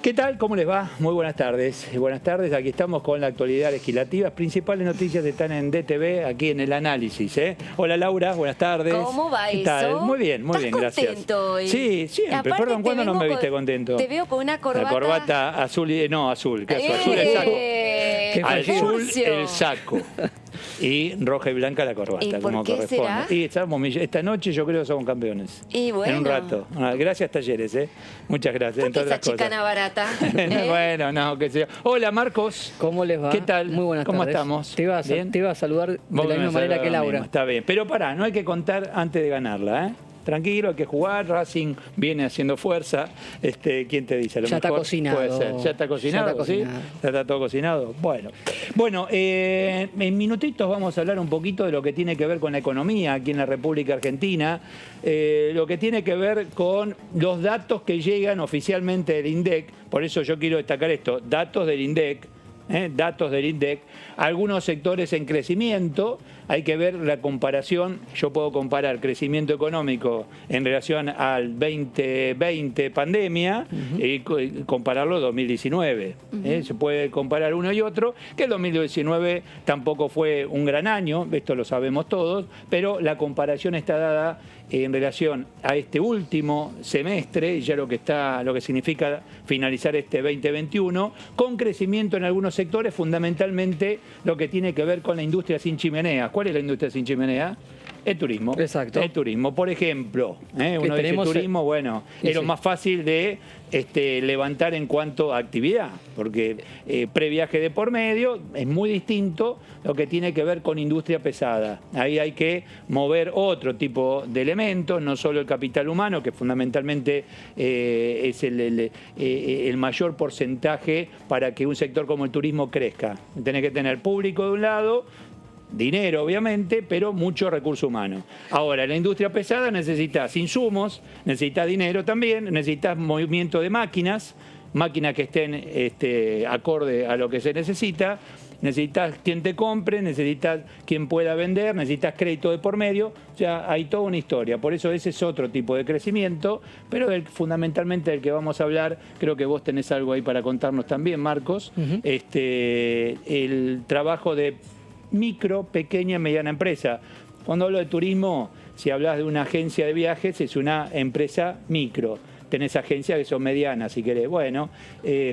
¿Qué tal? ¿Cómo les va? Muy buenas tardes. Buenas tardes, aquí estamos con la actualidad legislativa. Principales noticias están en DTV, aquí en el análisis. Hola Laura, buenas tardes. ¿Cómo va ¿Qué eso? tal? Muy bien, gracias. ¿Contento hoy? Sí, siempre. Aparte, Perdón, ¿cuándo no me viste contento? Te veo con una corbata. La corbata azul y... No, azul. ¿Qué azul? Azul el saco. Azul el saco. Y roja y blanca la corbata, ¿Y por como qué corresponde. será? Y esta noche yo creo que somos campeones. Y bueno. En un rato. Gracias, Talleres. Muchas gracias. ¿Por qué esa chicana barata? Bueno, no, qué sé yo. Hola, Marcos. ¿Cómo les va? ¿Qué tal? Muy buenas ¿Cómo tardes. estamos? Te iba a saludar de la misma manera que Laura. Está bien, pero pará, no hay que contar antes de ganarla, ¿eh? Tranquilo, hay que jugar. Racing viene haciendo fuerza. ¿Quién te dice? A lo ya mejor está cocinado. Puede ser. ¿Ya está cocinado? Ya está cocinado. ¿Sí? ¿Ya está todo cocinado? Bueno, en minutitos vamos a hablar un poquito de lo que tiene que ver con la economía aquí en la República Argentina, lo que tiene que ver con los datos que llegan oficialmente del INDEC. Por eso yo quiero destacar esto, datos del INDEC. Datos del INDEC, algunos sectores en crecimiento, hay que ver la comparación, yo puedo comparar crecimiento económico en relación al 2020 pandemia y compararlo 2019. Se puede comparar uno y otro, que el 2019 tampoco fue un gran año, esto lo sabemos todos, pero la comparación está dada en relación a este último semestre, ya lo que significa finalizar este 2021, con crecimiento en algunos sectores, fundamentalmente lo que tiene que ver con la industria sin chimenea. ¿Cuál es la industria sin chimenea? El turismo. Exacto. El turismo, por ejemplo. Uno dice turismo, bueno, es lo más fácil de levantar en cuanto a actividad, porque previaje de por medio es muy distinto lo que tiene que ver con industria pesada. Ahí hay que mover otro tipo de elementos, no solo el capital humano, que fundamentalmente es el mayor porcentaje para que un sector como el turismo crezca. Tenés que tener público de un lado, dinero, obviamente, pero mucho recurso humano. Ahora, la industria pesada necesitas insumos, necesitas dinero también, necesitas movimiento de máquinas que estén acorde a lo que se necesita, necesitas quien te compre, necesitas quien pueda vender, necesitas crédito de por medio, o sea, hay toda una historia. Por eso ese es otro tipo de crecimiento, pero fundamentalmente del que vamos a hablar, creo que vos tenés algo ahí para contarnos también, Marcos, el trabajo de micro, pequeña, mediana empresa. Cuando hablo de turismo, si hablas de una agencia de viajes, es una empresa micro. Tenés agencias que son medianas, si querés. Bueno,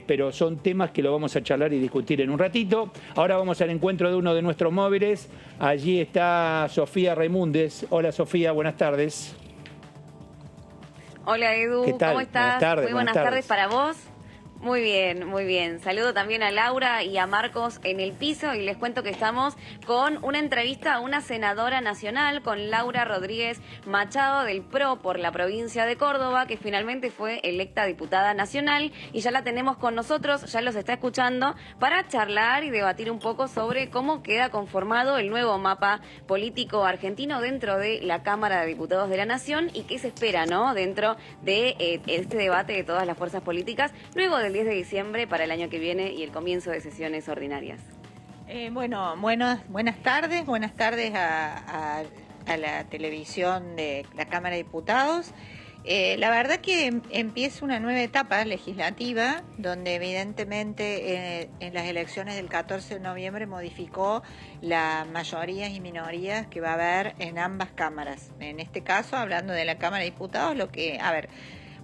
pero son temas que lo vamos a charlar y discutir en un ratito. Ahora vamos al encuentro de uno de nuestros móviles. Allí está Sofía Raimundes. Hola, Sofía, buenas tardes. Hola, Edu. ¿Qué tal? ¿Cómo estás? Buenas tardes, Muy buenas tardes para vos. Muy bien, muy bien. Saludo también a Laura y a Marcos en el piso y les cuento que estamos con una entrevista a una senadora nacional, con Laura Rodríguez Machado del PRO por la provincia de Córdoba, que finalmente fue electa diputada nacional y ya la tenemos con nosotros, ya los está escuchando, para charlar y debatir un poco sobre cómo queda conformado el nuevo mapa político argentino dentro de la Cámara de Diputados de la Nación y qué se espera, ¿no?, dentro de este debate de todas las fuerzas políticas, luego del 10 de diciembre para el año que viene y el comienzo de sesiones ordinarias. Buenas tardes a la televisión de la Cámara de Diputados. La verdad que empieza una nueva etapa legislativa donde evidentemente en las elecciones del 14 de noviembre modificó las mayorías y minorías que va a haber en ambas cámaras. En este caso, hablando de la Cámara de Diputados,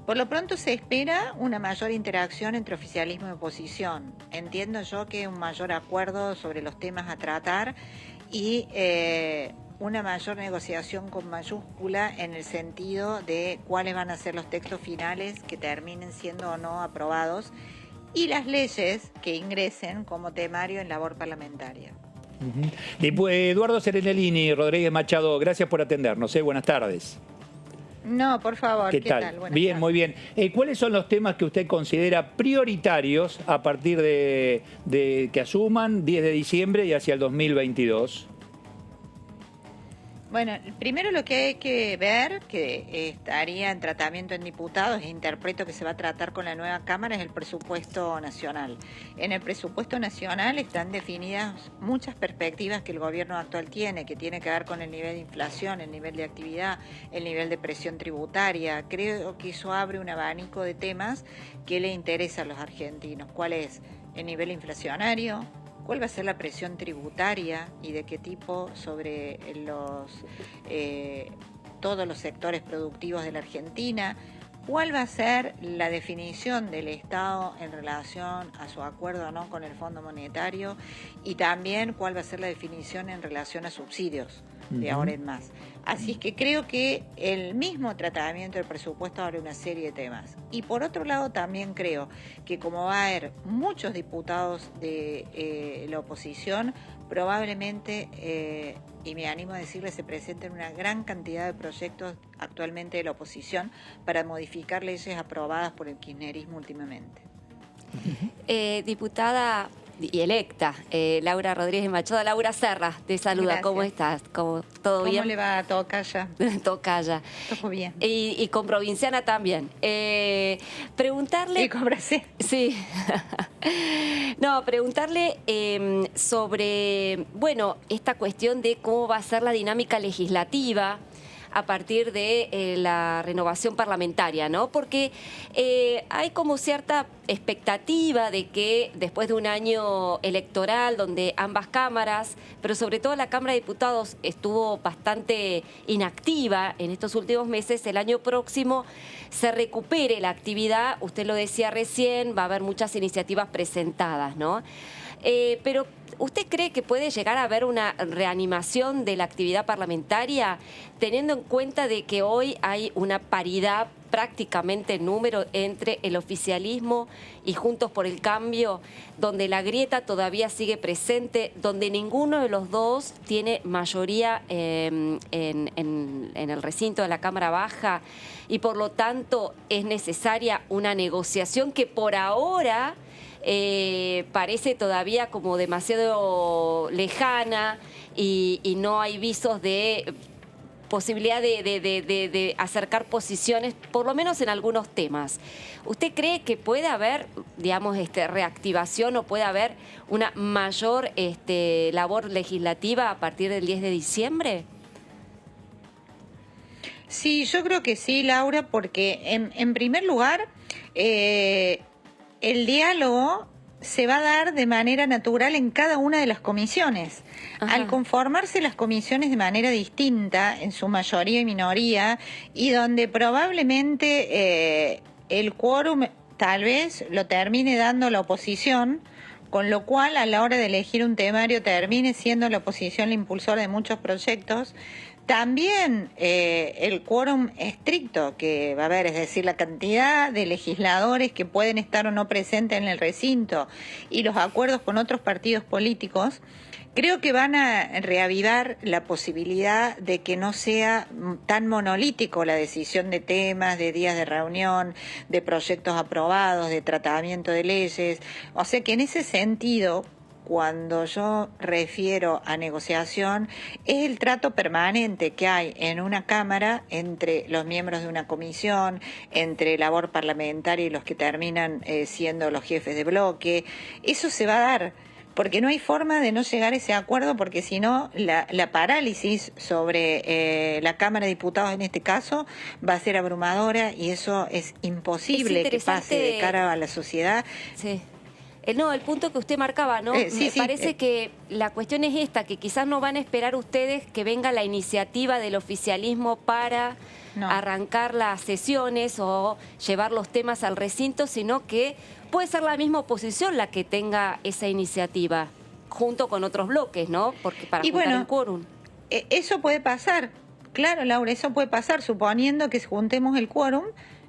por lo pronto se espera una mayor interacción entre oficialismo y oposición. Entiendo yo que un mayor acuerdo sobre los temas a tratar y una mayor negociación con mayúscula en el sentido de cuáles van a ser los textos finales que terminen siendo o no aprobados y las leyes que ingresen como temario en labor parlamentaria. Eduardo Serenellini, Rodríguez Machado, gracias por atendernos. Buenas tardes. No, por favor. ¿Qué tal? Bien, tardes. Muy bien. ¿Cuáles son los temas que usted considera prioritarios a partir de que asuman 10 de diciembre y hacia el 2022? Bueno, primero lo que hay que ver, que estaría en tratamiento en diputados, e interpreto que se va a tratar con la nueva Cámara, es el presupuesto nacional. En el presupuesto nacional están definidas muchas perspectivas que el gobierno actual tiene, que tiene que ver con el nivel de inflación, el nivel de actividad, el nivel de presión tributaria. Creo que eso abre un abanico de temas que le interesa a los argentinos. ¿Cuál es? El nivel inflacionario. ¿Cuál va a ser la presión tributaria y de qué tipo sobre todos los sectores productivos de la Argentina? ¿Cuál va a ser la definición del Estado en relación a su acuerdo o no con el Fondo Monetario? Y también cuál va a ser la definición en relación a subsidios de ahora en más. Así es que creo que el mismo tratamiento del presupuesto abre una serie de temas. Y por otro lado también creo que como va a haber muchos diputados de la oposición, probablemente, y me animo a decirle, se presenten una gran cantidad de proyectos actualmente de la oposición para modificar leyes aprobadas por el kirchnerismo últimamente. Diputada y electa, Laura Rodríguez Machado. Laura Serra, te saluda. Gracias. ¿Cómo estás? ¿Todo bien? ¿Cómo le va a Tocaya? Tocaya. Todo bien. Y con provinciana también. Preguntarle... ¿Y con Brasil? Sí. No, preguntarle sobre, bueno, esta cuestión de cómo va a ser la dinámica legislativa a partir de la renovación parlamentaria, ¿no? Porque hay como cierta expectativa de que después de un año electoral donde ambas cámaras, pero sobre todo la Cámara de Diputados estuvo bastante inactiva en estos últimos meses, el año próximo se recupere la actividad. Usted lo decía recién, va a haber muchas iniciativas presentadas, ¿no? Pero ¿usted cree que puede llegar a haber una reanimación de la actividad parlamentaria, teniendo en cuenta de que hoy hay una paridad prácticamente en número entre el oficialismo y Juntos por el Cambio, donde la grieta todavía sigue presente, donde ninguno de los dos tiene mayoría en el recinto de la Cámara Baja y por lo tanto es necesaria una negociación que por ahora parece todavía como demasiado lejana y no hay visos de posibilidad de acercar posiciones, por lo menos en algunos temas? ¿Usted cree que puede haber, digamos, reactivación o puede haber una mayor labor legislativa a partir del 10 de diciembre? Sí, yo creo que sí, Laura, porque en primer lugar, el diálogo se va a dar de manera natural en cada una de las comisiones. Ajá. Al conformarse las comisiones de manera distinta, en su mayoría y minoría, y donde probablemente el quórum tal vez lo termine dando la oposición, con lo cual a la hora de elegir un temario termine siendo la oposición la impulsora de muchos proyectos. También el quórum estricto que va a haber, es decir, la cantidad de legisladores que pueden estar o no presentes en el recinto y los acuerdos con otros partidos políticos, creo que van a reavivar la posibilidad de que no sea tan monolítico la decisión de temas, de días de reunión, de proyectos aprobados, de tratamiento de leyes. O sea que en ese sentido, cuando yo refiero a negociación, es el trato permanente que hay en una Cámara entre los miembros de una comisión, entre labor parlamentaria y los que terminan siendo los jefes de bloque. Eso se va a dar, porque no hay forma de no llegar a ese acuerdo, porque si no, la parálisis sobre la Cámara de Diputados en este caso va a ser abrumadora y eso es imposible que pase de cara a la sociedad. Sí. No, el punto que usted marcaba, ¿no? Me parece que la cuestión es esta, que quizás no van a esperar ustedes que venga la iniciativa del oficialismo para arrancar las sesiones o llevar los temas al recinto, sino que puede ser la misma oposición la que tenga esa iniciativa, junto con otros bloques, ¿no? Porque para juntar el quórum. Eso puede pasar, claro, Laura, eso puede pasar, suponiendo que juntemos el quórum,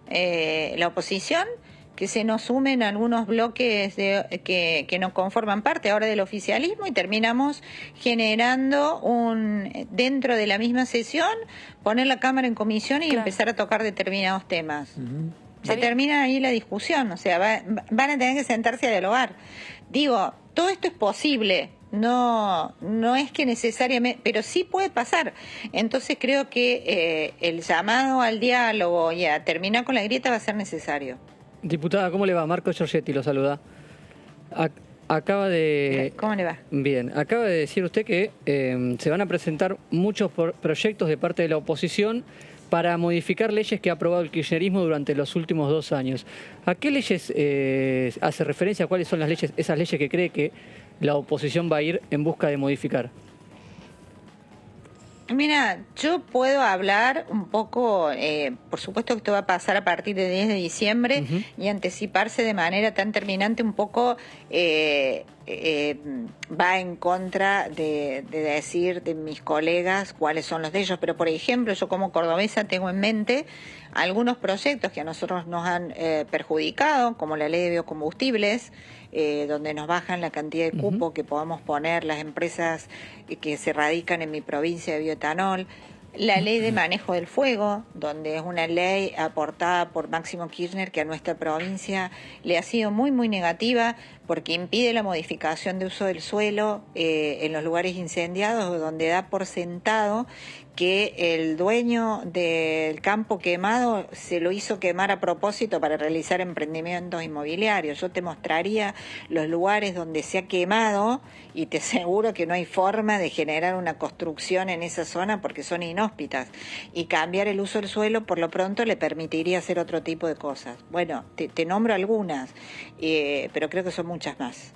la oposición, que se nos sumen algunos bloques que no conforman parte ahora del oficialismo y terminamos generando dentro de la misma sesión, poner la Cámara en comisión y empezar a tocar determinados temas. Se termina ahí la discusión, o sea, van a tener que sentarse a dialogar. Digo, todo esto es posible, no es que necesariamente, pero sí puede pasar. Entonces creo que el llamado al diálogo y a terminar con la grieta va a ser necesario. Diputada, ¿cómo le va? Marco Giorgetti lo saluda. Acaba de... ¿Cómo le va? Bien, acaba de decir usted que se van a presentar muchos proyectos de parte de la oposición para modificar leyes que ha aprobado el kirchnerismo durante los últimos 2 años. ¿A qué leyes hace referencia? ¿Cuáles son esas leyes que cree que la oposición va a ir en busca de modificar? Mira, yo puedo hablar un poco, por supuesto que esto va a pasar a partir del 10 de diciembre y anticiparse de manera tan terminante un poco va en contra de decir de mis colegas cuáles son los de ellos, pero por ejemplo yo como cordobesa tengo en mente algunos proyectos que a nosotros nos han perjudicado, como la ley de biocombustibles, donde nos bajan la cantidad de cupo que podamos poner las empresas que se radican en mi provincia de bioetanol, la ley de manejo del fuego, donde es una ley aportada por Máximo Kirchner que a nuestra provincia le ha sido muy, muy negativa porque impide la modificación de uso del suelo en los lugares incendiados, donde da por sentado que el dueño del campo quemado se lo hizo quemar a propósito para realizar emprendimientos inmobiliarios. Yo te mostraría los lugares donde se ha quemado y te aseguro que no hay forma de generar una construcción en esa zona porque son inhóspitas. Y cambiar el uso del suelo por lo pronto le permitiría hacer otro tipo de cosas. Bueno, te nombro algunas, pero creo que son muchas más.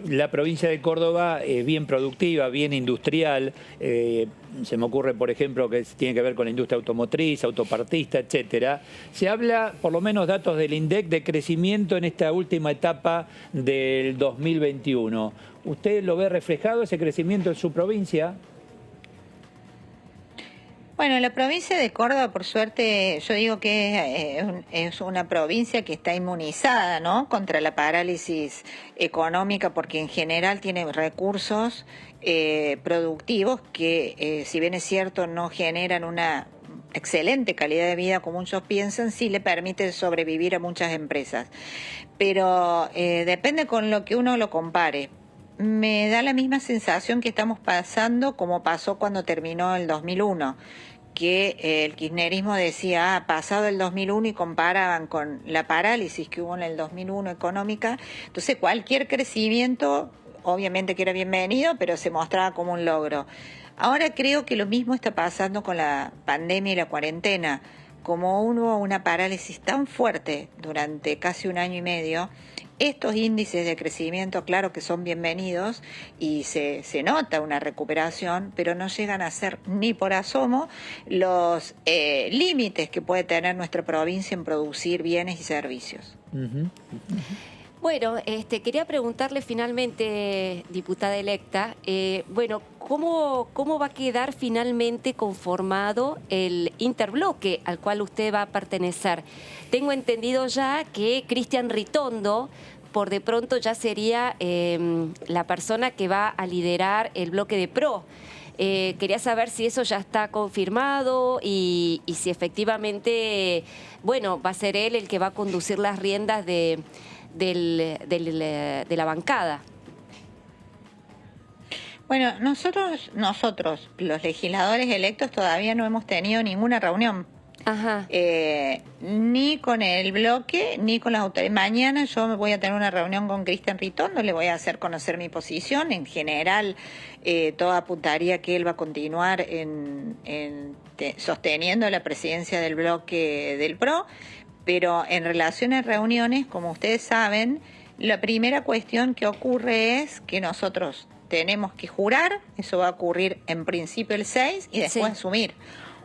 La provincia de Córdoba es bien productiva, bien industrial. Se me ocurre, por ejemplo, que tiene que ver con la industria automotriz, autopartista, etcétera. Se habla, por lo menos datos del INDEC, de crecimiento en esta última etapa del 2021. ¿Usted lo ve reflejado ese crecimiento en su provincia? Bueno, la provincia de Córdoba, por suerte, yo digo que es una provincia que está inmunizada, ¿no?, contra la parálisis económica, porque en general tiene recursos productivos que, si bien es cierto, no generan una excelente calidad de vida como muchos piensan, sí le permite sobrevivir a muchas empresas. Pero depende con lo que uno lo compare. Me da la misma sensación que estamos pasando como pasó cuando terminó el 2001, que el kirchnerismo decía, pasado el 2001, y comparaban con la parálisis que hubo en el 2001 económica. Entonces cualquier crecimiento, obviamente que era bienvenido, pero se mostraba como un logro. Ahora creo que lo mismo está pasando con la pandemia y la cuarentena. Como hubo una parálisis tan fuerte durante casi 1 año y medio, estos índices de crecimiento, claro que son bienvenidos y se nota una recuperación, pero no llegan a ser ni por asomo los límites que puede tener nuestra provincia en producir bienes y servicios. Bueno, quería preguntarle finalmente, diputada electa, ¿cómo va a quedar finalmente conformado el interbloque al cual usted va a pertenecer? Tengo entendido ya que Cristian Ritondo, por de pronto, ya sería la persona que va a liderar el bloque de PRO. Quería saber si eso ya está confirmado y si efectivamente, va a ser él el que va a conducir las riendas de la bancada. Bueno, nosotros, los legisladores electos, todavía no hemos tenido ninguna reunión. Ajá. Ni con el bloque, ni con las autoridades. Mañana yo voy a tener una reunión con Cristian Ritondo, le voy a hacer conocer mi posición. En general, todo apuntaría que él va a continuar sosteniendo la presidencia del bloque del PRO. Pero en relación a reuniones, como ustedes saben, la primera cuestión que ocurre es que nosotros tenemos que jurar, eso va a ocurrir en principio el 6 y después asumir.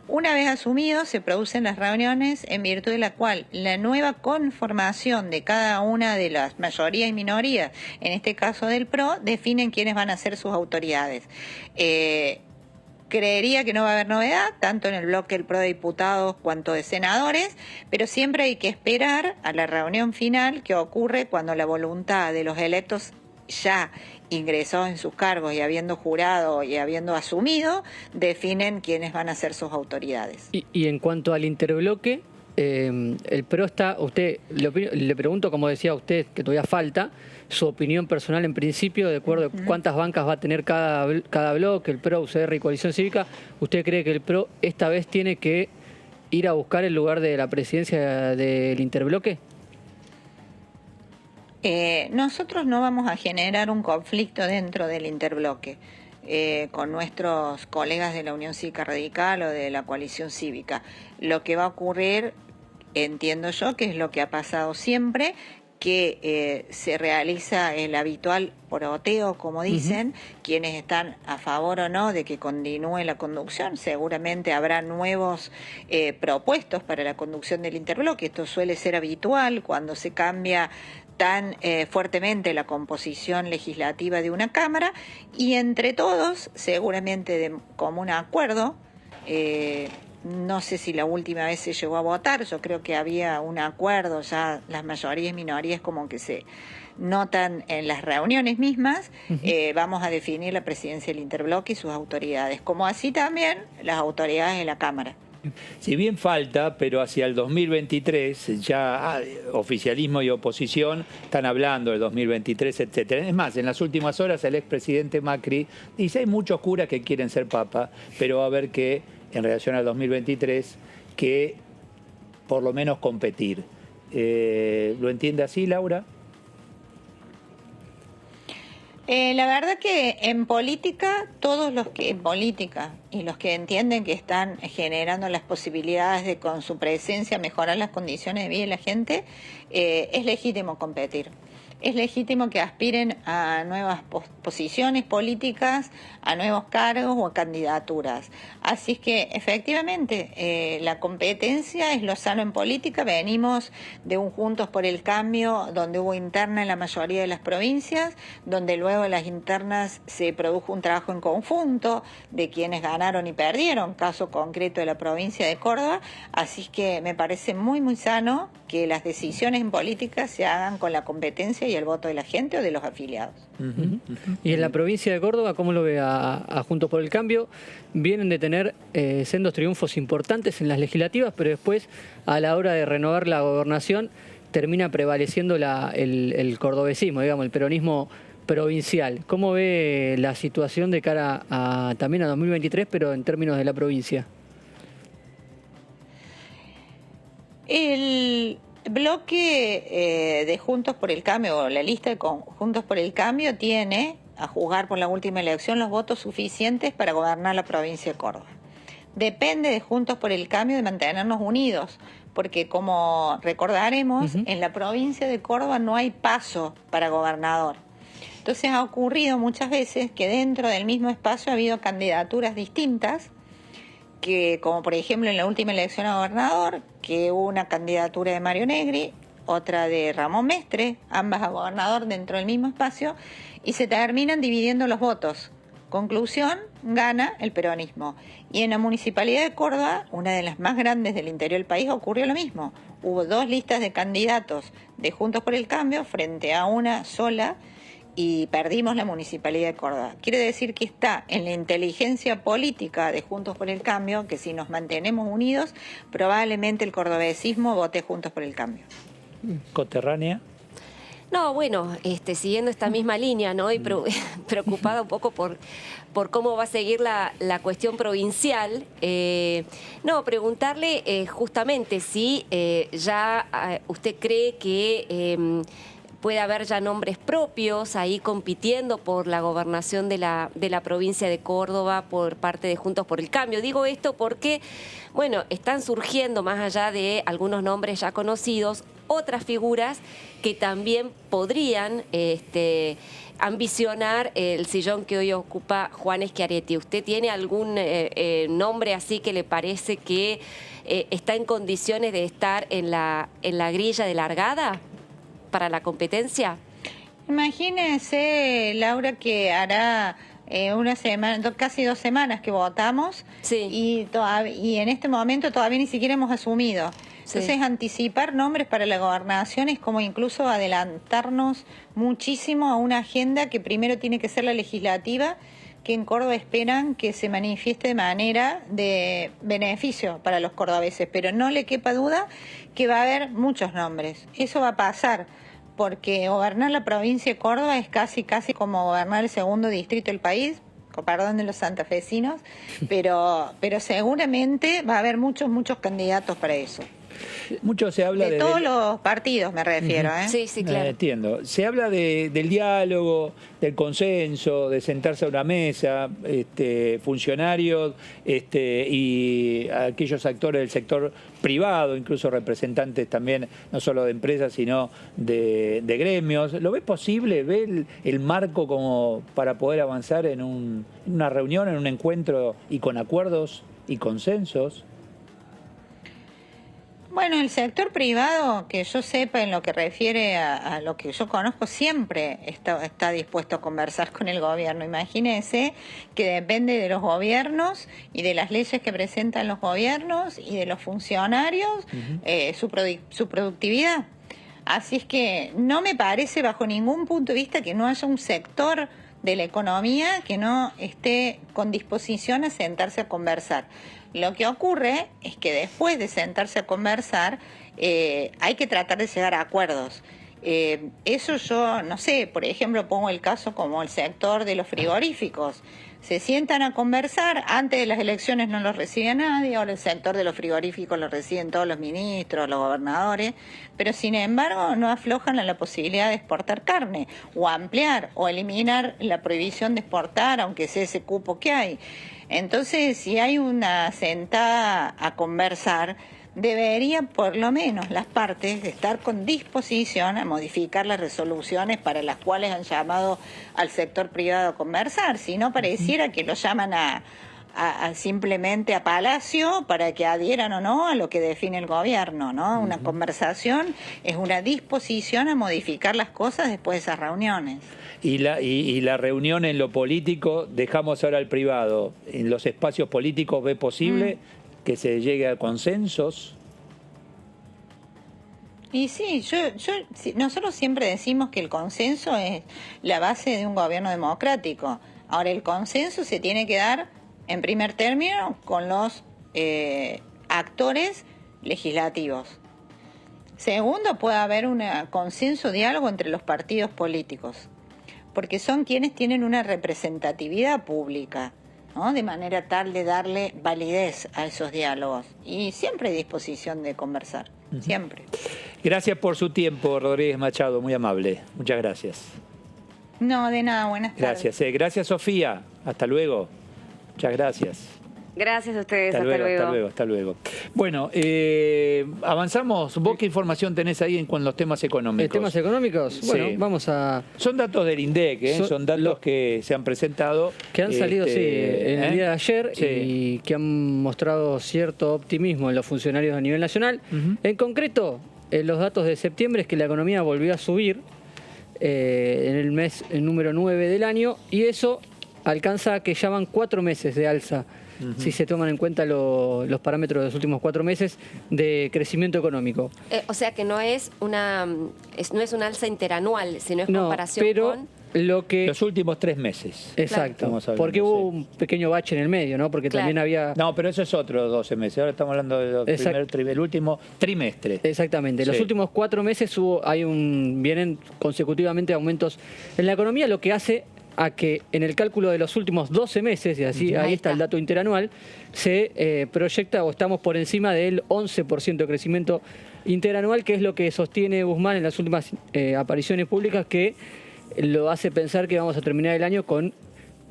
Una vez asumido, se producen las reuniones en virtud de la cual la nueva conformación de cada una de las mayorías y minorías, en este caso del PRO, definen quiénes van a ser sus autoridades. Creería que no va a haber novedad, tanto en el bloque del PRO de diputados cuanto de senadores, pero siempre hay que esperar a la reunión final que ocurre cuando la voluntad de los electos ya ingresados en sus cargos y habiendo jurado y habiendo asumido, definen quiénes van a ser sus autoridades. Y en cuanto al interbloque, el PRO está, usted, le pregunto, como decía usted, que todavía falta, su opinión personal en principio, de acuerdo a cuántas bancas va a tener cada bloque, el PRO, UCR y Coalición Cívica. ¿Usted cree que el PRO esta vez tiene que ir a buscar el lugar de la presidencia del interbloque? Nosotros no vamos a generar un conflicto dentro del interbloque con nuestros colegas de la Unión Cívica Radical o de la Coalición Cívica. Lo que va a ocurrir, entiendo yo, que es lo que ha pasado siempre, que se realiza el habitual poroteo, como dicen, quienes están a favor o no de que continúe la conducción. Seguramente habrá nuevos propuestos para la conducción del interbloque. Esto suele ser habitual cuando se cambia tan fuertemente la composición legislativa de una Cámara, y entre todos, seguramente de común acuerdo, no sé si la última vez se llegó a votar, yo creo que había un acuerdo, ya las mayorías y minorías como que se notan en las reuniones mismas, vamos a definir la presidencia del interbloque y sus autoridades, como así también las autoridades de la Cámara. Si bien falta, pero hacia el 2023 ya oficialismo y oposición están hablando del 2023, etcétera. Es más, en las últimas horas el expresidente Macri dice: hay muchos curas que quieren ser papa, pero va a haber que, en relación al 2023, que por lo menos competir. ¿Lo entiende así, Laura? La verdad que en política, todos los que en política y los que entienden que están generando las posibilidades de con su presencia mejorar las condiciones de vida de la gente, es legítimo competir. Es legítimo que aspiren a nuevas posiciones políticas, a nuevos cargos o a candidaturas. Así es que, efectivamente, la competencia es lo sano en política. Venimos de un Juntos por el Cambio, donde hubo interna en la mayoría de las provincias, donde luego en las internas se produjo un trabajo en conjunto de quienes ganaron y perdieron, caso concreto de la provincia de Córdoba. Así es que me parece muy, muy sano que las decisiones en política se hagan con la competencia y el voto de la gente o de los afiliados. Y en la provincia de Córdoba, ¿cómo lo ve a Juntos por el Cambio? Vienen de tener sendos triunfos importantes en las legislativas, pero después, a la hora de renovar la gobernación, termina prevaleciendo el cordobesismo, digamos, el peronismo provincial. ¿Cómo ve la situación de cara también a 2023, pero en términos de la provincia? El bloque de Juntos por el Cambio, o la lista de Juntos por el Cambio, tiene, a juzgar por la última elección, los votos suficientes para gobernar la provincia de Córdoba. Depende de Juntos por el Cambio de mantenernos unidos, porque como recordaremos, en la provincia de Córdoba no hay paso para gobernador. Entonces ha ocurrido muchas veces que dentro del mismo espacio ha habido candidaturas distintas, que como por ejemplo en la última elección a gobernador, que hubo una candidatura de Mario Negri, otra de Ramón Mestre, ambas a gobernador dentro del mismo espacio, y se terminan dividiendo los votos. Conclusión, gana el peronismo. Y en la Municipalidad de Córdoba, una de las más grandes del interior del país, ocurrió lo mismo. Hubo dos listas de candidatos de Juntos por el Cambio frente a una sola, y perdimos la Municipalidad de Córdoba. Quiere decir que está en la inteligencia política de Juntos por el Cambio que si nos mantenemos unidos, probablemente el cordobesismo vote Juntos por el Cambio. ¿Coterránea? No, bueno, siguiendo esta misma línea, ¿no? Y preocupada un poco por cómo va a seguir la cuestión provincial. Preguntarle justamente si ya usted cree que puede haber ya nombres propios ahí compitiendo por la gobernación de la provincia de Córdoba por parte de Juntos por el Cambio. Digo esto porque, bueno, están surgiendo, más allá de algunos nombres ya conocidos, otras figuras que también podrían ambicionar el sillón que hoy ocupa Juan Schiaretti. ¿Usted tiene algún nombre así que le parece que está en condiciones de estar en la grilla de largada para la competencia? Imagínese, Laura, que hará una semana, casi 2 semanas que votamos, sí, y en este momento todavía ni siquiera hemos asumido. Entonces, sí, anticipar nombres para la gobernación es como incluso adelantarnos muchísimo a una agenda que primero tiene que ser la legislativa, que en Córdoba esperan que se manifieste de manera de beneficio para los cordobeses, pero no le quepa duda que va a haber muchos nombres. Eso va a pasar, porque gobernar la provincia de Córdoba es casi como gobernar el segundo distrito del país, con perdón de los santafesinos, pero seguramente va a haber muchos candidatos para eso. Mucho se habla de todos los partidos, me refiero. Sí, claro. Entiendo. Se habla del diálogo, del consenso, de sentarse a una mesa, funcionarios y aquellos actores del sector privado, incluso representantes también, no solo de empresas, sino de gremios. ¿Lo ves posible? ¿Ve el marco como para poder avanzar en una reunión, en un encuentro y con acuerdos y consensos? Bueno, el sector privado, que yo sepa en lo que refiere a lo que yo conozco, siempre está dispuesto a conversar con el gobierno. Imagínese que depende de los gobiernos y de las leyes que presentan los gobiernos y de los funcionarios su productividad. Así es que no me parece bajo ningún punto de vista que no haya un sector de la economía que no esté con disposición a sentarse a conversar. Lo que ocurre es que después de sentarse a conversar hay que tratar de llegar a acuerdos. Eso yo no sé, por ejemplo, pongo el caso como el sector de los frigoríficos. Se sientan a conversar, antes de las elecciones no los recibía nadie, ahora el sector de los frigoríficos lo reciben todos los ministros, los gobernadores, pero sin embargo no aflojan a la posibilidad de exportar carne, o ampliar, o eliminar la prohibición de exportar, aunque sea ese cupo que hay. Entonces, si hay una sentada a conversar, deberían por lo menos las partes estar con disposición a modificar las resoluciones para las cuales han llamado al sector privado a conversar. Si no, pareciera que lo llaman a simplemente a Palacio para que adhieran o no a lo que define el gobierno, ¿no? Una conversación es una disposición a modificar las cosas después de esas reuniones. Y la reunión en lo político, dejamos ahora al privado. ¿En los espacios políticos ve posible que se llegue a consensos? Y sí, nosotros siempre decimos que el consenso es la base de un gobierno democrático. Ahora, el consenso se tiene que dar, en primer término, con los actores legislativos. Segundo, puede haber un consenso, diálogo entre los partidos políticos, porque son quienes tienen una representatividad pública, ¿no? De manera tal de darle validez a esos diálogos. Y siempre hay disposición de conversar, siempre. Gracias por su tiempo, Rodríguez Machado, muy amable. Muchas gracias. No, de nada, buenas tardes. Gracias, gracias Sofía. Hasta luego. Muchas gracias. Gracias a ustedes, hasta luego. Hasta luego. Bueno, avanzamos. ¿Vos qué información tenés ahí con los temas económicos? ¿Temas económicos? Bueno, sí. Vamos a... Son datos del INDEC, son datos que se han presentado. Que han salido, en el día de ayer y que han mostrado cierto optimismo en los funcionarios a nivel nacional. En concreto, los datos de septiembre es que la economía volvió a subir en el mes número 9 del año, y eso alcanza que ya van 4 meses de alza, si se toman en cuenta los parámetros de los últimos 4 meses de crecimiento económico. O sea que no es una alza interanual, sino es comparación con... Los últimos 3 meses. Exacto, hablando, porque hubo un pequeño bache en el medio, ¿no? Porque también había... No, pero eso es otro 12 meses. Ahora estamos hablando del último trimestre. Exactamente. Los últimos 4 meses vienen consecutivamente aumentos en la economía, lo que hace a que en el cálculo de los últimos 12 meses, y así ahí está el dato interanual, se proyecta o estamos por encima del 11% de crecimiento interanual, que es lo que sostiene Guzmán en las últimas apariciones públicas, que lo hace pensar que vamos a terminar el año con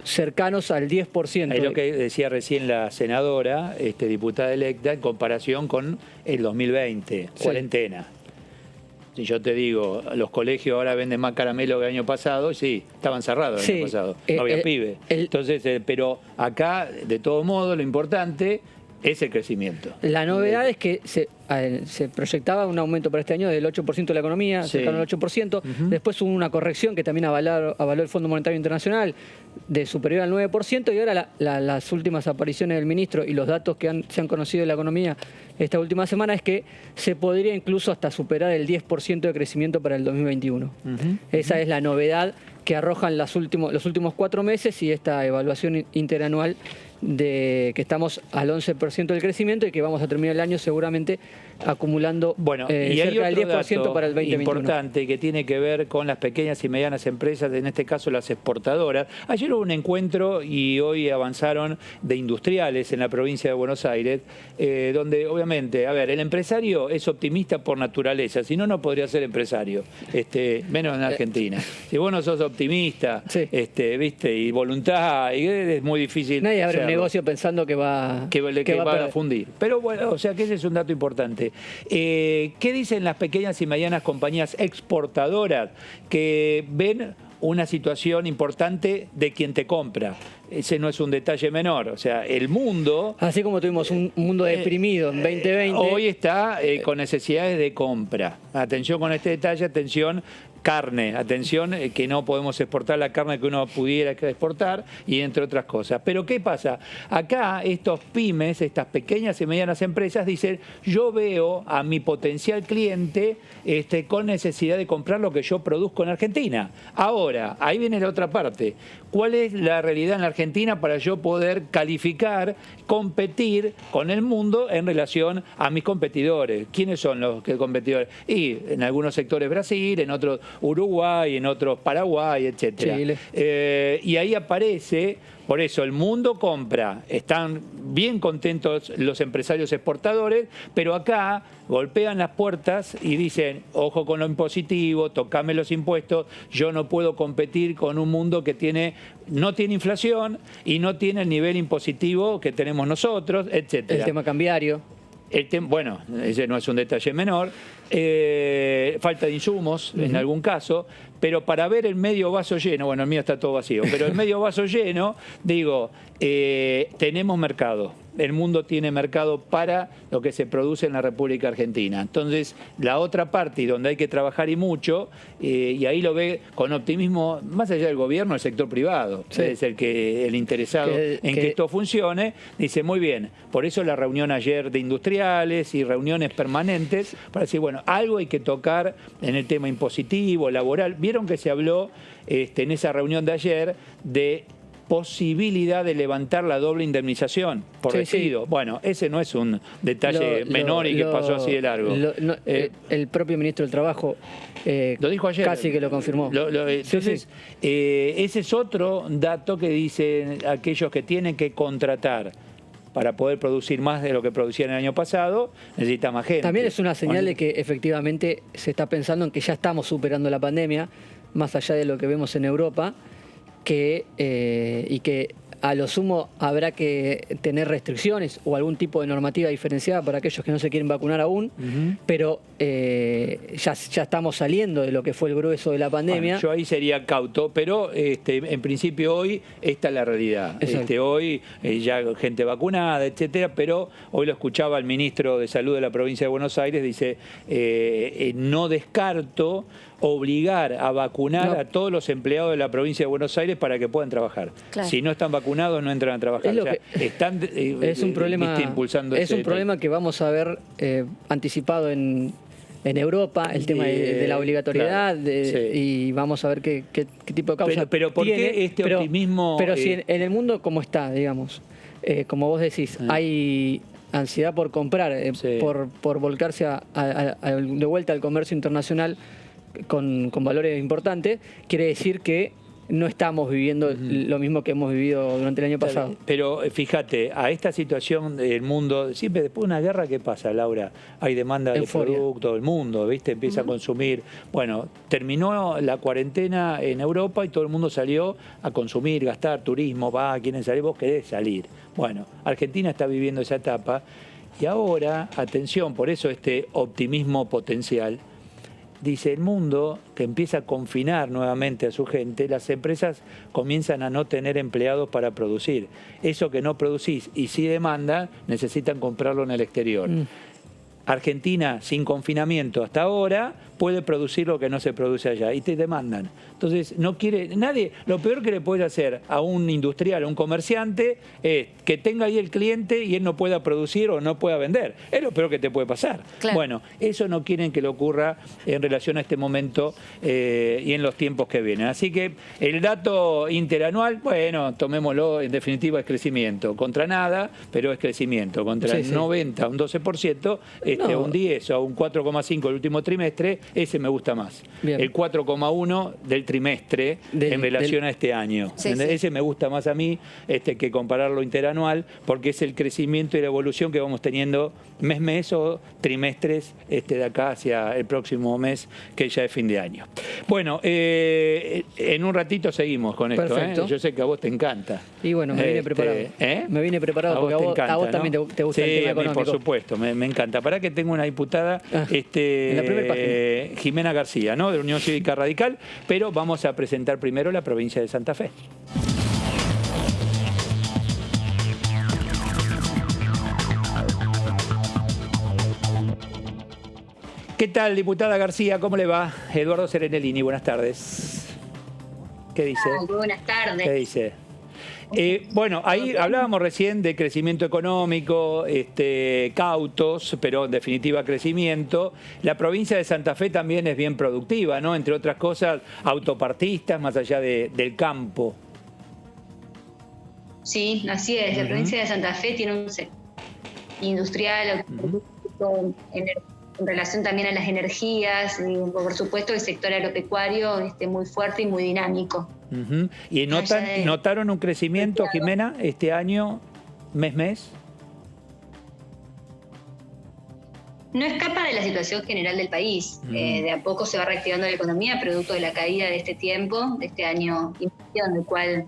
cercanos al 10%. Es lo que decía recién la senadora, diputada electa, en comparación con el 2020, cuarentena. Si yo te digo, los colegios ahora venden más caramelo que el año pasado, sí, estaban cerrados el año pasado, no había pibe. Entonces, pero acá, de todo modo, lo importante, es el crecimiento. La novedad es que se proyectaba un aumento para este año del 8% de la economía, cercano al 8%. Después hubo una corrección que también avaló el Fondo Monetario Internacional de superior al 9%, y ahora las últimas apariciones del ministro y los datos que se han conocido de la economía esta última semana es que se podría incluso hasta superar el 10% de crecimiento para el 2021. Esa es la novedad que arrojan los últimos 4 meses y esta evaluación interanual de que estamos al 11% del crecimiento y que vamos a terminar el año seguramente acumulando cerca del 10% para el 2021. Importante que tiene que ver con las pequeñas y medianas empresas, en este caso las exportadoras. Ayer hubo un encuentro y hoy avanzaron de industriales en la provincia de Buenos Aires, donde obviamente, a ver, el empresario es optimista por naturaleza, si no, no podría ser empresario, menos en Argentina. Si vos no sos optimista, viste, y voluntad, es muy difícil. Nadie abre un negocio pensando que va a fundir. Pero bueno, o sea que ese es un dato importante. ¿Qué dicen las pequeñas y medianas compañías exportadoras que ven una situación importante de quien te compra? Ese no es un detalle menor. O sea, el mundo... Así como tuvimos un mundo deprimido en 2020... Hoy está con necesidades de compra. Atención con este detalle, atención... Carne, atención, que no podemos exportar la carne que uno pudiera exportar, y entre otras cosas. Pero ¿qué pasa? Acá estos pymes, estas pequeñas y medianas empresas dicen, yo veo a mi potencial cliente con necesidad de comprar lo que yo produzco en Argentina. Ahora, ahí viene la otra parte. ¿Cuál es la realidad en la Argentina para yo poder calificar, competir con el mundo en relación a mis competidores? ¿Quiénes son los competidores? Y en algunos sectores Brasil, en otros Uruguay, en otros Paraguay, etcétera. Y ahí aparece, por eso el mundo compra, están bien contentos los empresarios exportadores, pero acá golpean las puertas y dicen, ojo con lo impositivo, tocame los impuestos, yo no puedo competir con un mundo que no tiene inflación y no tiene el nivel impositivo que tenemos nosotros, etcétera. El tema cambiario. Bueno, ese no es un detalle menor. Falta de insumos en algún caso, pero para ver el medio vaso lleno, bueno, el mío está todo vacío, pero el medio vaso lleno, digo, tenemos mercado. El mundo tiene mercado para lo que se produce en la República Argentina. Entonces, la otra parte, y donde hay que trabajar y mucho, y ahí lo ve con optimismo, más allá del gobierno, el sector privado, es el interesado en que esto funcione, dice, muy bien, por eso la reunión ayer de industriales y reuniones permanentes, para decir, bueno, algo hay que tocar en el tema impositivo, laboral. Vieron que se habló en esa reunión de ayer de posibilidad de levantar la doble indemnización por despido. Bueno, ese no es un detalle menor y que pasó así de largo. El propio ministro del Trabajo lo dijo ayer. Casi que lo confirmó. Entonces, ese es otro dato que dicen aquellos que tienen que contratar para poder producir más de lo que producían el año pasado, necesita más gente. También es una señal de que efectivamente se está pensando en que ya estamos superando la pandemia, más allá de lo que vemos en Europa, y que a lo sumo habrá que tener restricciones o algún tipo de normativa diferenciada para aquellos que no se quieren vacunar aún, pero ya estamos saliendo de lo que fue el grueso de la pandemia. Bueno, yo ahí sería cauto, pero en principio hoy esta es la realidad. Hoy ya gente vacunada, etcétera, pero hoy lo escuchaba el ministro de Salud de la provincia de Buenos Aires, dice, no descarto obligar a vacunar a todos los empleados de la provincia de Buenos Aires para que puedan trabajar. Claro. Si no están vacunados, no entran a trabajar. Están es un problema, impulsando es un problema que vamos a ver anticipado en Europa, el tema de la obligatoriedad, y vamos a ver qué tipo de causa pero ¿por qué este optimismo? Pero si en el mundo como está, digamos, como vos decís, hay ansiedad por comprar, por volcarse de vuelta al comercio internacional con valores importantes, quiere decir que no estamos viviendo lo mismo que hemos vivido durante el año pasado. Pero fíjate, a esta situación del mundo, siempre después de una guerra, ¿qué pasa, Laura? Hay demanda de producto del mundo, ¿viste? Empieza a consumir. Bueno, terminó la cuarentena en Europa y todo el mundo salió a consumir, gastar, turismo, quieren salir, vos querés salir. Bueno, Argentina está viviendo esa etapa y ahora, atención, por eso este optimismo potencial, dice, el mundo que empieza a confinar nuevamente a su gente, las empresas comienzan a no tener empleados para producir. Eso que no producís y sí demandan, necesitan comprarlo en el exterior. Argentina, sin confinamiento hasta ahora, puede producir lo que no se produce allá y te demandan. Entonces, no quiere nadie. Lo peor que le puede hacer a un industrial, a un comerciante, es que tenga ahí el cliente y él no pueda producir o no pueda vender. Es lo peor que te puede pasar. Claro. Bueno, eso no quieren que le ocurra en relación a este momento y en los tiempos que vienen. Así que el dato interanual, bueno, tomémoslo, en definitiva es crecimiento. Contra nada, pero es crecimiento. Contra el 90, un 12%, un 10 o un 4,5 el último trimestre, ese me gusta más. Bien. El 4,1 del trimestre en relación a este año. Ese me gusta más a mí que compararlo interanual, porque es el crecimiento y la evolución que vamos teniendo mes o trimestres de acá hacia el próximo mes, que ya es fin de año. Bueno, en un ratito seguimos con esto. Perfecto. Yo sé que a vos te encanta. Y bueno, me vine preparado. Me vine preparado porque a vos también te gusta el tema económico. Por supuesto, me encanta. Para que tengo una diputada, en la primera página. Jimena García, ¿no? De la Unión Cívica Radical, pero vamos a presentar primero la provincia de Santa Fe. ¿Qué tal, diputada García? ¿Cómo le va? Eduardo Serenellini, buenas tardes. ¿Qué dice? Muy buenas tardes. ¿Qué dice? Bueno, ahí hablábamos recién de crecimiento económico, cautos, pero en definitiva crecimiento. La provincia de Santa Fe también es bien productiva, ¿no? Entre otras cosas, autopartistas, más allá del campo. Sí, así es. La provincia de Santa Fe tiene un sector industrial, en relación también a las energías, y por supuesto el sector agropecuario muy fuerte y muy dinámico. ¿Y notaron un crecimiento, Jimena, este año, mes? No escapa de la situación general del país. De a poco se va reactivando la economía, producto de la caída de este tiempo, de este año y medio, en el cual,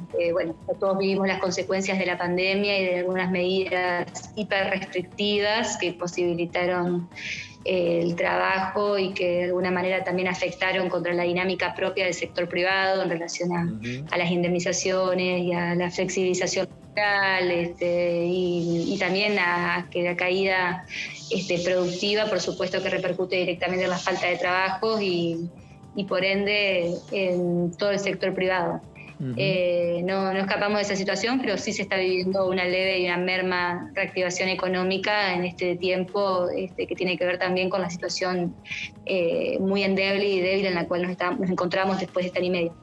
todos vivimos las consecuencias de la pandemia y de algunas medidas hiperrestrictivas que posibilitaron el trabajo y que de alguna manera también afectaron contra la dinámica propia del sector privado en relación a las indemnizaciones y a la flexibilización laboral, y también a que la caída productiva, por supuesto, que repercute directamente en la falta de trabajos y por ende en todo el sector privado. No escapamos de esa situación, pero sí se está viviendo una leve y una merma reactivación económica en este tiempo, que tiene que ver también con la situación muy endeble y débil en la cual nos encontramos después de este año y medio.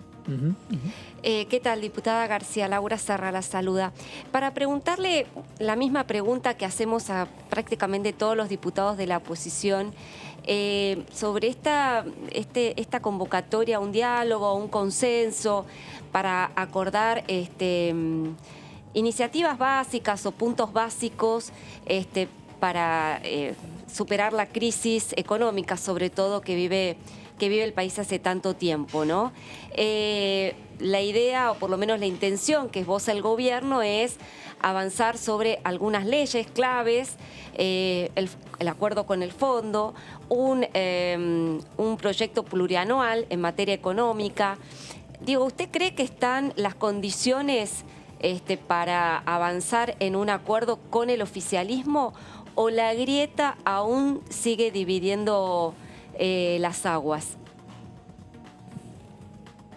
¿Qué tal, diputada García? Laura Serra la saluda. Para preguntarle la misma pregunta que hacemos a prácticamente todos los diputados de la oposición, sobre esta convocatoria a un diálogo, a un consenso para acordar iniciativas básicas o puntos básicos para superar la crisis económica, sobre todo que vive el país hace tanto tiempo, ¿no? La idea, o por lo menos la intención que esboza el gobierno, es avanzar sobre algunas leyes claves, el acuerdo con el fondo, un proyecto plurianual en materia económica. Digo, ¿usted cree que están las condiciones para avanzar en un acuerdo con el oficialismo, o la grieta aún sigue dividiendo las aguas?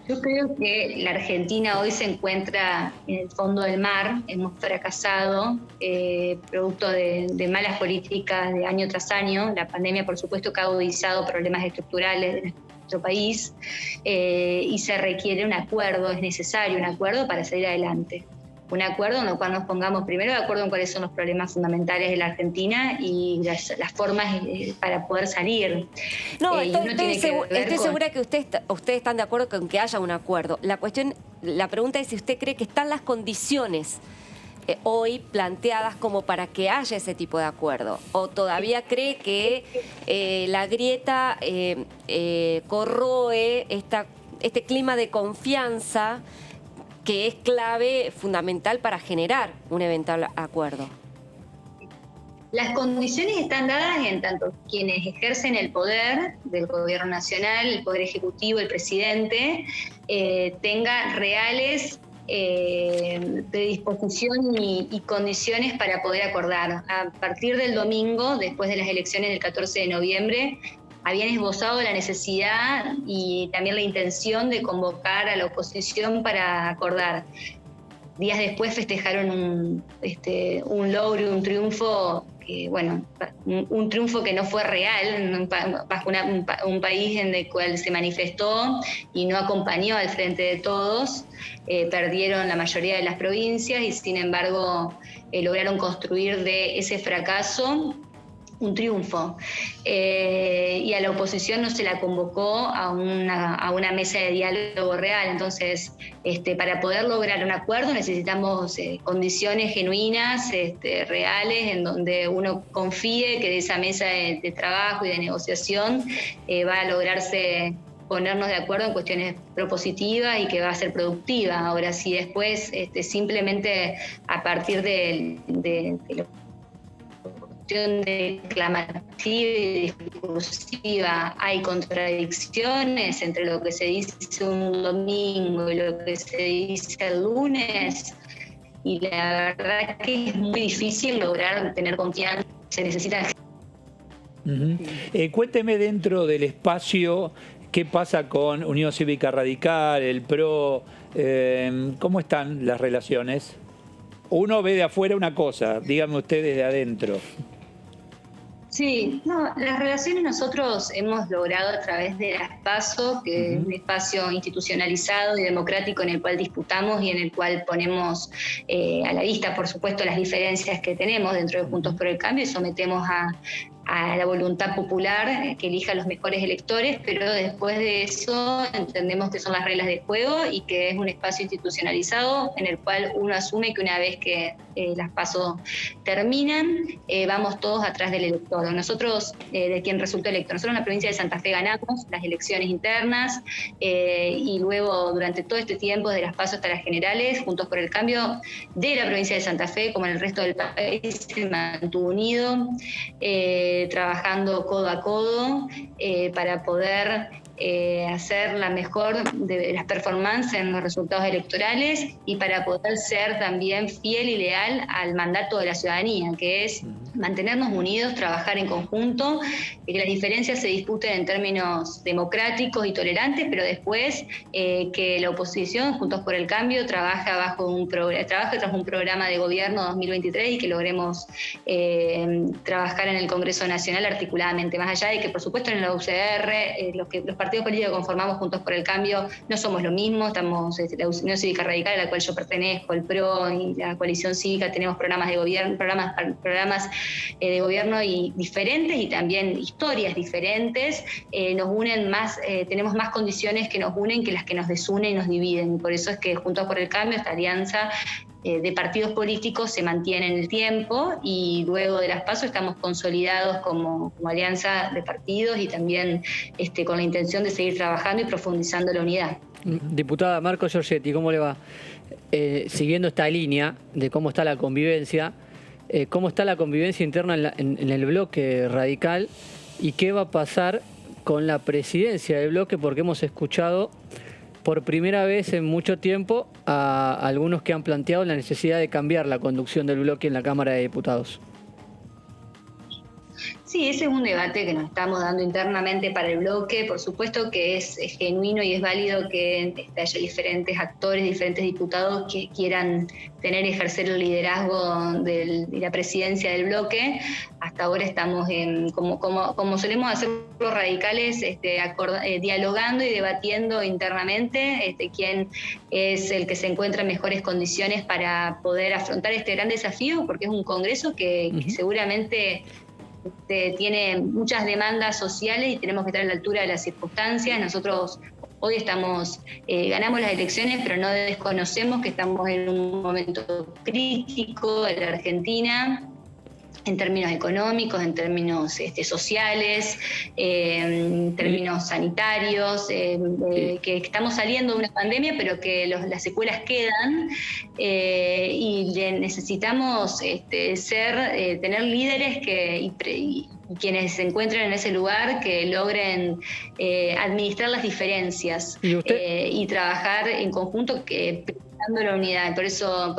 Yo creo que la Argentina hoy se encuentra en el fondo del mar. Hemos fracasado producto de malas políticas de año tras año. La pandemia, por supuesto, que ha agudizado problemas estructurales de nuestro país, y se requiere un acuerdo, es necesario un acuerdo para salir adelante. Un acuerdo en el cual nos pongamos primero de acuerdo en cuáles son los problemas fundamentales de la Argentina y las formas para poder salir. No, estoy segura que ustedes están de acuerdo con que haya un acuerdo. La pregunta es si usted cree que están las condiciones hoy planteadas como para que haya ese tipo de acuerdo, o todavía cree que la grieta corroe este clima de confianza que es clave, fundamental para generar un eventual acuerdo. Las condiciones están dadas en tanto quienes ejercen el poder del gobierno nacional, el poder ejecutivo, el presidente, tenga reales predisposición y condiciones para poder acordar. A partir del domingo, después de las elecciones del 14 de noviembre, habían esbozado la necesidad y también la intención de convocar a la oposición para acordar. Días después festejaron un logro, un triunfo que, bueno, un triunfo que no fue real, bajo un país en el cual se manifestó y no acompañó al Frente de Todos. Perdieron la mayoría de las provincias y, sin embargo, lograron construir de ese fracaso un triunfo. Y a la oposición no se la convocó a una mesa de diálogo real. Entonces, para poder lograr un acuerdo necesitamos condiciones genuinas, reales, en donde uno confíe que de esa mesa de trabajo y de negociación va a lograrse ponernos de acuerdo en cuestiones propositivas y que va a ser productiva. Ahora, si después simplemente a partir de declamativa y discursiva hay contradicciones entre lo que se dice un domingo y lo que se dice el lunes, y la verdad que es muy difícil lograr tener confianza. Se necesita. Cuénteme, dentro del espacio, ¿qué pasa con Unión Cívica Radical, el PRO? ¿Cómo están las relaciones? Uno ve de afuera una cosa, díganme ustedes de adentro. Sí, no, las relaciones nosotros hemos logrado a través de las PASO, que es un espacio institucionalizado y democrático en el cual disputamos y en el cual ponemos a la vista, por supuesto, las diferencias que tenemos dentro de Juntos por el Cambio y sometemos a la voluntad popular que elija a los mejores electores, pero después de eso entendemos que son las reglas del juego y que es un espacio institucionalizado en el cual uno asume que una vez que las PASO terminan, vamos todos atrás del elector. Nosotros, de quien resultó electo, nosotros en la provincia de Santa Fe ganamos las elecciones internas y luego durante todo este tiempo, de las PASO hasta las generales, Juntos por el Cambio de la provincia de Santa Fe, como en el resto del país, se mantuvo unido, trabajando codo a codo para poder hacer la mejor de las performances en los resultados electorales y para poder ser también fiel y leal al mandato de la ciudadanía, que es mantenernos unidos, trabajar en conjunto, que las diferencias se disputen en términos democráticos y tolerantes, pero después que la oposición, Juntos por el Cambio, trabaje tras un programa de gobierno 2023 y que logremos trabajar en el Congreso Nacional articuladamente, más allá de que, por supuesto, en la UCR, los partidos políticos que conformamos Juntos por el Cambio no somos lo mismo. Estamos la Unión Cívica Radical, a la cual yo pertenezco, el PRO y la Coalición Cívica, tenemos programas de gobierno, programas de gobierno y diferentes y también historias diferentes. Nos unen más, tenemos más condiciones que nos unen que las que nos desunen y nos dividen. Por eso es que Juntos por el Cambio, esta alianza de partidos políticos, se mantiene en el tiempo y luego de las PASO estamos consolidados como alianza de partidos y también con la intención de seguir trabajando y profundizando la unidad. Diputada Marco Giorgetti, ¿cómo le va? Siguiendo esta línea de cómo está la convivencia, ¿cómo está la convivencia interna en el bloque radical y qué va a pasar con la presidencia del bloque? Porque hemos escuchado por primera vez en mucho tiempo a algunos que han planteado la necesidad de cambiar la conducción del bloque en la Cámara de Diputados. Sí, ese es un debate que nos estamos dando internamente para el bloque. Por supuesto que es genuino y es válido que haya diferentes actores, diferentes diputados que quieran ejercer el liderazgo de la presidencia del bloque. Hasta ahora estamos, como solemos hacer los radicales, dialogando y debatiendo internamente quién es el que se encuentra en mejores condiciones para poder afrontar este gran desafío, porque es un Congreso que seguramente tiene muchas demandas sociales y tenemos que estar a la altura de las circunstancias. Nosotros hoy ganamos las elecciones, pero no desconocemos que estamos en un momento crítico de la Argentina, en términos económicos, en términos sociales, en términos sanitarios, que estamos saliendo de una pandemia, pero que las secuelas quedan, y necesitamos tener líderes y quienes se encuentren en ese lugar que logren administrar las diferencias y trabajar en conjunto, priorizando la unidad. Por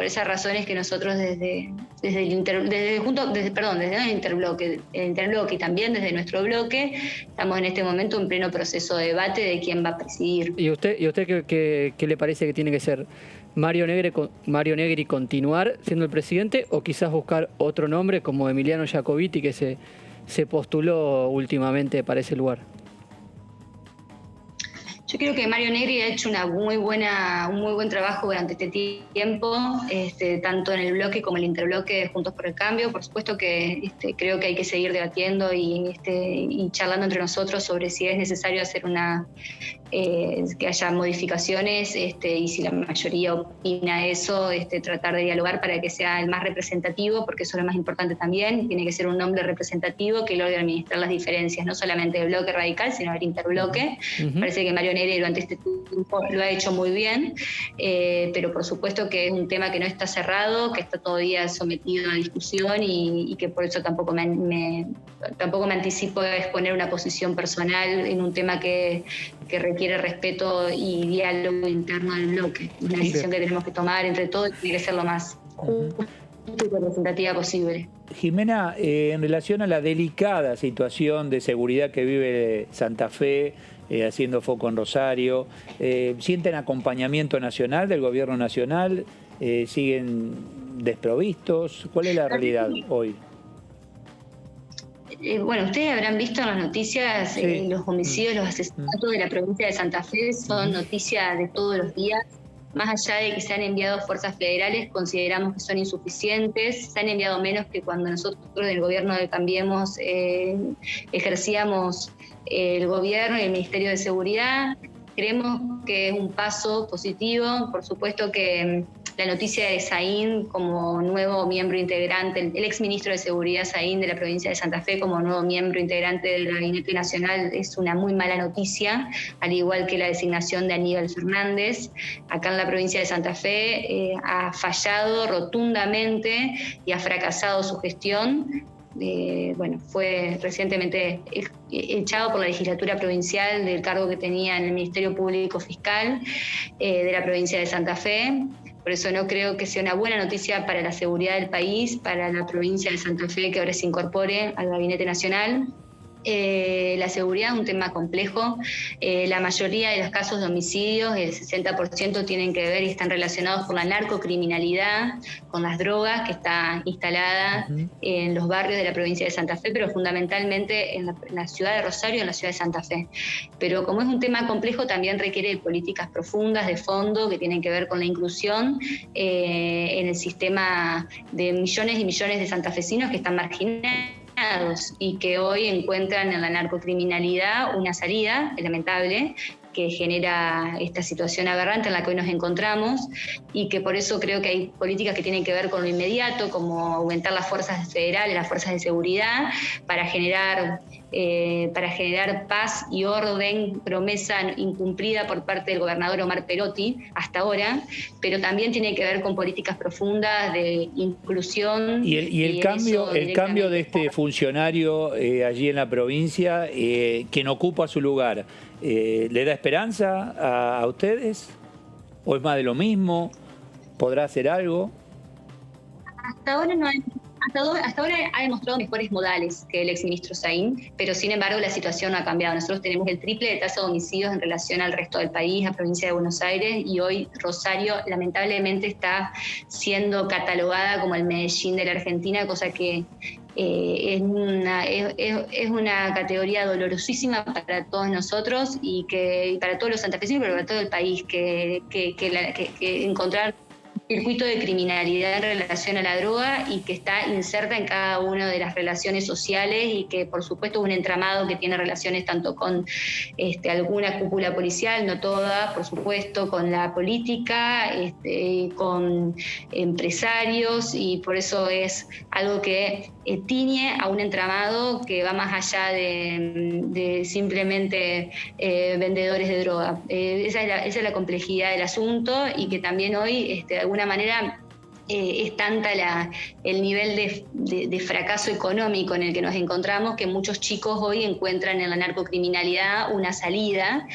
esas razones que nosotros desde el interbloque y también desde nuestro bloque estamos en este momento en pleno proceso de debate de quién va a presidir. ¿Y usted qué le parece que tiene que ser? ¿Mario Negri continuar siendo el presidente o quizás buscar otro nombre como Emiliano Jacobiti, que se postuló últimamente para ese lugar? Yo creo que Mario Negri ha hecho un muy buen trabajo durante este tiempo, tanto en el bloque como en el interbloque de Juntos por el Cambio. Por supuesto que creo que hay que seguir debatiendo y charlando entre nosotros sobre si es necesario hacer que haya modificaciones, y si la mayoría opina eso, tratar de dialogar para que sea el más representativo, porque eso es lo más importante también. Tiene que ser un nombre representativo que logre administrar las diferencias, no solamente del bloque radical, sino del interbloque. Parece que Mario Negri durante este tiempo lo ha hecho muy bien, pero por supuesto que es un tema que no está cerrado, que está todavía sometido a discusión y que por eso tampoco me anticipo a exponer una posición personal en un tema que requiere respeto y diálogo interno del bloque. Una decisión que tenemos que tomar entre todos y tiene que ser lo más justa y representativa posible. Jimena, en relación a la delicada situación de seguridad que vive Santa Fe, haciendo foco en Rosario, ¿sienten acompañamiento nacional del gobierno nacional? ¿Siguen desprovistos? ¿Cuál es la realidad hoy? Bueno, ustedes habrán visto en las noticias, los homicidios, los asesinatos de la provincia de Santa Fe son noticias de todos los días. Más allá de que se han enviado fuerzas federales, consideramos que son insuficientes. Se han enviado menos que cuando nosotros del gobierno de Cambiemos ejercíamos el gobierno y el Ministerio de Seguridad. Creemos que es un paso positivo. Por supuesto que la noticia de Saín como nuevo miembro integrante, el exministro de Seguridad Saín de la provincia de Santa Fe como nuevo miembro integrante del Gabinete Nacional es una muy mala noticia, al igual que la designación de Aníbal Fernández. Acá en la provincia de Santa Fe ha fallado rotundamente y ha fracasado su gestión. Fue recientemente echado por la legislatura provincial del cargo que tenía en el Ministerio Público Fiscal de la provincia de Santa Fe. Por eso no creo que sea una buena noticia para la seguridad del país, para la provincia de Santa Fe, que ahora se incorpore al Gabinete Nacional. La seguridad es un tema complejo. La mayoría de los casos de homicidios, el 60%, tienen que ver y están relacionados con la narcocriminalidad, con las drogas que está instalada en los barrios de la provincia de Santa Fe, pero fundamentalmente en la ciudad de Rosario y en la ciudad de Santa Fe. Pero como es un tema complejo, también requiere políticas profundas, de fondo, que tienen que ver con la inclusión en el sistema de millones y millones de santafesinos que están marginados y que hoy encuentran en la narcocriminalidad una salida lamentable que genera esta situación aberrante en la que hoy nos encontramos, y que por eso creo que hay políticas que tienen que ver con lo inmediato, como aumentar las fuerzas federales, las fuerzas de seguridad, para generar paz y orden, promesa incumplida por parte del gobernador Omar Perotti hasta ahora, pero también tiene que ver con políticas profundas de inclusión. Y el cambio de este funcionario allí en la provincia, quien ocupa su lugar, ¿le da esperanza a ustedes? ¿O es más de lo mismo? ¿Podrá hacer algo? Hasta ahora ha demostrado mejores modales que el exministro Saín, pero sin embargo la situación no ha cambiado. Nosotros tenemos el triple de tasa de homicidios en relación al resto del país, la provincia de Buenos Aires, y hoy Rosario lamentablemente está siendo catalogada como el Medellín de la Argentina, cosa que es una categoría dolorosísima para todos nosotros y para todos los santafesinos, pero para todo el país, que encontrar circuito de criminalidad en relación a la droga y que está inserta en cada una de las relaciones sociales, y que por supuesto es un entramado que tiene relaciones tanto con alguna cúpula policial, no toda, por supuesto, con la política, con empresarios, y por eso es algo que tiñe a un entramado que va más allá de simplemente vendedores de droga. Esa es la complejidad del asunto, y que también hoy, de alguna manera, es tanta el nivel de fracaso económico en el que nos encontramos, que muchos chicos hoy encuentran en la narcocriminalidad una salida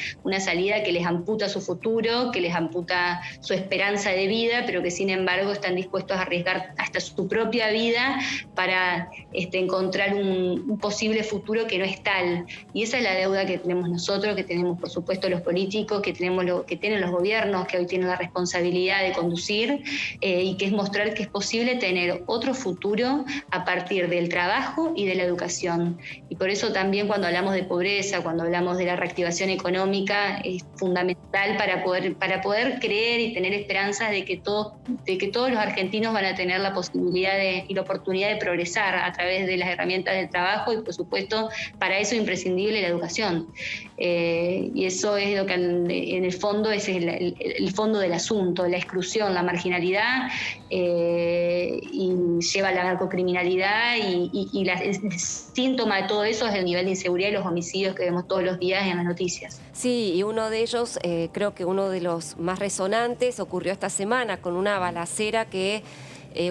que les amputa su futuro, que les amputa su esperanza de vida, pero que sin embargo están dispuestos a arriesgar hasta su propia vida para encontrar un posible futuro que no es tal. Y esa es la deuda que tenemos nosotros, que tenemos por supuesto los políticos, que tienen los gobiernos, que hoy tienen la responsabilidad de conducir, y que es mostrar que es posible tener otro futuro a partir del trabajo y de la educación. Y por eso también, cuando hablamos de pobreza, cuando hablamos de la reactivación económica, es fundamental para poder creer y tener esperanzas de que todos los argentinos van a tener la posibilidad y la oportunidad de progresar a través de las herramientas del trabajo, y por supuesto para eso es imprescindible la educación. Y eso es lo que en el fondo es el fondo del asunto, la exclusión, la marginalidad, y lleva a la narcocriminalidad, y el síntoma de todo eso es el nivel de inseguridad y los homicidios que vemos todos los días en las noticias. Sí, y uno de ellos, creo que uno de los más resonantes, ocurrió esta semana con una balacera que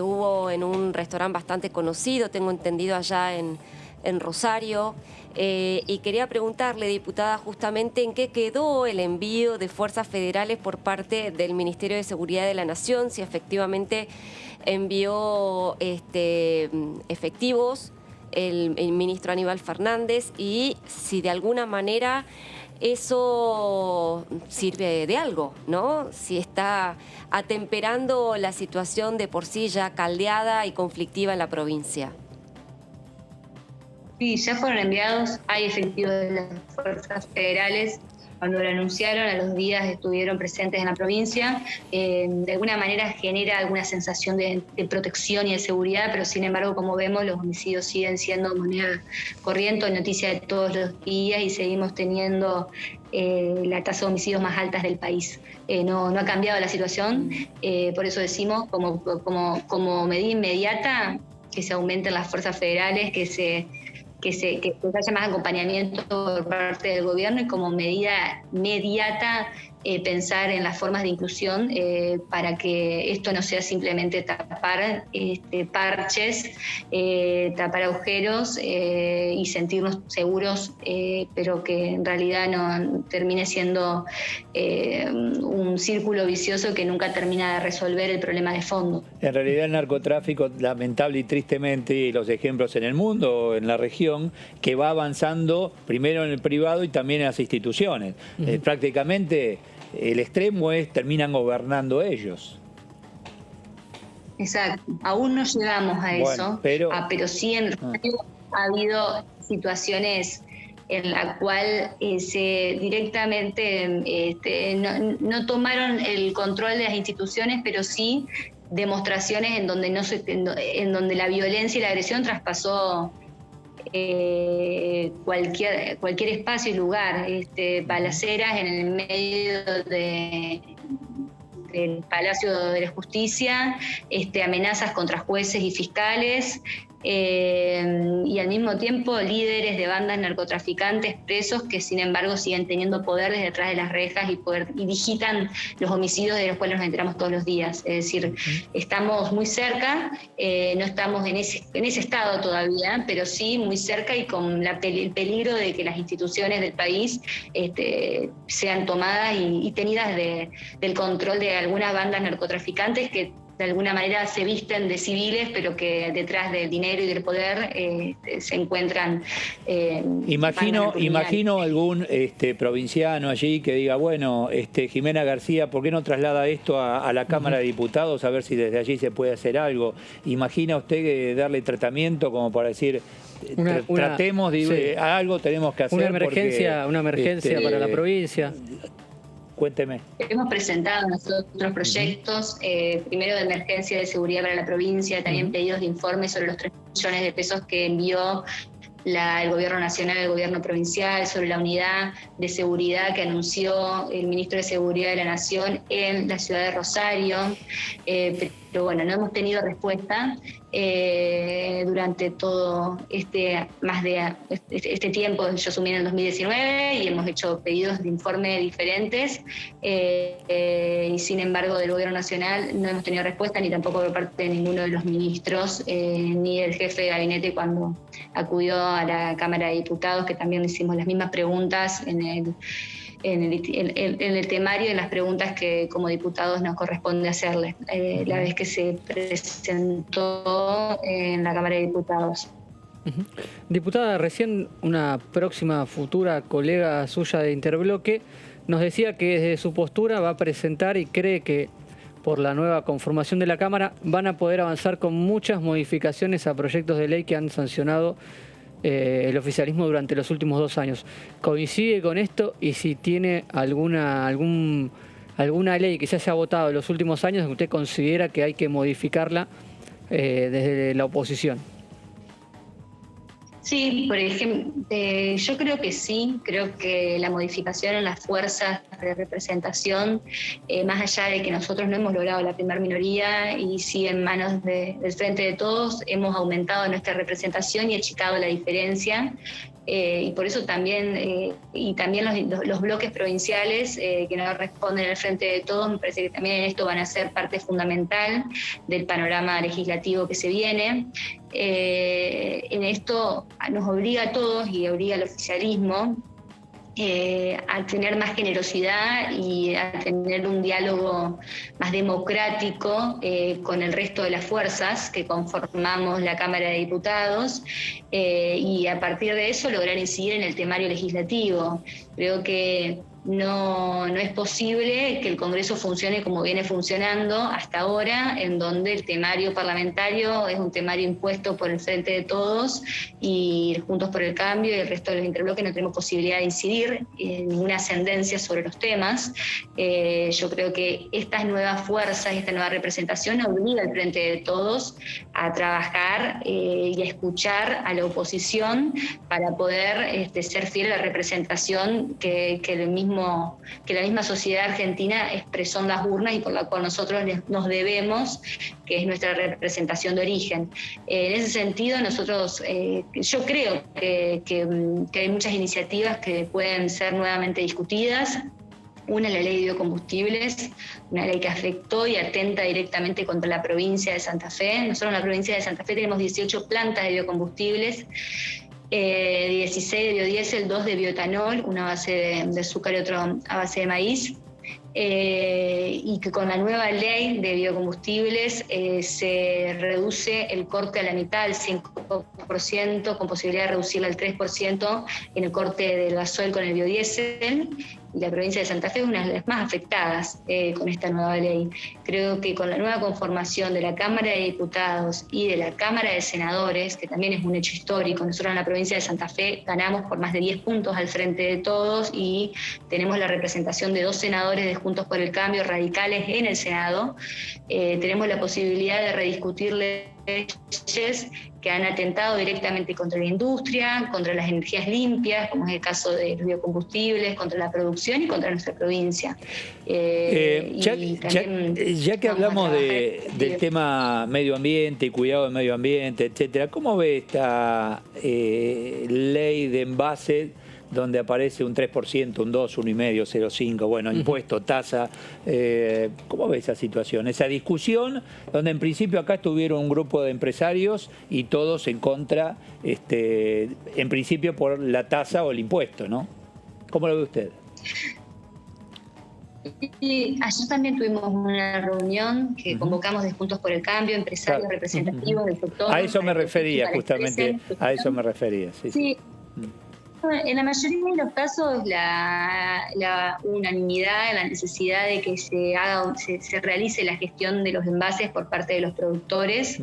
hubo en un restaurante bastante conocido, tengo entendido, allá en Rosario. Y quería preguntarle, diputada, justamente en qué quedó el envío de fuerzas federales por parte del Ministerio de Seguridad de la Nación, si efectivamente envió efectivos el ministro Aníbal Fernández, y si de alguna manera eso sirve de algo, ¿no? Si está atemperando la situación de por sí ya caldeada y conflictiva en la provincia. Sí, ya fueron enviados, hay efectivos de las fuerzas federales. Cuando lo anunciaron, a los días estuvieron presentes en la provincia. De alguna manera genera alguna sensación de protección y de seguridad, pero sin embargo, como vemos, los homicidios siguen siendo moneda corriente, noticia de todos los días, y seguimos teniendo la tasa de homicidios más altas del país. No ha cambiado la situación, por eso decimos, como medida inmediata, que se aumenten las fuerzas federales, que haya más acompañamiento por parte del gobierno, y como medida inmediata pensar en las formas de inclusión para que esto no sea simplemente tapar parches, tapar agujeros y sentirnos seguros, pero que en realidad no termine siendo un círculo vicioso que nunca termina de resolver el problema de fondo. En realidad el narcotráfico, lamentable y tristemente, y los ejemplos en el mundo, en la región, que va avanzando primero en el privado y también en las instituciones. Prácticamente el extremo terminan gobernando ellos. Exacto. Aún no llegamos a eso, pero sí en realidad ha habido situaciones en la cual directamente no tomaron el control de las instituciones, pero sí demostraciones en donde la violencia y la agresión traspasó cualquier espacio y lugar, balaceras en el medio del Palacio de la Justicia, amenazas contra jueces y fiscales, y al mismo tiempo líderes de bandas narcotraficantes presos que sin embargo siguen teniendo poder desde detrás de las rejas y digitan los homicidios de los cuales nos enteramos todos los días. Es decir, estamos muy cerca, no estamos en ese estado todavía, pero sí muy cerca, y con el peligro de que las instituciones del país sean tomadas y tenidas del control de algunas bandas narcotraficantes que de alguna manera se visten de civiles, pero que detrás del dinero y del poder se encuentran... Imagino algún provinciano allí que diga, bueno, Jimena García, ¿por qué no traslada esto a la Cámara de Diputados a ver si desde allí se puede hacer algo? ¿Imagina usted darle tratamiento como para decir... tratemos de algo tenemos que hacer? Una emergencia para la provincia. Cuénteme. Hemos presentado nosotros proyectos, primero de emergencia de seguridad para la provincia, también pedidos de informes sobre los 3 millones de pesos que envió el gobierno nacional, el gobierno provincial, sobre la unidad de seguridad que anunció el ministro de Seguridad de la Nación en la ciudad de Rosario. Pero bueno, no hemos tenido respuesta durante todo este tiempo. Yo asumí en el 2019 y hemos hecho pedidos de informe diferentes y sin embargo del gobierno nacional no hemos tenido respuesta, ni tampoco por parte de ninguno de los ministros ni del jefe de gabinete cuando acudió a la Cámara de Diputados, que también hicimos las mismas preguntas en el temario, en las preguntas que como diputados nos corresponde hacerle la vez que se presentó en la Cámara de Diputados. Diputada, recién una próxima futura colega suya de Interbloque nos decía que desde su postura va a presentar y cree que por la nueva conformación de la Cámara van a poder avanzar con muchas modificaciones a proyectos de ley que han sancionado el oficialismo durante los últimos 2 años. ¿Coincide con esto? Y si tiene alguna ley que se haya votado en los últimos años que usted considera que hay que modificarla desde la oposición. Sí, por ejemplo, yo creo que sí, creo que la modificación en las fuerzas de representación, más allá de que nosotros no hemos logrado la primera minoría y sí en manos del Frente de Todos, hemos aumentado nuestra representación y achicado la diferencia. Y por eso también, y también los bloques provinciales que no responden al Frente de Todos, me parece que también en esto van a ser parte fundamental del panorama legislativo que se viene. En esto nos obliga a todos y obliga al oficialismo a tener más generosidad y a tener un diálogo más democrático con el resto de las fuerzas que conformamos la Cámara de Diputados y a partir de eso lograr incidir en el temario legislativo. Creo que no es posible que el Congreso funcione como viene funcionando hasta ahora, en donde el temario parlamentario es un temario impuesto por el Frente de Todos y Juntos por el Cambio y el resto de los interbloques no tenemos posibilidad de incidir en ninguna ascendencia sobre los temas. Yo creo que estas nuevas fuerzas, esta nueva representación obliga al Frente de Todos a trabajar y a escuchar a la oposición para poder ser fiel a la representación que la misma sociedad argentina expresó en las urnas y por la cual nosotros nos debemos, que es nuestra representación de origen. En ese sentido, nosotros, yo creo que hay muchas iniciativas que pueden ser nuevamente discutidas. Una, la ley de biocombustibles, una ley que afectó y atenta directamente contra la provincia de Santa Fe. Nosotros en la provincia de Santa Fe tenemos 18 plantas de biocombustibles, 16 de biodiesel, 2 de bioetanol, una a base de azúcar y otra a base de maíz. Y que con la nueva ley de biocombustibles se reduce el corte a la mitad, al 5%, con posibilidad de reducirlo al 3% en el corte del gasoil con el biodiesel. Y la provincia de Santa Fe es una de las más afectadas con esta nueva ley. Creo que con la nueva conformación de la Cámara de Diputados y de la Cámara de Senadores, que también es un hecho histórico, nosotros en la provincia de Santa Fe ganamos por más de 10 puntos al Frente de Todos y tenemos la representación de 2 senadores de Juntos por el Cambio radicales en el Senado. Tenemos la posibilidad de rediscutir leyes que han atentado directamente contra la industria, contra las energías limpias, como es el caso de los biocombustibles, contra la producción y contra nuestra provincia. Ya que hablamos del tema medio ambiente y cuidado del medio ambiente, etcétera, ¿cómo ve esta ley de envase donde aparece un 3%, un 2, 1,5, 0,5, bueno, impuesto, tasa? ¿Cómo ve esa situación, esa discusión, donde en principio acá estuvieron un grupo de empresarios y todos en contra, en principio por la tasa o el impuesto, ¿no? ¿Cómo lo ve usted? Y ayer también tuvimos una reunión que convocamos de Juntos por el Cambio, empresarios representativos del sector. A eso me refería, justamente, a eso me refería. Sí. En la mayoría de los casos, la unanimidad, la necesidad de que se realice la gestión de los envases por parte de los productores.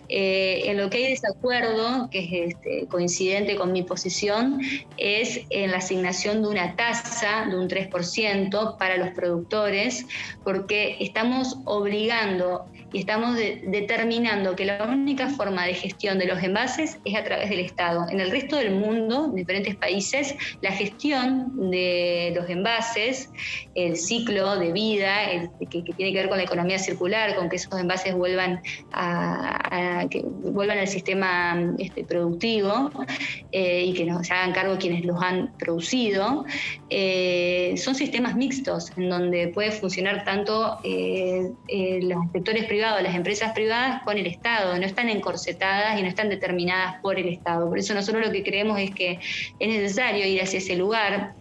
En lo que hay desacuerdo, que es coincidente con mi posición, es en la asignación de una tasa de un 3% para los productores, porque estamos obligando y estamos determinando que la única forma de gestión de los envases es a través del Estado. En el resto del mundo, en diferentes países, la gestión de los envases, el ciclo de vida, que tiene que ver con la economía circular, con que esos envases vuelvan al sistema productivo y que nos hagan cargo quienes los han producido, son sistemas mixtos en donde puede funcionar tanto los sectores privados, las empresas privadas con el Estado, no están encorsetadas y no están determinadas por el Estado. Por eso nosotros lo que creemos es que es necesario ir hacia ese lugar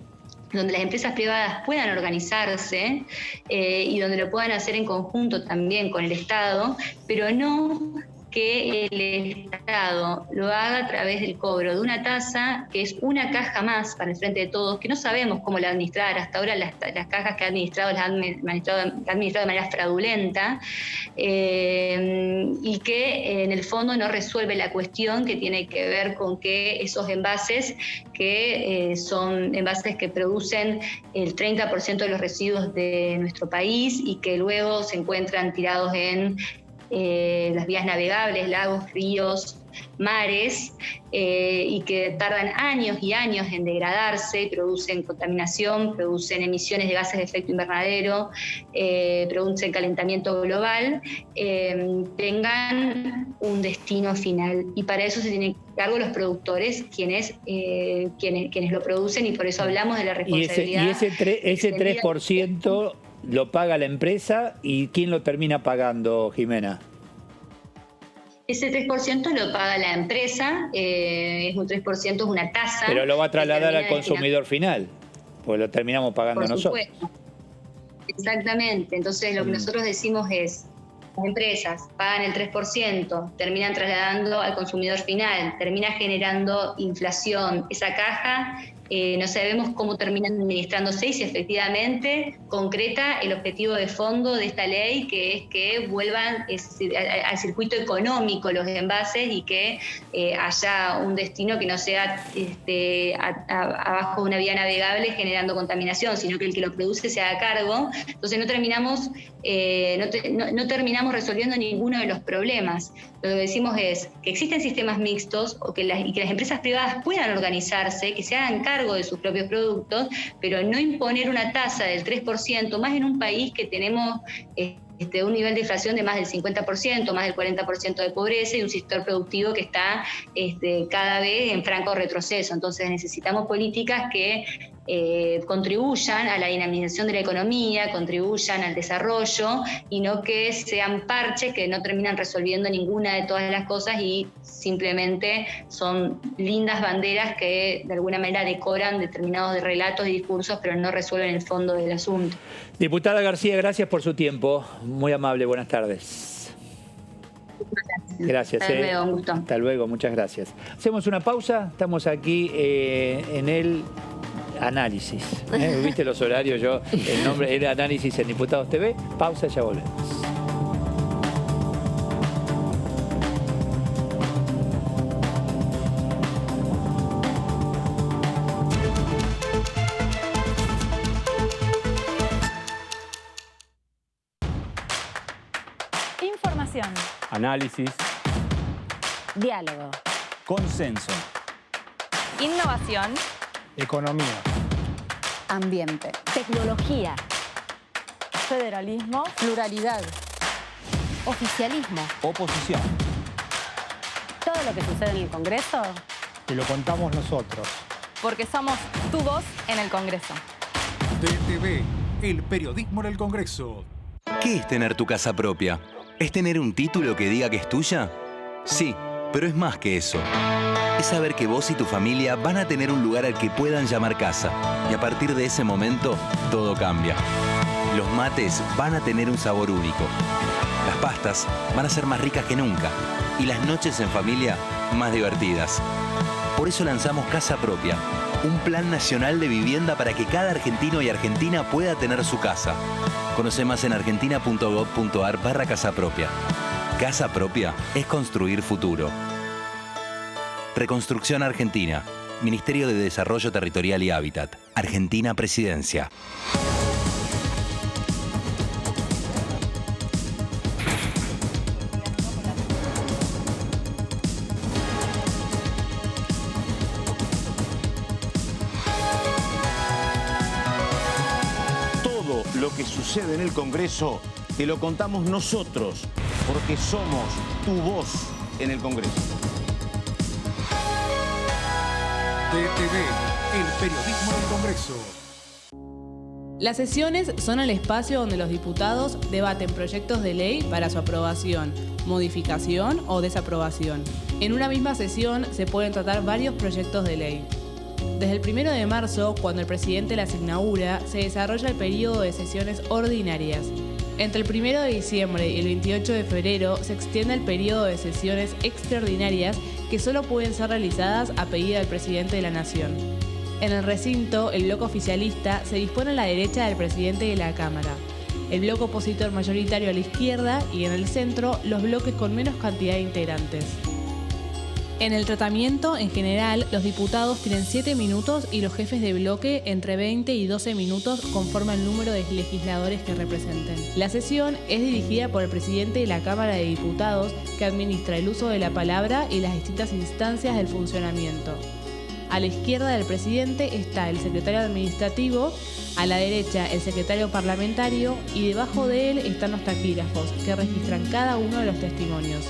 donde las empresas privadas puedan organizarse y donde lo puedan hacer en conjunto también con el Estado, pero no que el Estado lo haga a través del cobro de una tasa que es una caja más para el frente de todos, que no sabemos cómo la administrar. Hasta ahora las cajas que ha administrado las ha administrado de manera fraudulenta y que en el fondo no resuelve la cuestión que tiene que ver con que esos envases, que son envases que producen el 30% de los residuos de nuestro país y que luego se encuentran tirados en las vías navegables, lagos, ríos, mares, y que tardan años y años en degradarse y producen contaminación, producen emisiones de gases de efecto invernadero, producen calentamiento global, tengan un destino final. Y para eso se tienen que cargo los productores, quienes lo producen, y por eso hablamos de la responsabilidad. Y ese 3% lo paga la empresa, ¿y quién lo termina pagando, Jimena? Ese 3% lo paga la empresa, es un 3%, es una tasa. Pero lo va a trasladar al consumidor final, pues lo terminamos pagando por nosotros. Supuesto. Exactamente, entonces lo que nosotros decimos es, las empresas pagan el 3%, terminan trasladando al consumidor final, termina generando inflación. Esa caja no sabemos cómo terminan administrándose y si efectivamente concreta el objetivo de fondo de esta ley, que es que vuelvan al circuito económico los envases y que haya un destino que no sea abajo de una vía navegable generando contaminación, sino que el que lo produce se haga cargo. Entonces no terminamos resolviendo ninguno de los problemas. Lo que decimos es que existen sistemas mixtos y que las empresas privadas puedan organizarse, que se hagan cargo de sus propios productos, pero no imponer una tasa del 3%, más en un país que tenemos un nivel de inflación de más del 50%, más del 40% de pobreza y un sector productivo que está cada vez en franco retroceso. Entonces necesitamos políticas que contribuyan a la dinamización de la economía, contribuyan al desarrollo y no que sean parches que no terminan resolviendo ninguna de todas las cosas y simplemente son lindas banderas que de alguna manera decoran determinados relatos y discursos, pero no resuelven el fondo del asunto. Diputada García, gracias por su tiempo. Muy amable, buenas tardes. Gracias. Hasta luego, un gusto. Hasta luego, muchas gracias. Hacemos una pausa, estamos aquí en el análisis. ¿Viste los horarios? El nombre era Análisis en Diputados TV. Pausa, ya volvemos. Información. Análisis. Diálogo. Consenso. Innovación. Economía. Ambiente. Tecnología. Federalismo. Pluralidad. Oficialismo. Oposición. Todo lo que sucede en el Congreso. Te lo contamos nosotros. Porque somos tu voz en el Congreso. DTV, el periodismo en el Congreso. ¿Qué es tener tu casa propia? ¿Es tener un título que diga que es tuya? Sí, pero es más que eso. Es saber que vos y tu familia van a tener un lugar al que puedan llamar casa. Y a partir de ese momento, todo cambia. Los mates van a tener un sabor único. Las pastas van a ser más ricas que nunca. Y las noches en familia, más divertidas. Por eso lanzamos Casa Propia, Un plan nacional de vivienda para que cada argentino y argentina pueda tener su casa. Conoce más en argentina.gov.ar/casa propia. Casa propia es construir futuro. Reconstrucción Argentina. Ministerio de Desarrollo Territorial y Hábitat. Argentina Presidencia. Todo lo que sucede en el Congreso te lo contamos nosotros, porque somos tu voz en el Congreso. DTV, el periodismo del Congreso. Las sesiones son el espacio donde los diputados debaten proyectos de ley para su aprobación, modificación o desaprobación. En una misma sesión se pueden tratar varios proyectos de ley. Desde el 1 de marzo, cuando el presidente las inaugura, se desarrolla el periodo de sesiones ordinarias. Entre el 1 de diciembre y el 28 de febrero se extiende el periodo de sesiones extraordinarias que solo pueden ser realizadas a pedido del presidente de la Nación. En el recinto, el bloque oficialista se dispone a la derecha del presidente de la Cámara, el bloque opositor mayoritario a la izquierda y en el centro los bloques con menos cantidad de integrantes. En el tratamiento, en general, los diputados tienen 7 minutos y los jefes de bloque entre 20 y 12 minutos conforme al número de legisladores que representen. La sesión es dirigida por el presidente de la Cámara de Diputados, que administra el uso de la palabra y las distintas instancias del funcionamiento. A la izquierda del presidente está el secretario administrativo, a la derecha el secretario parlamentario y debajo de él están los taquígrafos, que registran cada uno de los testimonios.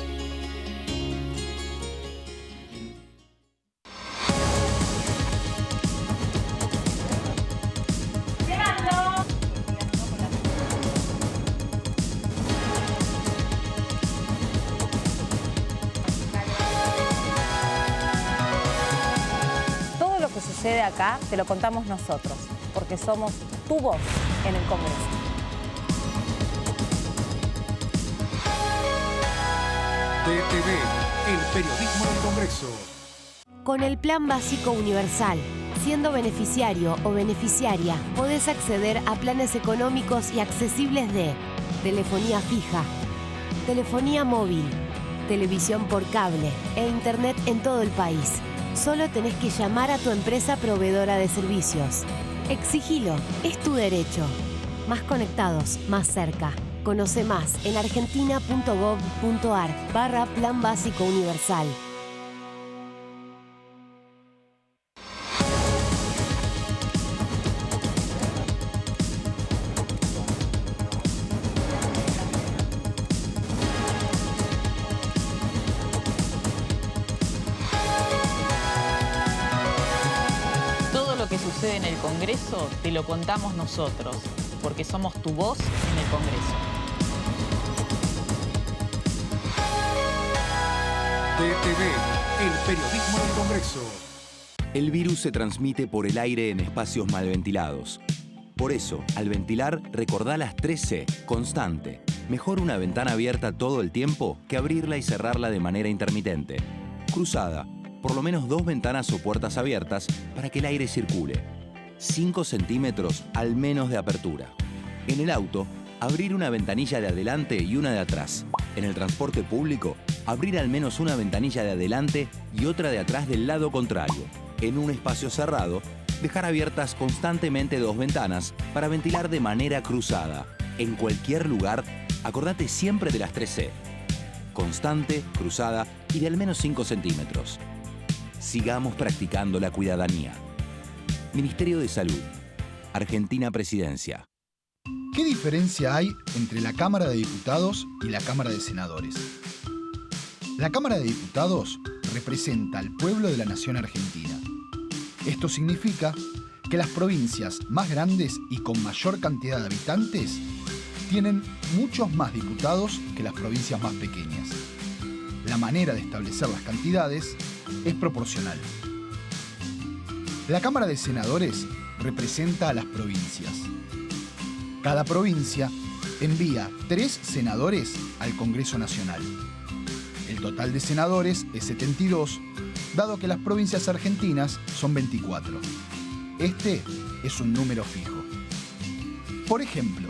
Sucede acá, te lo contamos nosotros, porque somos tu voz en el Congreso. DTV, el periodismo del Congreso. Con el Plan Básico Universal, siendo beneficiario o beneficiaria, podés acceder a planes económicos y accesibles de telefonía fija, telefonía móvil, televisión por cable e internet en todo el país. Solo tenés que llamar a tu empresa proveedora de servicios. Exigilo, es tu derecho. Más conectados, más cerca. Conoce más en argentina.gov.ar/Plan Básico Universal. En el Congreso te lo contamos nosotros, porque somos tu voz en el Congreso. DTV, el periodismo del Congreso. El virus se transmite por el aire en espacios mal ventilados. Por eso, al ventilar, recordá las 3C, constante. Mejor una ventana abierta todo el tiempo que abrirla y cerrarla de manera intermitente. Cruzada, por lo menos 2 ventanas o puertas abiertas para que el aire circule. 5 centímetros al menos de apertura. En el auto, abrir una ventanilla de adelante y una de atrás. En el transporte público, abrir al menos una ventanilla de adelante y otra de atrás del lado contrario. En un espacio cerrado, dejar abiertas constantemente 2 ventanas para ventilar de manera cruzada. En cualquier lugar, acordate siempre de las 3C. Constante, cruzada y de al menos 5 centímetros. Sigamos practicando la cuidadanía. Ministerio de Salud. Argentina Presidencia. ¿Qué diferencia hay entre la Cámara de Diputados y la Cámara de Senadores? La Cámara de Diputados representa al pueblo de la nación argentina. Esto significa que las provincias más grandes y con mayor cantidad de habitantes tienen muchos más diputados que las provincias más pequeñas. La manera de establecer las cantidades es proporcional. La Cámara de Senadores representa a las provincias. Cada provincia envía 3 senadores al Congreso Nacional. El total de senadores es 72 dado que las provincias argentinas son 24. Este es un número fijo. Por ejemplo,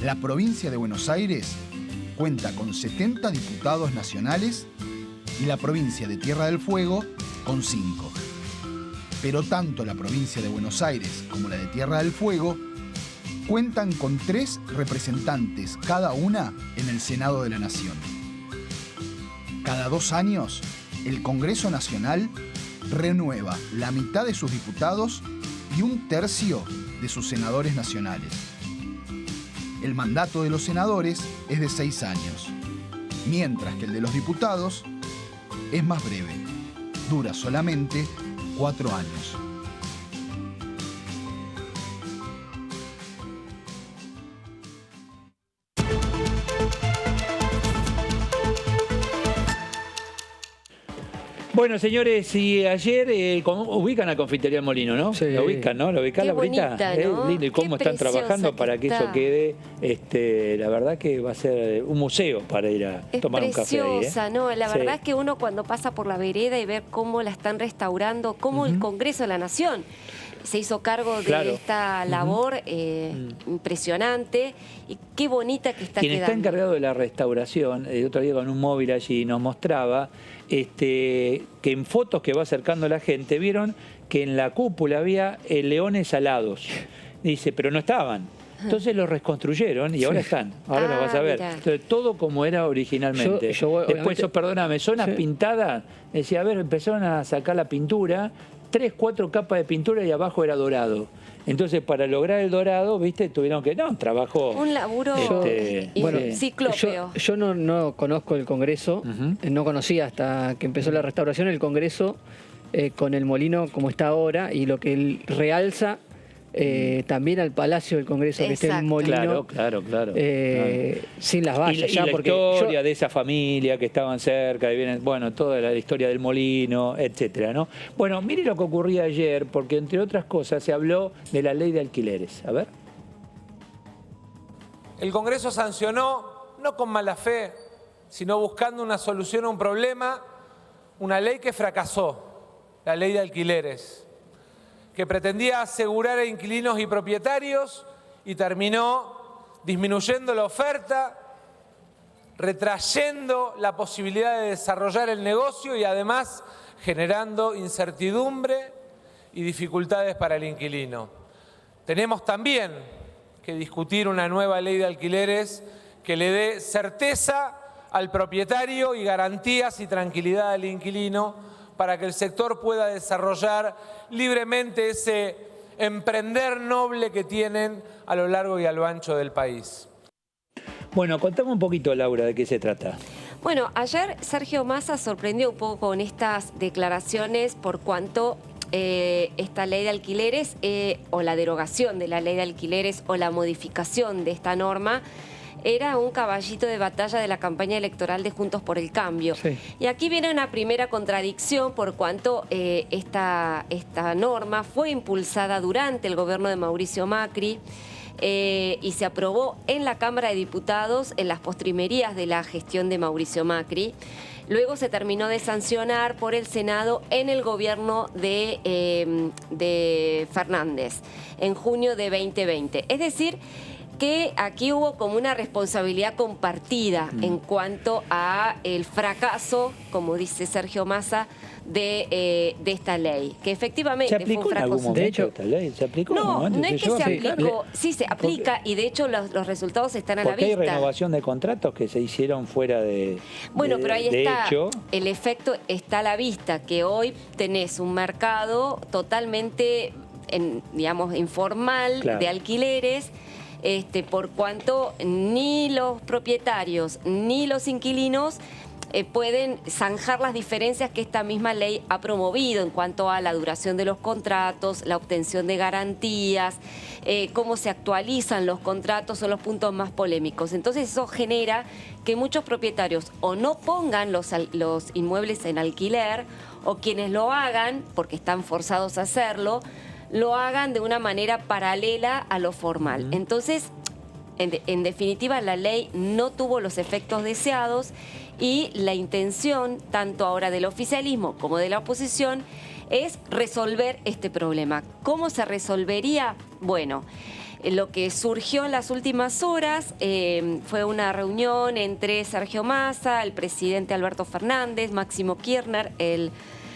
la provincia de Buenos Aires cuenta con 70 diputados nacionales y la provincia de Tierra del Fuego con 5. Pero tanto la provincia de Buenos Aires como la de Tierra del Fuego cuentan con 3 representantes cada una en el Senado de la Nación. Cada 2 años, el Congreso Nacional renueva la mitad de sus diputados y 1/3 de sus senadores nacionales. El mandato de los senadores es de 6 años, mientras que el de los diputados es más breve, dura solamente 4 años. Bueno, señores, y ayer ubican a Confitería El Molino, ¿no? Sí. ¿Lo ubican, no? ¿Lo ubican, Laurita? Bonita, ¿no? Lindo. Y cómo Qué están trabajando para que está. eso quede, la verdad que va a ser un museo para ir a tomar un café ahí. Preciosa, ¿no? La Sí. verdad es que uno cuando pasa por la vereda y ver cómo la están restaurando, cómo el Congreso de la Nación se hizo cargo de esta labor impresionante, y qué bonita que está Quien quedando. está encargado de la restauración, el otro día con un móvil allí nos mostraba que en fotos que va acercando la gente vieron que en la cúpula había leones alados. Dice, pero no estaban. Entonces los reconstruyeron y ahora están. Ahora los vas a ver. Mirá. Entonces, todo como era originalmente. Después, perdóname, zonas pintadas. Decía, a ver, empezaron a sacar la pintura, 3, 4 capas de pintura y abajo era dorado. Entonces, para lograr el dorado, ¿viste? Tuvieron que... No, un trabajo... Un laburo ciclópeo. Yo no conozco el Congreso, no conocía hasta que empezó la restauración el Congreso con el molino como está ahora, y lo que él realza también al Palacio del Congreso, que esté el molino. Claro. Sin las vallas. Y la historia de esa familia que estaban cerca, y vienen, bueno, toda la historia del molino, etcétera, ¿no? Bueno, mire lo que ocurría ayer, porque entre otras cosas se habló de la ley de alquileres. A ver. El Congreso sancionó, no con mala fe, sino buscando una solución a un problema, una ley que fracasó, la ley de alquileres, que pretendía asegurar a inquilinos y propietarios y terminó disminuyendo la oferta, retrayendo la posibilidad de desarrollar el negocio y además generando incertidumbre y dificultades para el inquilino. Tenemos también que discutir una nueva ley de alquileres que le dé certeza al propietario y garantías y tranquilidad al inquilino para que el sector pueda desarrollar libremente ese emprender noble que tienen a lo largo y a lo ancho del país. Bueno, contame un poquito, Laura, de qué se trata. Bueno, ayer Sergio Massa sorprendió un poco con estas declaraciones por cuanto esta ley de alquileres o la derogación de la ley de alquileres o la modificación de esta norma era un caballito de batalla de la campaña electoral de Juntos por el Cambio. Sí. Y aquí viene una primera contradicción por cuanto esta norma fue impulsada durante el gobierno de Mauricio Macri y se aprobó en la Cámara de Diputados en las postrimerías de la gestión de Mauricio Macri. Luego se terminó de sancionar por el Senado en el gobierno de Fernández en junio de 2020. Es decir, que aquí hubo como una responsabilidad compartida en cuanto a el fracaso, como dice Sergio Massa, de esta ley, que efectivamente ¿Se aplicó fue un fracaso. en algún momento esta ley? ¿Se aplicó? No es que se aplicó, claro. sí se aplica y de hecho los resultados están a la Porque vista. hay renovación de contratos que se hicieron fuera de Bueno, pero ahí está, hecho. el efecto está a la vista, que hoy tenés un mercado totalmente, digamos, informal, claro, de alquileres, por cuanto ni los propietarios ni los inquilinos pueden zanjar las diferencias que esta misma ley ha promovido en cuanto a la duración de los contratos, la obtención de garantías, cómo se actualizan los contratos, son los puntos más polémicos. Entonces eso genera que muchos propietarios o no pongan los inmuebles en alquiler, o quienes lo hagan, porque están forzados a hacerlo, lo hagan de una manera paralela a lo formal. Entonces, en definitiva, la ley no tuvo los efectos deseados y la intención, tanto ahora del oficialismo como de la oposición, es resolver este problema. ¿Cómo se resolvería? Bueno, lo que surgió en las últimas horas fue una reunión entre Sergio Massa, el presidente Alberto Fernández, Máximo Kirchner, el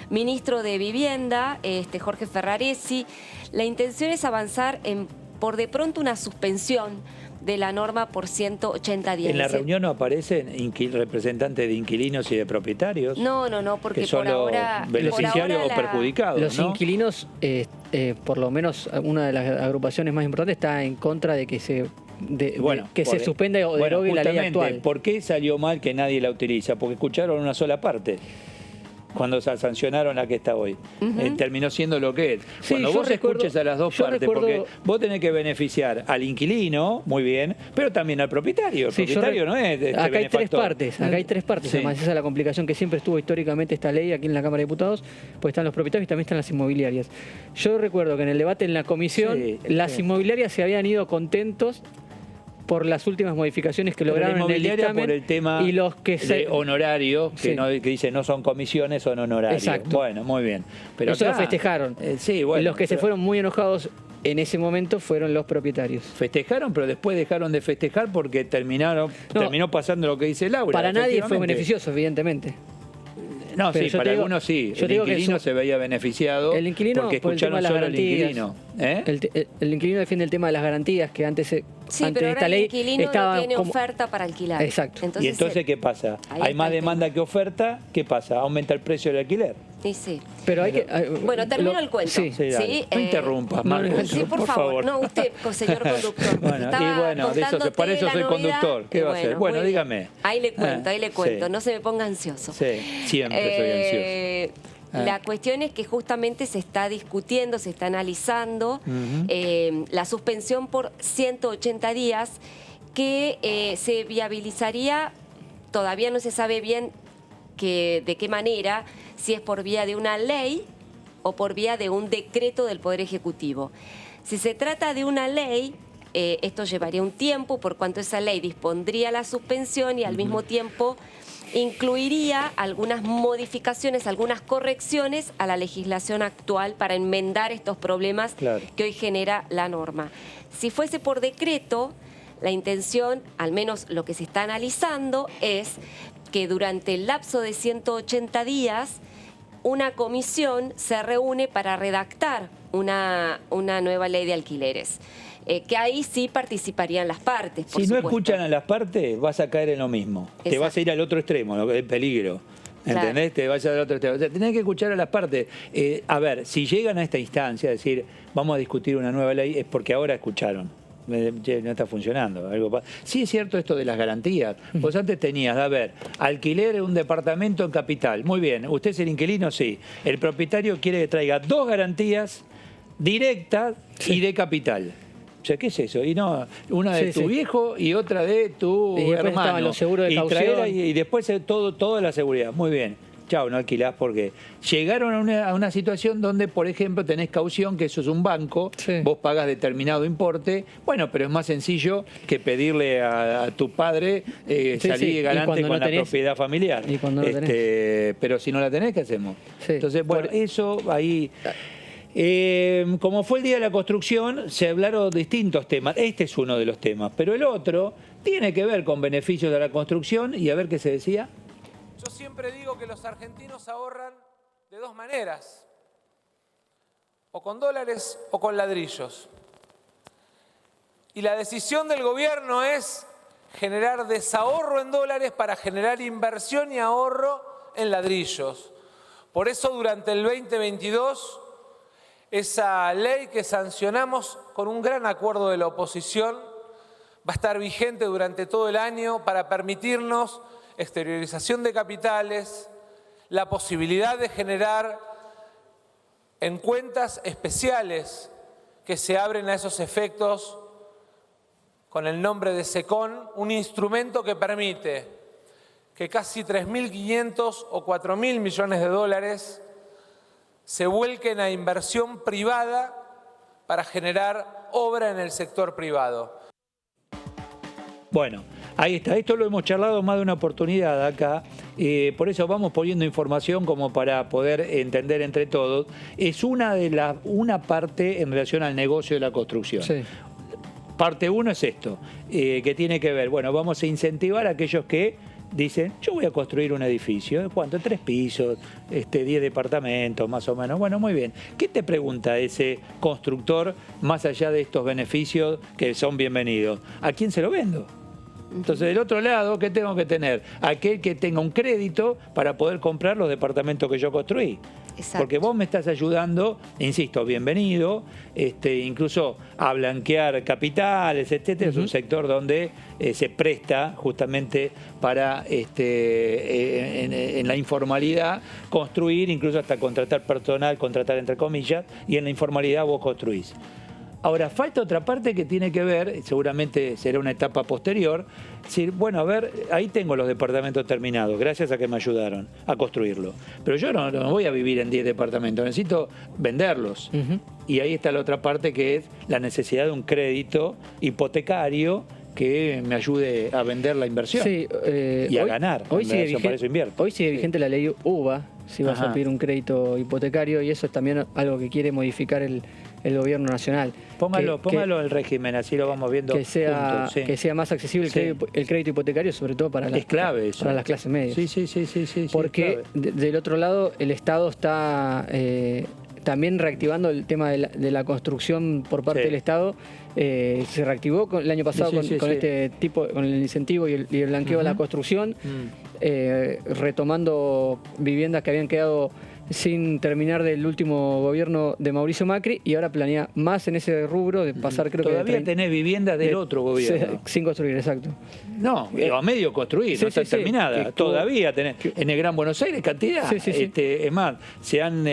ministro de Vivienda, Jorge Ferraresi. La intención es avanzar en, por de pronto, una suspensión de la norma por 180 días. ¿En la reunión no aparecen representantes de inquilinos y de propietarios? No, porque que son por ahora... beneficiarios o perjudicados, Los inquilinos, por lo menos una de las agrupaciones más importantes, está en contra de que se... se suspenda o derogue la ley actual. ¿Por qué salió mal que nadie la utiliza? Porque escucharon una sola parte. Cuando sancionaron la que está hoy. Terminó siendo lo que es. Sí, cuando vos escuches a las dos partes, porque vos tenés que beneficiar al inquilino, muy bien, pero también al propietario. El propietario no es acá hay tres partes, Sí. Además, esa es la complicación que siempre estuvo históricamente esta ley aquí en la Cámara de Diputados, pues están los propietarios y también están las inmobiliarias. Yo recuerdo que en el debate en la comisión, las inmobiliarias se habían ido contentos por las últimas modificaciones que lograron en el dictamen, por el tema y los que de honorarios, que dicen no son comisiones, son honorarios. Exacto. Bueno, muy bien. Pero eso lo festejaron. Los que se fueron muy enojados en ese momento fueron los propietarios. Festejaron, pero después dejaron de festejar porque terminó pasando lo que dice Laura. Para nadie fue beneficioso, evidentemente. No, pero sí, para algunos sí. El inquilino se veía beneficiado porque escucharon solo al inquilino. El inquilino defiende el tema de las garantías, que antes de esta ley el inquilino estaba no tiene oferta para alquilar. Exacto. ¿Y entonces qué pasa? Hay más demanda que oferta, ¿qué pasa? ¿Aumenta el precio del alquiler? Sí. Pero hay que... Bueno, termino el cuento. Sí, no interrumpas, Marcos. Sí, por favor. No, usted, señor conductor. Para eso soy conductor. ¿Qué va a hacer? Bueno, dígame. Ahí le cuento. No se me ponga ansioso. Sí, siempre soy ansioso. La cuestión es que justamente se está discutiendo, se está analizando la suspensión por 180 días que se viabilizaría, todavía no se sabe bien de qué manera, si es por vía de una ley o por vía de un decreto del Poder Ejecutivo. Si se trata de una ley, esto llevaría un tiempo, por cuanto esa ley dispondría la suspensión y al mismo tiempo incluiría algunas modificaciones, algunas correcciones a la legislación actual para enmendar estos problemas que hoy genera la norma. Si fuese por decreto, la intención, al menos lo que se está analizando, es que durante el lapso de 180 días una comisión se reúne para redactar una nueva ley de alquileres. Que ahí sí participarían las partes, por Si supuesto. no escuchan a las partes, vas a caer en lo mismo. Exacto. Te vas a ir al otro extremo, el peligro. ¿Entendés? Te vas al otro extremo. O sea, tenés que escuchar a las partes. A ver, si llegan a esta instancia, es decir, vamos a discutir una nueva ley, es porque ahora escucharon. No está funcionando. Sí es cierto esto de las garantías. Vos antes tenías, alquiler en un departamento en Capital. Muy bien, ¿usted es el inquilino? Sí. El propietario quiere que traiga 2 garantías directas y de Capital. O sea, ¿qué es eso? Y no, una de tu viejo y otra de tu hermano. Los seguros de caución. Y después toda la seguridad. Muy bien. Chao, no alquilás porque llegaron a una situación donde, por ejemplo, tenés caución, que eso es un banco, vos pagás determinado importe, bueno, pero es más sencillo que pedirle a tu padre salir galante con la propiedad familiar. Y cuando no tenés. Pero si no la tenés, ¿qué hacemos? Entonces, bueno, eso ahí... como fue el Día de la Construcción, se hablaron distintos temas. Este es uno de los temas, pero el otro tiene que ver con beneficios de la construcción y a ver qué se decía. Yo siempre digo que los argentinos ahorran de 2 maneras, o con dólares o con ladrillos. Y la decisión del gobierno es generar desahorro en dólares para generar inversión y ahorro en ladrillos. Por eso durante el 2022, esa ley que sancionamos con un gran acuerdo de la oposición va a estar vigente durante todo el año para permitirnos exteriorización de capitales, la posibilidad de generar en cuentas especiales que se abren a esos efectos con el nombre de SECON, un instrumento que permite que casi 3.500 o 4.000 millones de dólares se vuelquen a inversión privada para generar obra en el sector privado. Bueno, ahí está. Esto lo hemos charlado más de una oportunidad acá. Por eso vamos poniendo información como para poder entender entre todos. Es una parte en relación al negocio de la construcción. Sí. Parte 1 es esto, que tiene que ver, bueno, vamos a incentivar a aquellos que dicen, yo voy a construir un edificio, ¿de cuánto? 3 pisos, 10 departamentos más o menos. Bueno, muy bien. ¿Qué te pregunta ese constructor más allá de estos beneficios que son bienvenidos? ¿A quién se lo vendo? Entonces, del otro lado, ¿qué tengo que tener? Aquel que tenga un crédito para poder comprar los departamentos que yo construí. Exacto. Porque vos me estás ayudando, insisto, bienvenido, incluso a blanquear capitales, etcétera. Es un sector donde se presta justamente para, en la informalidad, construir, incluso hasta contratar personal, contratar entre comillas, y en la informalidad vos construís. Ahora, falta otra parte que tiene que ver, seguramente será una etapa posterior, decir, bueno, a ver, ahí tengo los departamentos terminados, gracias a que me ayudaron a construirlo. Pero yo no voy a vivir en 10 departamentos, necesito venderlos. Y ahí está la otra parte, que es la necesidad de un crédito hipotecario que me ayude a vender la inversión y a ganar. Hoy sigue vigente la ley UBA, si vas a pedir un crédito hipotecario, y eso es también algo que quiere modificar el gobierno nacional. Póngalo el régimen, así lo vamos viendo que sea, juntos, que sea más accesible el crédito hipotecario, sobre todo para las clases medias. Sí. Porque del otro lado, el Estado está también reactivando el tema de la construcción por parte del Estado. Se reactivó el año pasado con el incentivo y el blanqueo de la construcción, retomando viviendas que habían quedado sin terminar del último gobierno de Mauricio Macri, y ahora planea más en ese rubro de pasar, creo Todavía que... Todavía tenés viviendas del otro gobierno. Sin construir, exacto. No, a medio construir, no está terminada. Todavía tenés, en el Gran Buenos Aires, cantidad. Es más, se han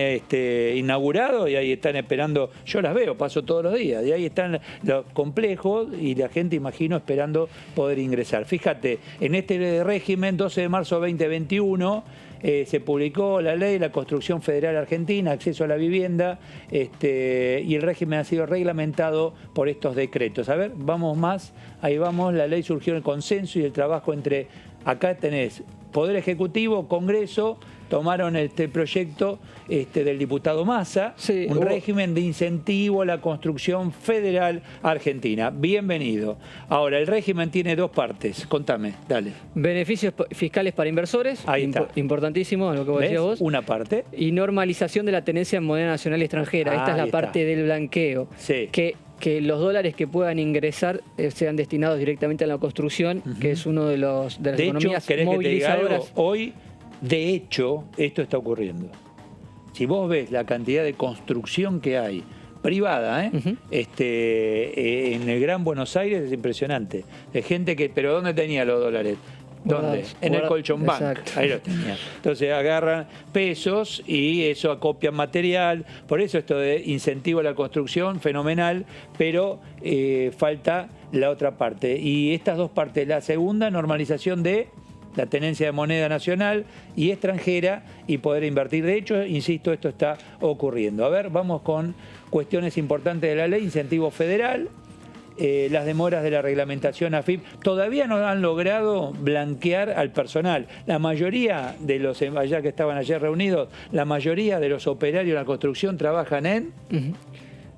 inaugurado y ahí están esperando, yo las veo, paso todos los días, y ahí están los complejos y la gente, imagino, esperando poder ingresar. Fíjate, en este régimen, 12 de marzo 2021, se publicó la ley de la Construcción Federal Argentina, acceso a la vivienda, y el régimen ha sido reglamentado por estos decretos. A ver, vamos más, ahí vamos, la ley surgió en el consenso y el trabajo entre, acá tenés Poder Ejecutivo, Congreso, tomaron este proyecto del diputado Massa, un régimen de incentivo a la construcción federal argentina. Bienvenido. Ahora, el régimen tiene dos partes. Contame, dale. Beneficios fiscales para inversores, importantísimo, lo que vos decías vos. Una parte. Y normalización de la tenencia en moneda nacional y extranjera. Esta es la parte del blanqueo. Que los dólares que puedan ingresar sean destinados directamente a la construcción, que es uno de las economías movilizadoras. Hoy, de hecho, esto está ocurriendo. Si vos ves la cantidad de construcción que hay, privada, en el Gran Buenos Aires, es impresionante. De gente que, pero ¿dónde tenía los dólares? ¿Dónde? En el Colchón Bank. Exacto. Ahí los tenía. Entonces agarran pesos y eso acopian material. Por eso esto de incentivo a la construcción, fenomenal, pero falta la otra parte. Y estas dos partes, la segunda, normalización de la tenencia de moneda nacional y extranjera y poder invertir. De hecho, insisto, esto está ocurriendo. A ver, vamos con cuestiones importantes de la ley, incentivo federal. Las demoras de la reglamentación AFIP todavía no han logrado blanquear al personal. La mayoría de los, allá que estaban ayer reunidos, la mayoría de los operarios de la construcción trabajan en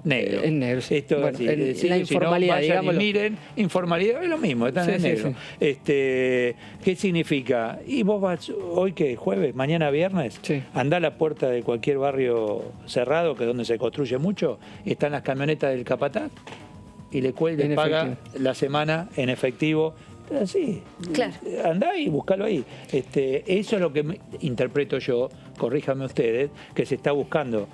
negro. En negro. Esto bueno, así, en la informalidad, digámoslo. Miren, informalidad es lo mismo, están en negro. ¿Qué significa? Y vos vas, hoy que es jueves, mañana viernes, andá a la puerta de cualquier barrio cerrado, que es donde se construye mucho, están las camionetas del capataz, y le paga la semana en efectivo. Así, claro. Andá y buscalo ahí. Eso es lo que interpreto yo, corríjame ustedes, que se está buscando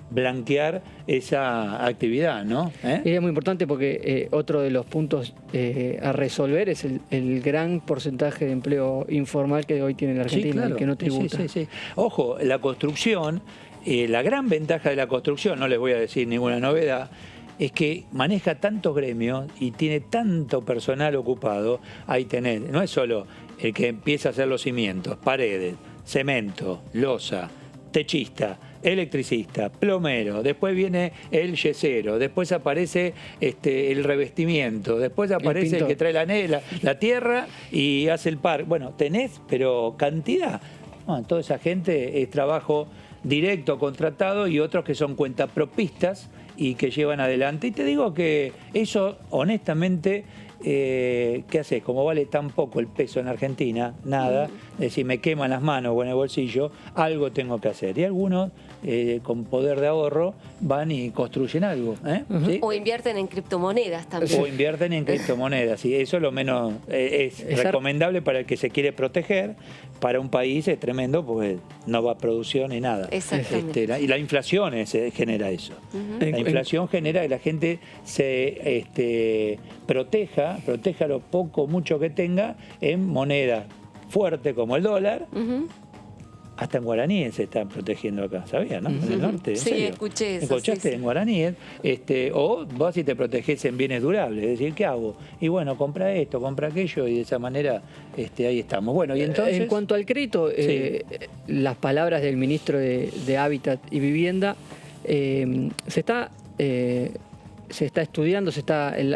blanquear esa actividad, ¿no? Y es muy importante porque otro de los puntos a resolver es el gran porcentaje de empleo informal que hoy tiene la Argentina, el que no tributa. Ojo, la construcción, la gran ventaja de la construcción, no les voy a decir ninguna novedad, es que maneja tantos gremios y tiene tanto personal ocupado. Ahí tenés, no es solo el que empieza a hacer los cimientos, paredes, cemento, losa, techista, electricista, plomero, después viene el yesero, después aparece el revestimiento, después aparece el que trae la tierra y hace el parque. Bueno, tenés, pero cantidad. Bueno, toda esa gente es trabajo directo, contratado, y otros que son cuentapropistas y que llevan adelante. Y te digo que eso, honestamente, ¿qué haces? Como vale tan poco el peso en Argentina, nada, es decir, me queman las manos o en el bolsillo, algo tengo que hacer. Y algunos, con poder de ahorro, van y construyen algo. ¿Sí? O invierten en criptomonedas también. O invierten en criptomonedas, y eso lo menos es recomendable para el que se quiere proteger. Para un país es tremendo porque no va a producción ni nada. Exactamente. Y la inflación genera eso. La inflación genera que la gente se proteja lo poco o mucho que tenga en moneda fuerte como el dólar. Hasta en guaraníes se están protegiendo acá, ¿sabías, no? En el norte, ¿en sí, serio? Escuché eso. ¿Escuchaste? Sí. En guaraníes. O vos si te protegés en bienes durables, es decir, ¿qué hago? Y bueno, compra esto, compra aquello, y de esa manera ahí estamos. Bueno, y entonces... En cuanto al crédito, las palabras del ministro de Hábitat y Vivienda, se está estudiando,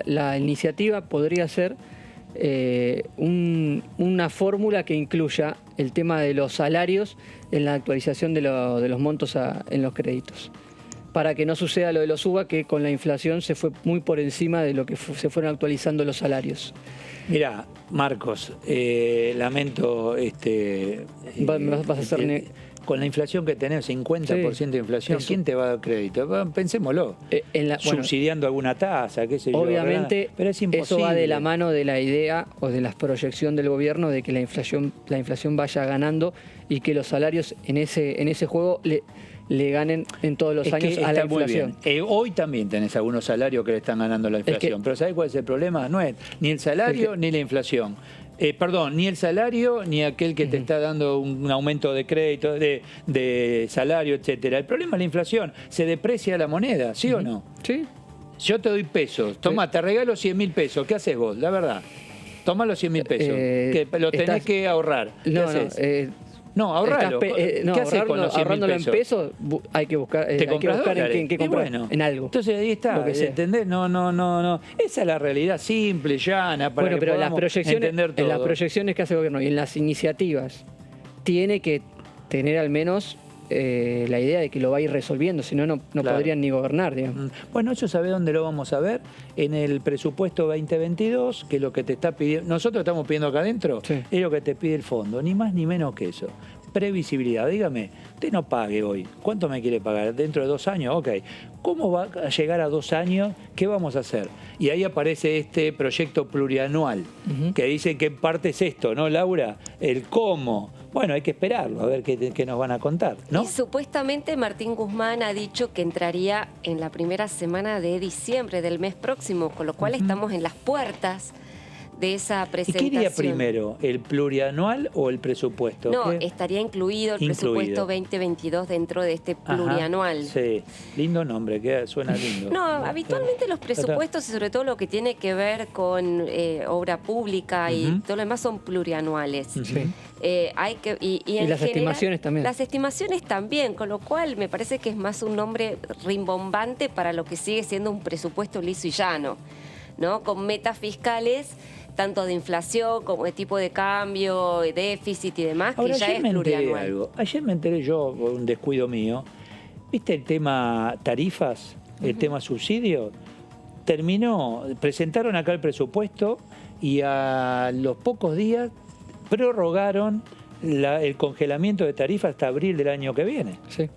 la iniciativa podría ser una fórmula que incluya el tema de los salarios en la actualización de los montos en los créditos, para que no suceda lo de los UBA, que con la inflación se fue muy por encima de lo que se fueron actualizando los salarios. Mirá, Marcos, lamento vas a hacer con la inflación que tenés, 50% de inflación, eso. ¿Quién te va a dar crédito? Pensémoslo. Subsidiando alguna tasa, qué sé yo. Obviamente, pero es imposible. Eso va de la mano de la idea o de la proyección del gobierno de que la inflación vaya ganando y que los salarios en ese juego le ganen en todos los años a la inflación. Hoy también tenés algunos salarios que le están ganando la inflación, pero ¿sabés cuál es el problema? No es ni el salario ni la inflación. Ni el salario ni aquel que te está dando un aumento de crédito, de salario, etcétera. El problema es la inflación. Se deprecia la moneda, ¿sí o no? Sí. Yo te doy pesos. Toma, te regalo 100.000 pesos. ¿Qué haces vos? La verdad. Toma los 100.000 pesos. Que lo tenés que ahorrar. ¿Qué haces? No, ahorralo. ¿Qué haces con los 100.000 pesos? En pesos, hay que buscar, ¿Te compras en qué comprar, bueno, en algo. Entonces ahí está, ¿entendés? No. Esa es la realidad simple, llana, para que pero podamos entender todo. En las proyecciones que hace el gobierno y en las iniciativas, tiene que tener al menos la idea de que lo va a ir resolviendo, si no, no podrían ni gobernar, digamos. Bueno, eso ¿sabe dónde lo vamos a ver? En el presupuesto 2022, que es lo que te está pidiendo, nosotros estamos pidiendo acá adentro, es lo que te pide el fondo, ni más ni menos que eso. Previsibilidad, dígame, usted no pague hoy, ¿cuánto me quiere pagar? ¿Dentro de 2 años? Ok, ¿cómo va a llegar a 2 años? ¿Qué vamos a hacer? Y ahí aparece este proyecto plurianual, que dice que en parte es esto, ¿no, Laura? El cómo. Bueno, hay que esperarlo, a ver qué nos van a contar, ¿no? Y supuestamente Martín Guzmán ha dicho que entraría en la primera semana de diciembre del mes próximo, con lo cual estamos en las puertas de esa presentación. ¿Y qué iría primero, el plurianual o el presupuesto? No, estaría incluido el presupuesto 2022 dentro de este plurianual. Sí, lindo nombre, suena lindo. No, habitualmente los presupuestos y sobre todo lo que tiene que ver con obra pública y todo lo demás son plurianuales. Y en las estimaciones también. Las estimaciones también, con lo cual me parece que es más un nombre rimbombante para lo que sigue siendo un presupuesto liso y llano, ¿no? Con metas fiscales tanto de inflación como de tipo de cambio, de déficit y demás, ahora, que ya es plurianual. Ayer me enteré yo, por un descuido mío, ¿viste el tema tarifas? El tema subsidio. Presentaron acá el presupuesto y a los pocos días prorrogaron el congelamiento de tarifas hasta abril del año que viene. Sí.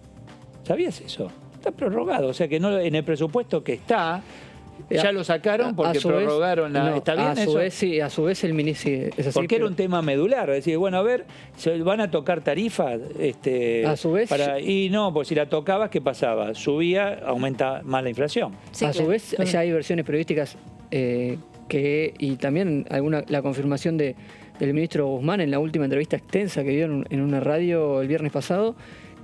¿Sabías eso? Está prorrogado, o sea que no en el presupuesto que está... Ya lo sacaron porque prorrogaron la... ¿Está bien eso? A su vez el ministro... Es así, porque era un tema medular. Es decir, bueno, a ver, ¿van a tocar tarifas? A su vez... Y no, pues si la tocabas, ¿qué pasaba? Subía, aumenta más la inflación. Sí, su vez ya hay versiones periodísticas y también la confirmación del ministro Guzmán en la última entrevista extensa que dio en una radio el viernes pasado,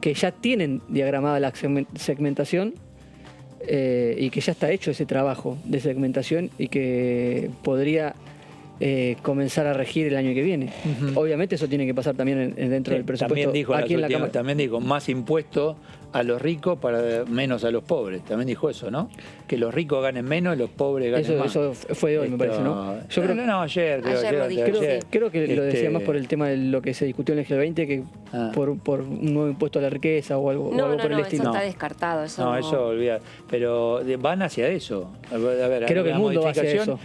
que ya tienen diagramada la segmentación y que ya está hecho ese trabajo de segmentación y que podría comenzar a regir el año que viene. Obviamente eso tiene que pasar también dentro del presupuesto. También dijo, aquí en la Cámara. también dijo más impuestos a los ricos para menos a los pobres. También dijo eso, ¿no? Que los ricos ganen menos y los pobres ganen más. Eso fue de hoy, me parece, ¿no? Yo creo, ayer. Creo que lo decía más por el tema de lo que se discutió en el G20 que por un nuevo impuesto a la riqueza o algo, por el estilo. Eso está descartado. Eso olvidar. Pero van hacia eso. A ver, creo que el mundo va hacia eso.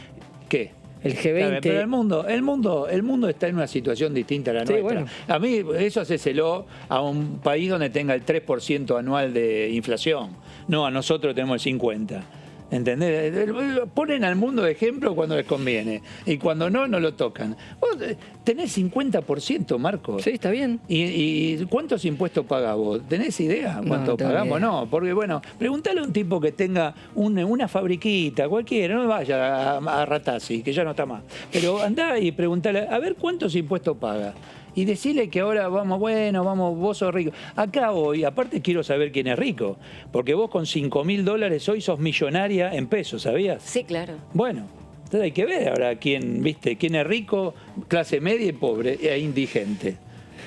¿Qué? El G20. Pero el mundo está en una situación distinta a la nuestra. Bueno. A mí eso hacéselo a un país donde tenga el 3% anual de inflación. No, a nosotros tenemos el 50%. ¿Entendés? Ponen al mundo de ejemplo cuando les conviene y cuando no lo tocan. Vos tenés 50%, Marcos. Sí, está bien. ¿Y cuántos impuestos pagás vos? ¿Tenés idea cuánto pagamos? No, porque bueno, preguntale a un tipo que tenga una fabriquita, cualquiera, no vaya a Ratazzi, que ya no está más. Pero andá y preguntale, a ver cuántos impuestos paga. Y decirle que ahora vamos, vos sos rico. Acá hoy, aparte quiero saber quién es rico, porque vos con $5.000 hoy sos millonaria en pesos, ¿sabías? Sí, claro. Bueno, entonces hay que ver ahora quién es rico, clase media y pobre e indigente.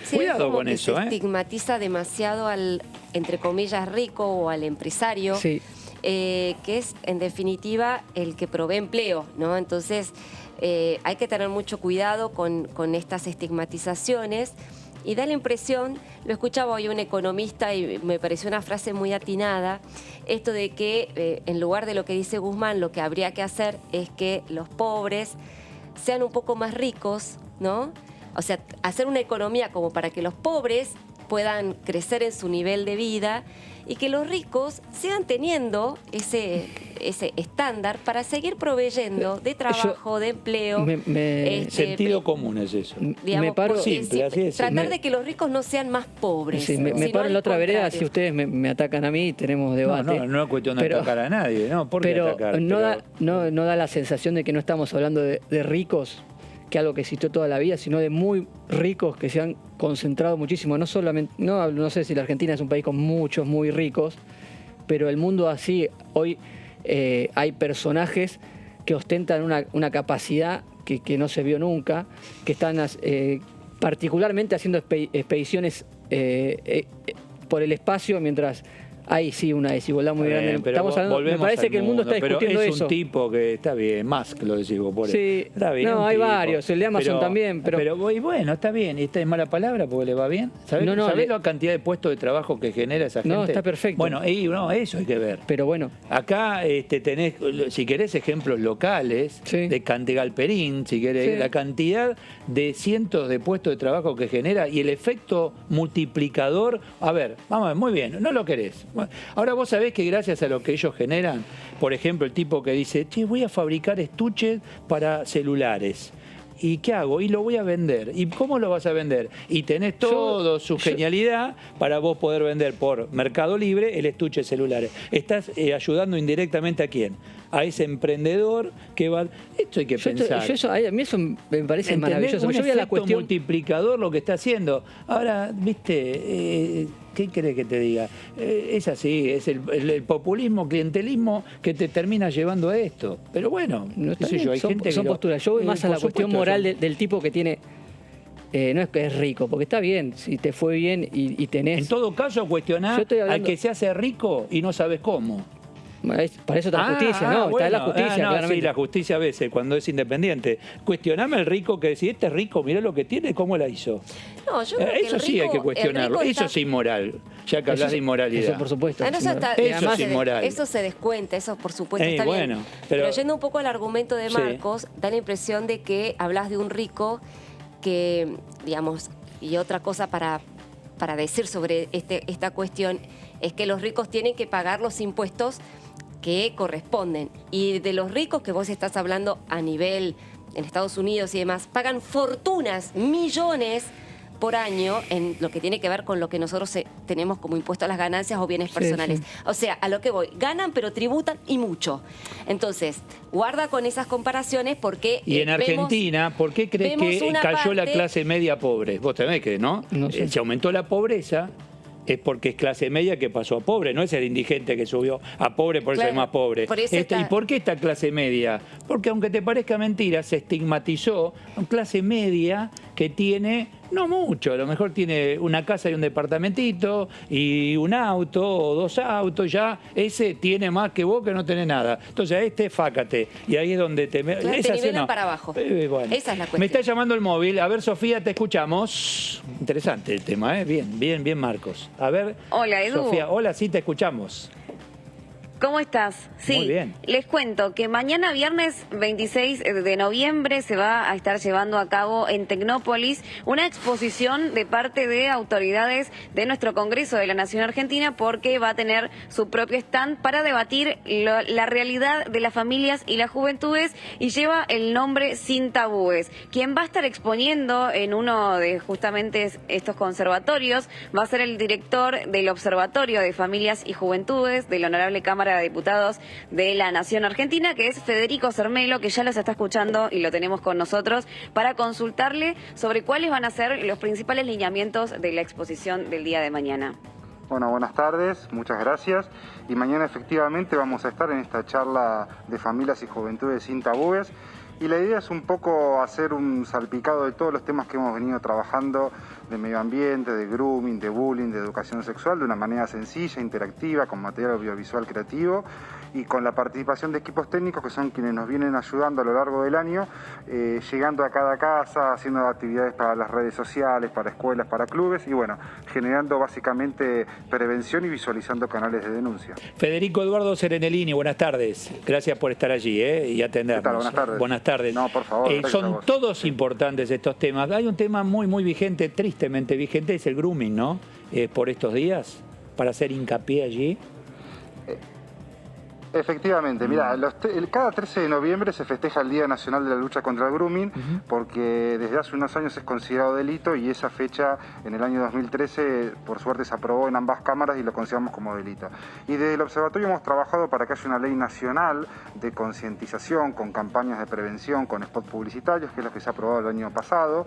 Sí, cuidado con eso, se estigmatiza demasiado al, entre comillas, rico o al empresario, que es, en definitiva, el que provee empleo, ¿no? Entonces, hay que tener mucho cuidado con estas estigmatizaciones y da la impresión, lo escuchaba hoy un economista y me pareció una frase muy atinada, esto de que en lugar de lo que dice Guzmán, lo que habría que hacer es que los pobres sean un poco más ricos, ¿no? O sea, hacer una economía como para que los pobres puedan crecer en su nivel de vida y que los ricos sigan teniendo ese estándar para seguir proveyendo de trabajo, de empleo. Sentido común es eso. Digamos, me paro simple, así es. Tratar de que los ricos no sean más pobres. Sí, me paro en la otra vereda, si ustedes me atacan a mí, tenemos debate. No es cuestión de atacar a nadie, ¿no? ¿Por qué atacar? No da la sensación de que no estamos hablando de ricos, que algo que existió toda la vida, sino de muy ricos que se han concentrado muchísimo. No solamente, no sé si la Argentina es un país con muchos muy ricos, pero el mundo así, hoy hay personajes que ostentan una capacidad que no se vio nunca, que están particularmente haciendo expediciones por el espacio, mientras hay una desigualdad muy grande. Estamos hablando, me parece que el mundo está discutiendo pero es eso. un tipo que está bien, Musk lo decís vos, por sí, está bien. No, hay varios, el de Amazon también. Pero bueno, está bien. ¿Y esta es mala palabra porque le va bien? ¿Sabés la cantidad de puestos de trabajo que genera esa gente? No, está perfecto. Bueno, eso hay que ver. Pero bueno. Acá tenés, si querés, ejemplos locales de Cantegalperín, si querés, la cantidad de cientos de puestos de trabajo que genera y el efecto multiplicador. A ver, vamos a ver, muy bien, no lo querés. Ahora vos sabés que gracias a lo que ellos generan, por ejemplo, el tipo que dice, che, voy a fabricar estuches para celulares. ¿Y qué hago? Y lo voy a vender. ¿Y cómo lo vas a vender? Y tenés toda su genialidad para vos poder vender por Mercado Libre el estuche de celulares. Estás ayudando indirectamente ¿a quién? A ese emprendedor que va... Esto hay que pensar. A mí eso me parece maravilloso. Yo vi la cuestión multiplicador lo que está haciendo. Ahora, viste... ¿Qué querés que te diga? Es así, es el populismo, clientelismo que te termina llevando a esto. Pero bueno, no sé yo, hay gente que... Son posturas. Yo voy más a la cuestión moral del tipo que tiene... no es que es rico, porque está bien, si te fue bien y tenés... En todo caso, cuestionar al que se hace rico y no sabes cómo. Para eso está la justicia, ¿no? Bueno, está la justicia, claramente. Sí, la justicia a veces, cuando es independiente. Cuestioname el rico que si este es rico, mirá lo que tiene, cómo la hizo. No, yo creo eso sí hay que cuestionarlo. Eso es inmoral, ya que hablas de inmoralidad. Eso, por supuesto. Eso es inmoral. Eso se descuenta, eso por supuesto está bien. Pero yendo un poco al argumento de Marcos, da la impresión de que hablas de un rico que, digamos, y otra cosa para decir sobre esta cuestión, es que los ricos tienen que pagar los impuestos que corresponden. Y de los ricos que vos estás hablando a nivel en Estados Unidos y demás, pagan fortunas, millones por año en lo que tiene que ver con lo que nosotros tenemos como impuesto a las ganancias o bienes personales. O sea, a lo que voy, ganan pero tributan y mucho. Entonces, guarda con esas comparaciones porque... Y en Argentina, ¿por qué crees que cayó la clase media pobre? Vos tenés que, ¿no? Se aumentó la pobreza es porque es clase media que pasó a pobre, no es el indigente que subió a pobre por eso es más pobre. ¿Y por qué esta clase media? Porque aunque te parezca mentira, se estigmatizó a una clase media que tiene, no mucho, a lo mejor tiene una casa y un departamentito y un auto o 2 autos, ya ese tiene más que vos que no tenés nada. Entonces a este fácate. Y ahí es donde te nivelan para abajo. Bueno. Esa es la cuestión. Me está llamando el móvil. A ver, Sofía, te escuchamos. Interesante el tema, ¿eh? Bien, Marcos. A ver. Hola, Edu. Sofía, hola, sí, te escuchamos. ¿Cómo estás? Sí, muy bien. Les cuento que mañana viernes 26 de noviembre se va a estar llevando a cabo en Tecnópolis una exposición de parte de autoridades de nuestro Congreso de la Nación Argentina, porque va a tener su propio stand para debatir la realidad de las familias y las juventudes, y lleva el nombre Sin Tabúes. Quien va a estar exponiendo en uno de justamente estos conservatorios va a ser el director del Observatorio de Familias y Juventudes de la Honorable Cámara de Diputados de la Nación Argentina, que es Federico Cermelo, que ya los está escuchando y lo tenemos con nosotros para consultarle sobre cuáles van a ser los principales lineamientos de la exposición del día de mañana. Bueno, buenas tardes, muchas gracias. Y mañana efectivamente vamos a estar en esta charla de familias y juventudes sin tabúes. Y la idea es un poco hacer un salpicado de todos los temas que hemos venido trabajando, de medio ambiente, de grooming, de bullying, de educación sexual, de una manera sencilla, interactiva, con material audiovisual creativo y con la participación de equipos técnicos que son quienes nos vienen ayudando a lo largo del año, llegando a cada casa, haciendo actividades para las redes sociales, para escuelas, para clubes y bueno, generando básicamente prevención y visualizando canales de denuncia. Federico Eduardo Serenellini, buenas tardes. Gracias por estar allí y atendernos. ¿Qué tal? Buenas tardes. Buenas tardes. No, por favor. Son todos importantes estos temas. Hay un tema muy vigente, tristemente vigente, es el grooming, ¿no? Por estos días, para hacer hincapié allí. Efectivamente, mira, cada 13 de noviembre se festeja el Día Nacional de la Lucha contra el Grooming, porque desde hace unos años es considerado delito y esa fecha en el año 2013 por suerte se aprobó en ambas cámaras y lo consideramos como delito. Y desde el Observatorio hemos trabajado para que haya una ley nacional de concientización, con campañas de prevención, con spots publicitarios, que es lo que se ha aprobado el año pasado,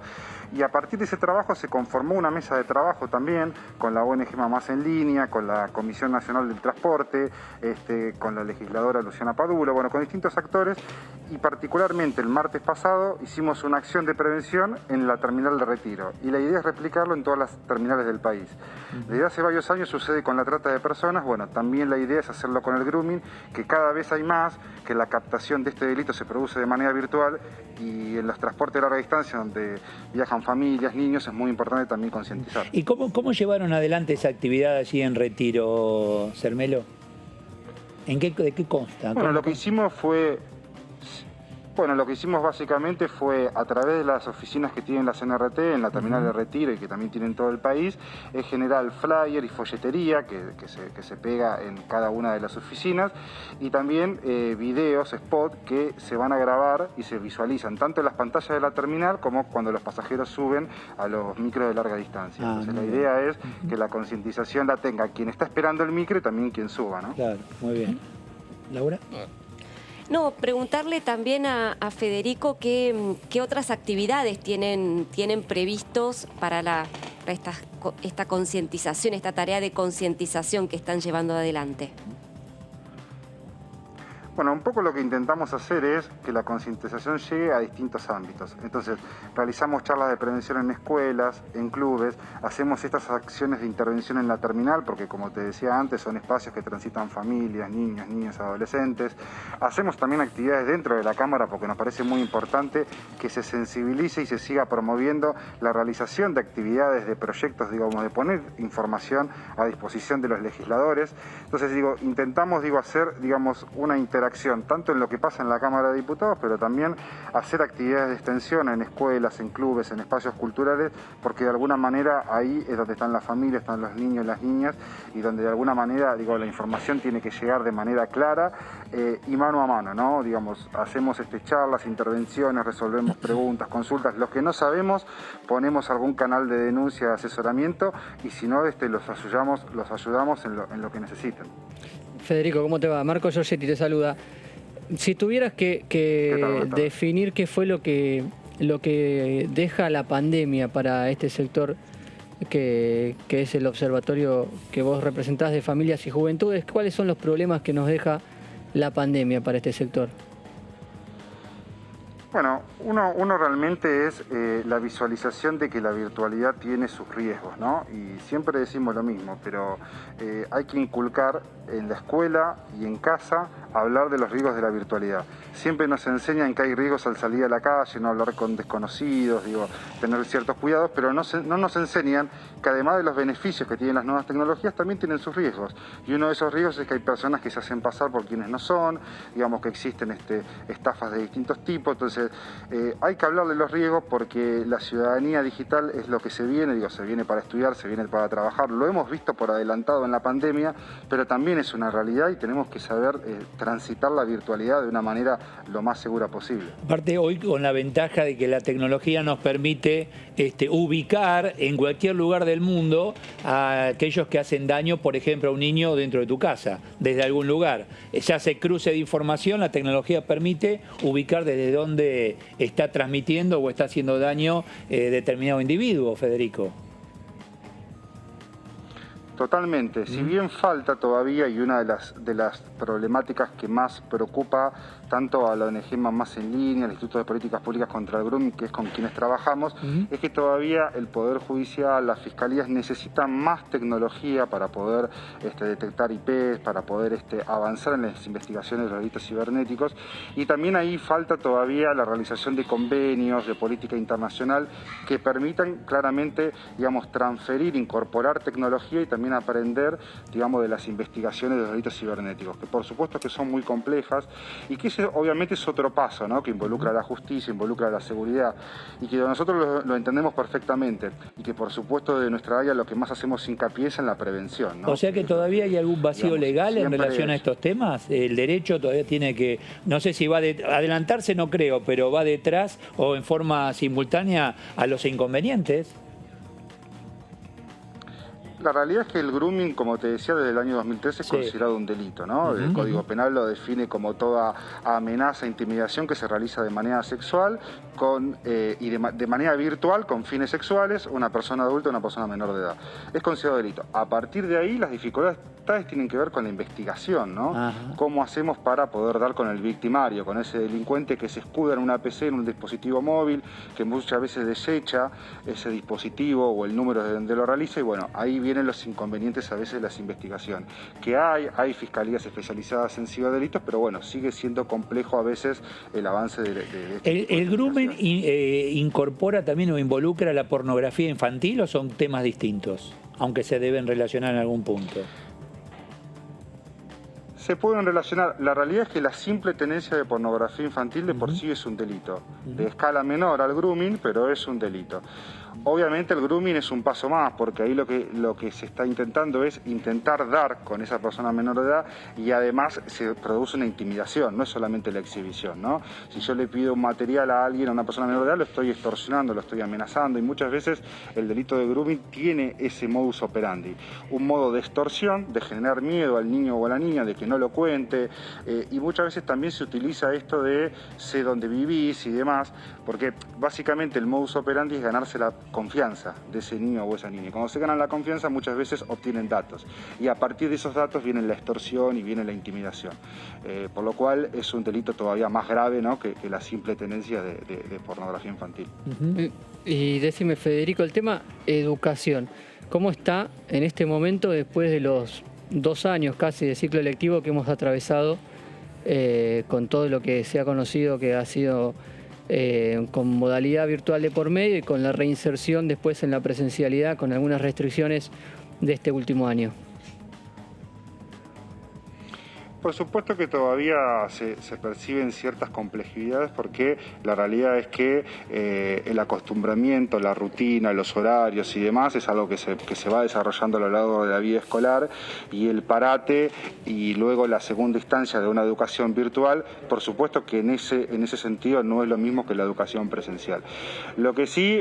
y a partir de ese trabajo se conformó una mesa de trabajo también con la ONG Mamás en Línea, con la Comisión Nacional del Transporte, con la legisladora Luciana Padula, bueno, con distintos actores, y particularmente el martes pasado hicimos una acción de prevención en la terminal de Retiro, y la idea es replicarlo en todas las terminales del país. Desde hace varios años sucede con la trata de personas, bueno, también la idea es hacerlo con el grooming, que cada vez hay más, que la captación de este delito se produce de manera virtual, y en los transportes de larga distancia, donde viajan familias, niños, es muy importante también concientizar. ¿Y cómo llevaron adelante esa actividad allí en Retiro, Cermelo? ¿De qué consta? Bueno, lo que hicimos básicamente fue a través de las oficinas que tienen la CNRT en la terminal de Retiro y que también tienen todo el país, es generar flyer y folletería que se pega en cada una de las oficinas, y también videos, spot que se van a grabar y se visualizan tanto en las pantallas de la terminal como cuando los pasajeros suben a los micros de larga distancia. Entonces la idea es que la concientización la tenga quien está esperando el micro y también quien suba, ¿no? Claro, muy bien. ¿Laura? No, preguntarle también a Federico qué otras actividades tienen previstos para esta concientización, esta tarea de concientización que están llevando adelante. Bueno, un poco lo que intentamos hacer es que la concientización llegue a distintos ámbitos. Entonces, realizamos charlas de prevención en escuelas, en clubes, hacemos estas acciones de intervención en la terminal, porque como te decía antes, son espacios que transitan familias, niños, niñas, adolescentes. Hacemos también actividades dentro de la Cámara, porque nos parece muy importante que se sensibilice y se siga promoviendo la realización de actividades, de proyectos, digamos, de poner información a disposición de los legisladores. Entonces, intentamos hacer, una interacción tanto en lo que pasa en la Cámara de Diputados, pero también hacer actividades de extensión en escuelas, en clubes, en espacios culturales, porque de alguna manera ahí es donde están las familias, están los niños, las niñas, y donde de alguna manera, la información tiene que llegar de manera clara y mano a mano, ¿no? Hacemos charlas, intervenciones, resolvemos preguntas, consultas. Los que no sabemos, ponemos algún canal de denuncia, de asesoramiento, y si no, los ayudamos en lo que necesiten. Federico, ¿cómo te va? Marco Giorgetti te saluda. Si tuvieras que definir qué fue lo que deja la pandemia para este sector, que es el observatorio que vos representás de familias y juventudes, ¿cuáles son los problemas que nos deja la pandemia para este sector? Bueno, uno realmente es la visualización de que la virtualidad tiene sus riesgos, ¿no? Y siempre decimos lo mismo, pero hay que inculcar en la escuela y en casa hablar de los riesgos de la virtualidad. Siempre nos enseñan que hay riesgos al salir a la calle, no hablar con desconocidos, tener ciertos cuidados, pero no nos enseñan que además de los beneficios que tienen las nuevas tecnologías, también tienen sus riesgos. Y uno de esos riesgos es que hay personas que se hacen pasar por quienes no son, digamos que existen estafas de distintos tipos. Entonces hay que hablar de los riesgos porque la ciudadanía digital es lo que se viene, se viene para estudiar, se viene para trabajar. Lo hemos visto por adelantado en la pandemia, pero también es una realidad y tenemos que saber transitar la virtualidad de una manera lo más segura posible. Aparte hoy con la ventaja de que la tecnología nos permite ubicar en cualquier lugar del mundo a aquellos que hacen daño, por ejemplo, a un niño dentro de tu casa, desde algún lugar. Ya se cruce de información, la tecnología permite ubicar desde dónde está transmitiendo o está haciendo daño determinado individuo, Federico. Totalmente. Si bien falta todavía, y una de las problemáticas que más preocupa tanto a la ONG Mamás en Línea, al Instituto de Políticas Públicas contra el Grooming, que es con quienes trabajamos, es que todavía el Poder Judicial, las fiscalías necesitan más tecnología para poder detectar IPs, para poder avanzar en las investigaciones de los delitos cibernéticos, y también ahí falta todavía la realización de convenios de política internacional que permitan claramente, transferir, incorporar tecnología y también aprender, de las investigaciones de los delitos cibernéticos, que por supuesto que son muy complejas y que ese obviamente es otro paso, ¿no? Que involucra a la justicia, involucra a la seguridad y que nosotros lo entendemos perfectamente y que por supuesto de nuestra área lo que más hacemos hincapié es en la prevención, ¿no? O sea que todavía hay algún vacío legal en relación a estos temas. El derecho todavía tiene que, no sé si va a adelantarse, no creo, pero va detrás o en forma simultánea a los inconvenientes. La realidad es que el grooming, como te decía, desde el año 2013 es considerado un delito, ¿no? El Código Penal lo define como toda amenaza, intimidación que se realiza de manera sexual y de manera virtual con fines sexuales, una persona adulta o una persona menor de edad. Es considerado delito. A partir de ahí, las dificultades tienen que ver con la investigación, ¿no? ¿Cómo hacemos para poder dar con el victimario, con ese delincuente que se escuda en una PC, en un dispositivo móvil, que muchas veces desecha ese dispositivo o el número de donde lo realiza? Y bueno, ahí vienen los inconvenientes a veces de las investigaciones. Que hay fiscalías especializadas en ciberdelitos, pero bueno, sigue siendo complejo a veces el avance de ¿El grooming incorpora también o involucra la pornografía infantil o son temas distintos, aunque se deben relacionar en algún punto? Se pueden relacionar. La realidad es que la simple tenencia de pornografía infantil de por sí es un delito. De escala menor al grooming, pero es un delito. Obviamente el grooming es un paso más, porque ahí lo que se está intentando es intentar dar con esa persona menor de edad y además se produce una intimidación, no es solamente la exhibición, ¿no? Si yo le pido un material a alguien, a una persona menor de edad, lo estoy extorsionando, lo estoy amenazando y muchas veces el delito de grooming tiene ese modus operandi, un modo de extorsión, de generar miedo al niño o a la niña, de que no lo cuente y muchas veces también se utiliza esto de sé dónde vivís y demás, porque básicamente el modus operandi es ganarse la confianza de ese niño o esa niña. Y cuando se ganan la confianza muchas veces obtienen datos y a partir de esos datos viene la extorsión y viene la intimidación, por lo cual es un delito todavía más grave, ¿no? que la simple tenencia de pornografía infantil. Y decime, Federico, el tema educación, ¿cómo está en este momento después de los 2 años casi de ciclo lectivo que hemos atravesado con todo lo que se ha conocido que ha sido con modalidad virtual de por medio y con la reinserción después en la presencialidad con algunas restricciones de este último año? Por supuesto que todavía se perciben ciertas complejidades porque la realidad es que el acostumbramiento, la rutina, los horarios y demás es algo que se va desarrollando a lo largo de la vida escolar y el parate y luego la segunda instancia de una educación virtual, por supuesto que en ese sentido no es lo mismo que la educación presencial. Lo que sí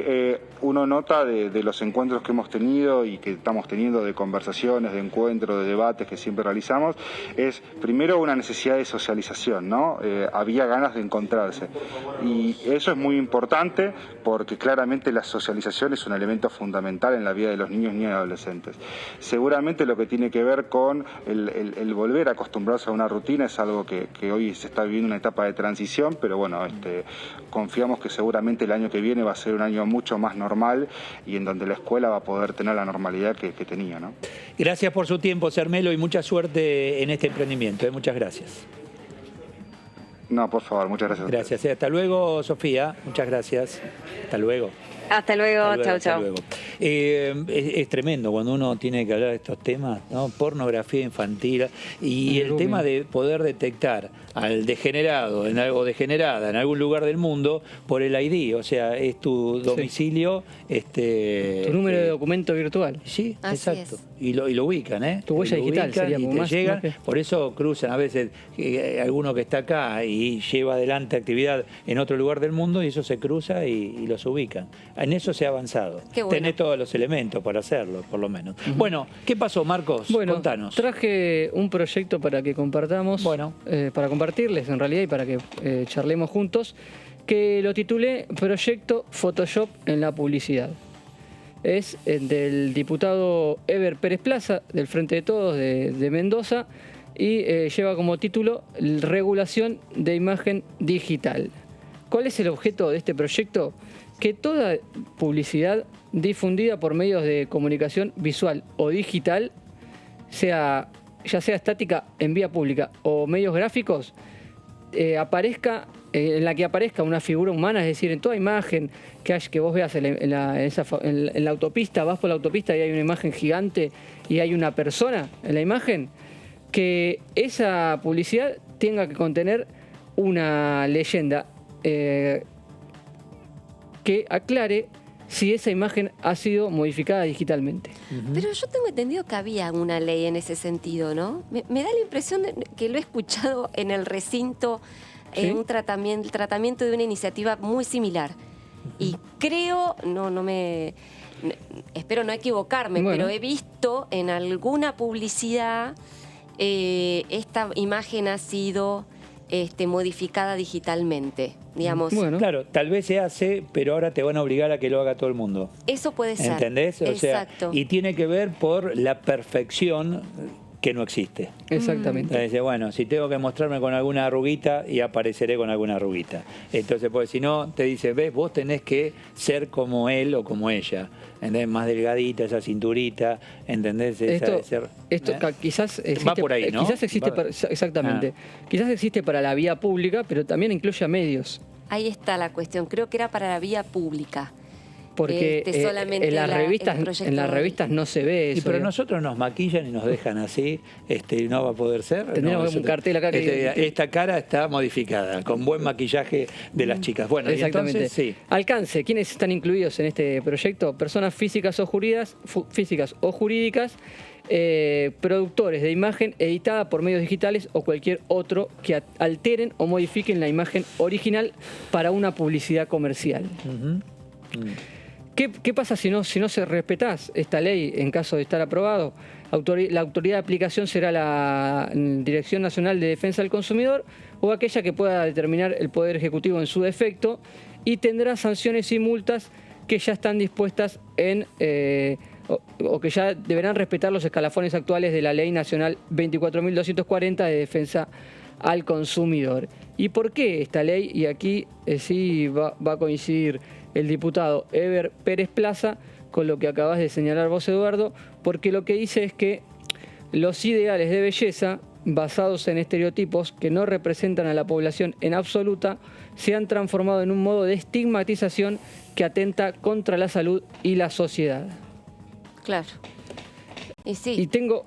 uno nota de los encuentros que hemos tenido y que estamos teniendo de conversaciones, de encuentros, de debates que siempre realizamos es primero una necesidad de socialización, ¿no? Había ganas de encontrarse. Y eso es muy importante porque claramente la socialización es un elemento fundamental en la vida de los niños, niñas y adolescentes. Seguramente lo que tiene que ver con el volver a acostumbrarse a una rutina es algo que hoy se está viviendo una etapa de transición, pero bueno, confiamos que seguramente el año que viene va a ser un año mucho más normal y en donde la escuela va a poder tener la normalidad que tenía, ¿no? Gracias por su tiempo, Cermelo, y mucha suerte en este emprendimiento. Muchas gracias. No, por favor, muchas gracias. Gracias. Hasta luego, Sofía. Muchas gracias. Hasta luego. Hasta luego, chau, chau. Es tremendo cuando uno tiene que hablar de estos temas, ¿no? Pornografía infantil y el tema de poder detectar al degenerado o degenerada en algún lugar del mundo por el ID, o sea, es tu domicilio. Tu número de documento virtual. Sí, exacto. Y lo ubican, ¿eh? Tu huella digital sería y como te más. llegan, por eso cruzan a veces alguno que está acá y lleva adelante actividad en otro lugar del mundo y eso se cruza y los ubican. En eso se ha avanzado. Qué bueno. Tenés todos los elementos para hacerlo, por lo menos. Bueno, ¿qué pasó, Marcos? Bueno, contanos. Traje un proyecto para que compartamos, para compartirles en realidad y para que charlemos juntos, que lo titulé Proyecto Photoshop en la publicidad. Es del diputado Eber Pérez Plaza, del Frente de Todos de Mendoza, y lleva como título Regulación de Imagen Digital. ¿Cuál es el objeto de este proyecto? Que toda publicidad difundida por medios de comunicación visual o digital, ya sea estática en vía pública o medios gráficos, en la que aparezca una figura humana, es decir, en toda imagen que vos veas en la autopista, vas por la autopista y hay una imagen gigante y hay una persona en la imagen, que esa publicidad tenga que contener una leyenda que aclare si esa imagen ha sido modificada digitalmente. Pero yo tengo entendido que había una ley en ese sentido, ¿no? Me da la impresión de que lo he escuchado en el recinto, ¿Sí? el tratamiento de una iniciativa muy similar. Y creo, espero no equivocarme, pero he visto en alguna publicidad esta imagen ha sido modificada digitalmente, digamos. Bueno, claro, tal vez se hace, pero ahora te van a obligar a que lo haga todo el mundo. Eso puede ser. ¿Entendés? O sea, exacto. y tiene que ver por la perfección que no existe. Exactamente. Entonces, bueno, si tengo que mostrarme con alguna arruguita, y apareceré con alguna arruguita. Entonces, pues si no, te dice, ves, vos tenés que ser como él o como ella. ¿Entendés? Más delgadita, esa cinturita, ¿entendés? Quizás existe, va por ahí, ¿no? Quizás existe exactamente. Quizás existe para la vía pública, pero también incluye a medios. Ahí está la cuestión. Creo que era para la vía pública. Porque solamente en las revistas no se ve eso. Pero nosotros nos maquillan y nos dejan así, no va a poder ser. Tendríamos un cartel acá que esta cara está modificada, con buen maquillaje de las chicas. Bueno, exactamente. Y entonces, sí. Alcance, ¿quiénes están incluidos en este proyecto? Personas físicas o jurídicas, productores de imagen editada por medios digitales o cualquier otro que alteren o modifiquen la imagen original para una publicidad comercial. ¿Qué pasa si no se respetás esta ley en caso de estar aprobado? La autoridad de aplicación será la Dirección Nacional de Defensa del Consumidor o aquella que pueda determinar el Poder Ejecutivo en su defecto y tendrá sanciones y multas que ya están dispuestas o que ya deberán respetar los escalafones actuales de la Ley Nacional 24.240 de Defensa al Consumidor. ¿Y por qué esta ley? Y aquí sí va a coincidir el diputado Eber Pérez Plaza con lo que acabas de señalar vos, Eduardo, porque lo que dice es que los ideales de belleza basados en estereotipos que no representan a la población en absoluta se han transformado en un modo de estigmatización que atenta contra la salud y la sociedad. Claro. Y sí. Y tengo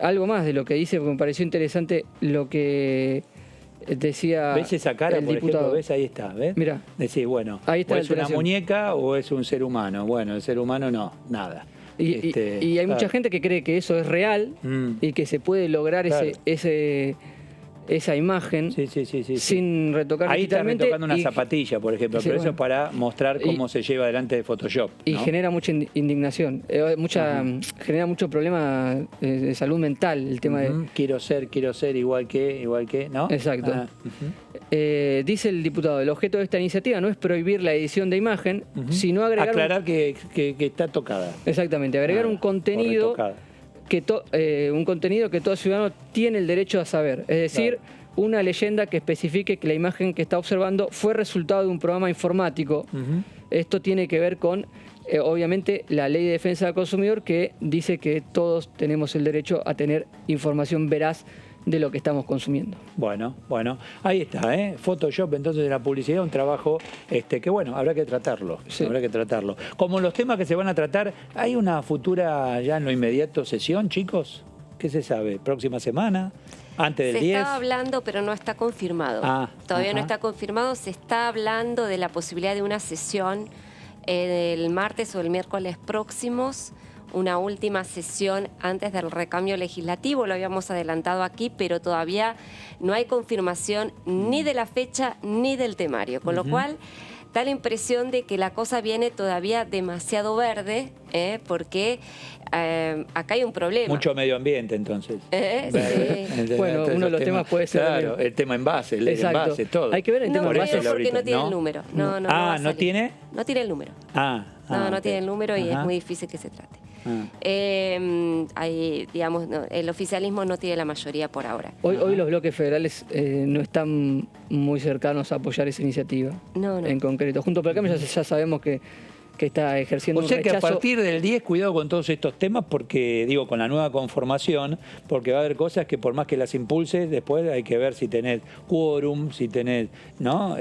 algo más de lo que dice, porque me pareció interesante lo que decía. ¿Ves esa cara, el por diputado? ejemplo? ¿Ves? Ahí está, ¿ves? Mira. Decís, bueno, ahí está, o es una muñeca o es un ser humano. Bueno, el ser humano no, nada. Y hay mucha gente que cree que eso es real y que se puede lograr ese esa imagen sin retocar ahí está digitalmente. retocando una zapatilla, por ejemplo, pero eso es para mostrar cómo se lleva adelante de Photoshop, ¿no? Y genera mucha indignación, genera mucho problema de salud mental el tema de... Quiero ser igual que, ¿no? Exacto. Dice el diputado, el objeto de esta iniciativa no es prohibir la edición de imagen, sino agregar... Aclarar que está tocada. Exactamente, agregar un contenido que todo ciudadano tiene el derecho a saber. Es decir, una leyenda que especifique que la imagen que está observando fue resultado de un programa informático. Esto tiene que ver con, obviamente, la Ley de Defensa del Consumidor, que dice que todos tenemos el derecho a tener información veraz de lo que estamos consumiendo. Bueno, ahí está, Photoshop, entonces, de la publicidad, un trabajo que, bueno, habrá que tratarlo. Habrá que tratarlo. Como los temas que se van a tratar, ¿hay una futura, ya en lo inmediato, sesión, chicos? ¿Qué se sabe? ¿Próxima semana? ¿Antes del 10? Se está hablando, pero no está confirmado. Todavía no está confirmado. Se está hablando de la posibilidad de una sesión el martes o el miércoles próximos, una última sesión antes del recambio legislativo. Lo habíamos adelantado aquí, pero todavía no hay confirmación ni de la fecha ni del temario, con lo cual da la impresión de que la cosa viene todavía demasiado verde, porque acá hay un problema. Mucho medio ambiente, entonces. Sí. Bueno, uno de los temas puede ser... Claro, el tema envase, el envase, todo. Hay que ver el tema envase. No, porque no tiene el número. ¿No tiene? No tiene el número. No tiene el número y es muy difícil que se trate. Digamos, el oficialismo no tiene la mayoría por ahora. Hoy los bloques federales no están muy cercanos a apoyar esa iniciativa. En concreto. Junto por el Cambio ya sabemos que está ejerciendo un rechazo. O sea que a partir del 10, cuidado con todos estos temas, porque, digo, con la nueva conformación, porque va a haber cosas que por más que las impulses, después hay que ver si tenés quórum, si tenés, ¿no?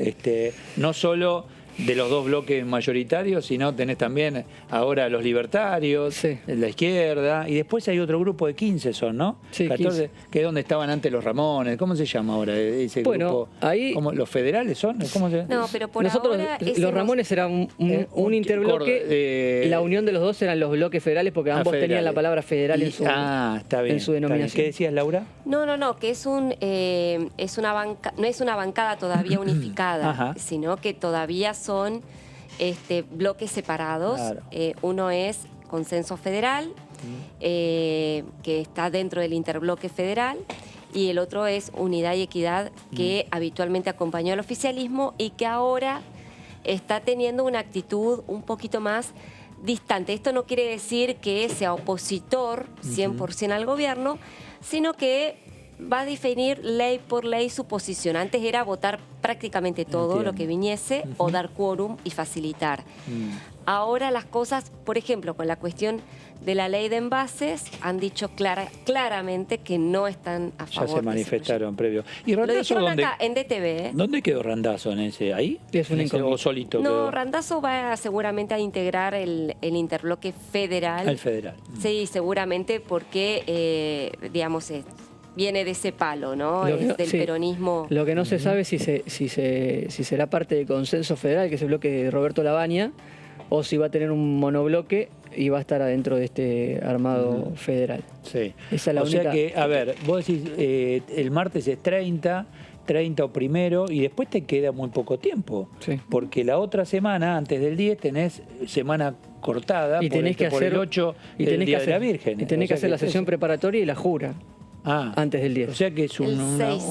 No solo de los dos bloques mayoritarios, sino tenés también ahora los libertarios, la izquierda, y después hay otro grupo de 15 son, ¿no? Sí, 14, 15. que es donde estaban antes los Ramones. ¿Cómo se llama ahora ese grupo? Ahí... ¿Los federales son? ¿Cómo se... No, pero por nosotros, ahora... Los Ramones eran un interbloque, la unión de los dos eran los bloques federales, porque ambos tenían la palabra federal en su denominación. ¿Qué decías, Laura? No, que no es una bancada todavía unificada, sino que todavía son bloques separados. Uno es Consenso Federal, que está dentro del interbloque federal, y el otro es Unidad y Equidad, que habitualmente acompañó al oficialismo y que ahora está teniendo una actitud un poquito más distante. Esto no quiere decir que sea opositor 100% al gobierno, sino que va a definir ley por ley su posición. Antes era votar prácticamente todo lo que viniese o dar quórum y facilitar. Ahora las cosas, por ejemplo, con la cuestión de la ley de envases, han dicho claramente que no están a favor. Ya se manifestaron previo. ¿Y Randazzo, lo dijeron dónde, acá en DTV? ¿Dónde quedó Randazzo en ese? ¿Ahí? Es un ¿O solito No, quedó? Randazzo va seguramente a integrar el interbloque federal. El federal. Sí, seguramente porque, digamos, viene de ese palo, ¿no? Es del peronismo. Lo que no se sabe es si será parte del Consenso Federal, que es el bloque de Roberto Labaña, o si va a tener un monobloque y va a estar adentro de este armado federal. Sí. Esa es la única... sea que, a ver, vos decís, el martes es 30 o primero, y después te queda muy poco tiempo. Porque la otra semana, antes del 10, tenés semana cortada y tenés por el 8, el Día de la Virgen. Y tenés que hacer la sesión preparatoria y la jura. Antes del 10. O sea que es el 6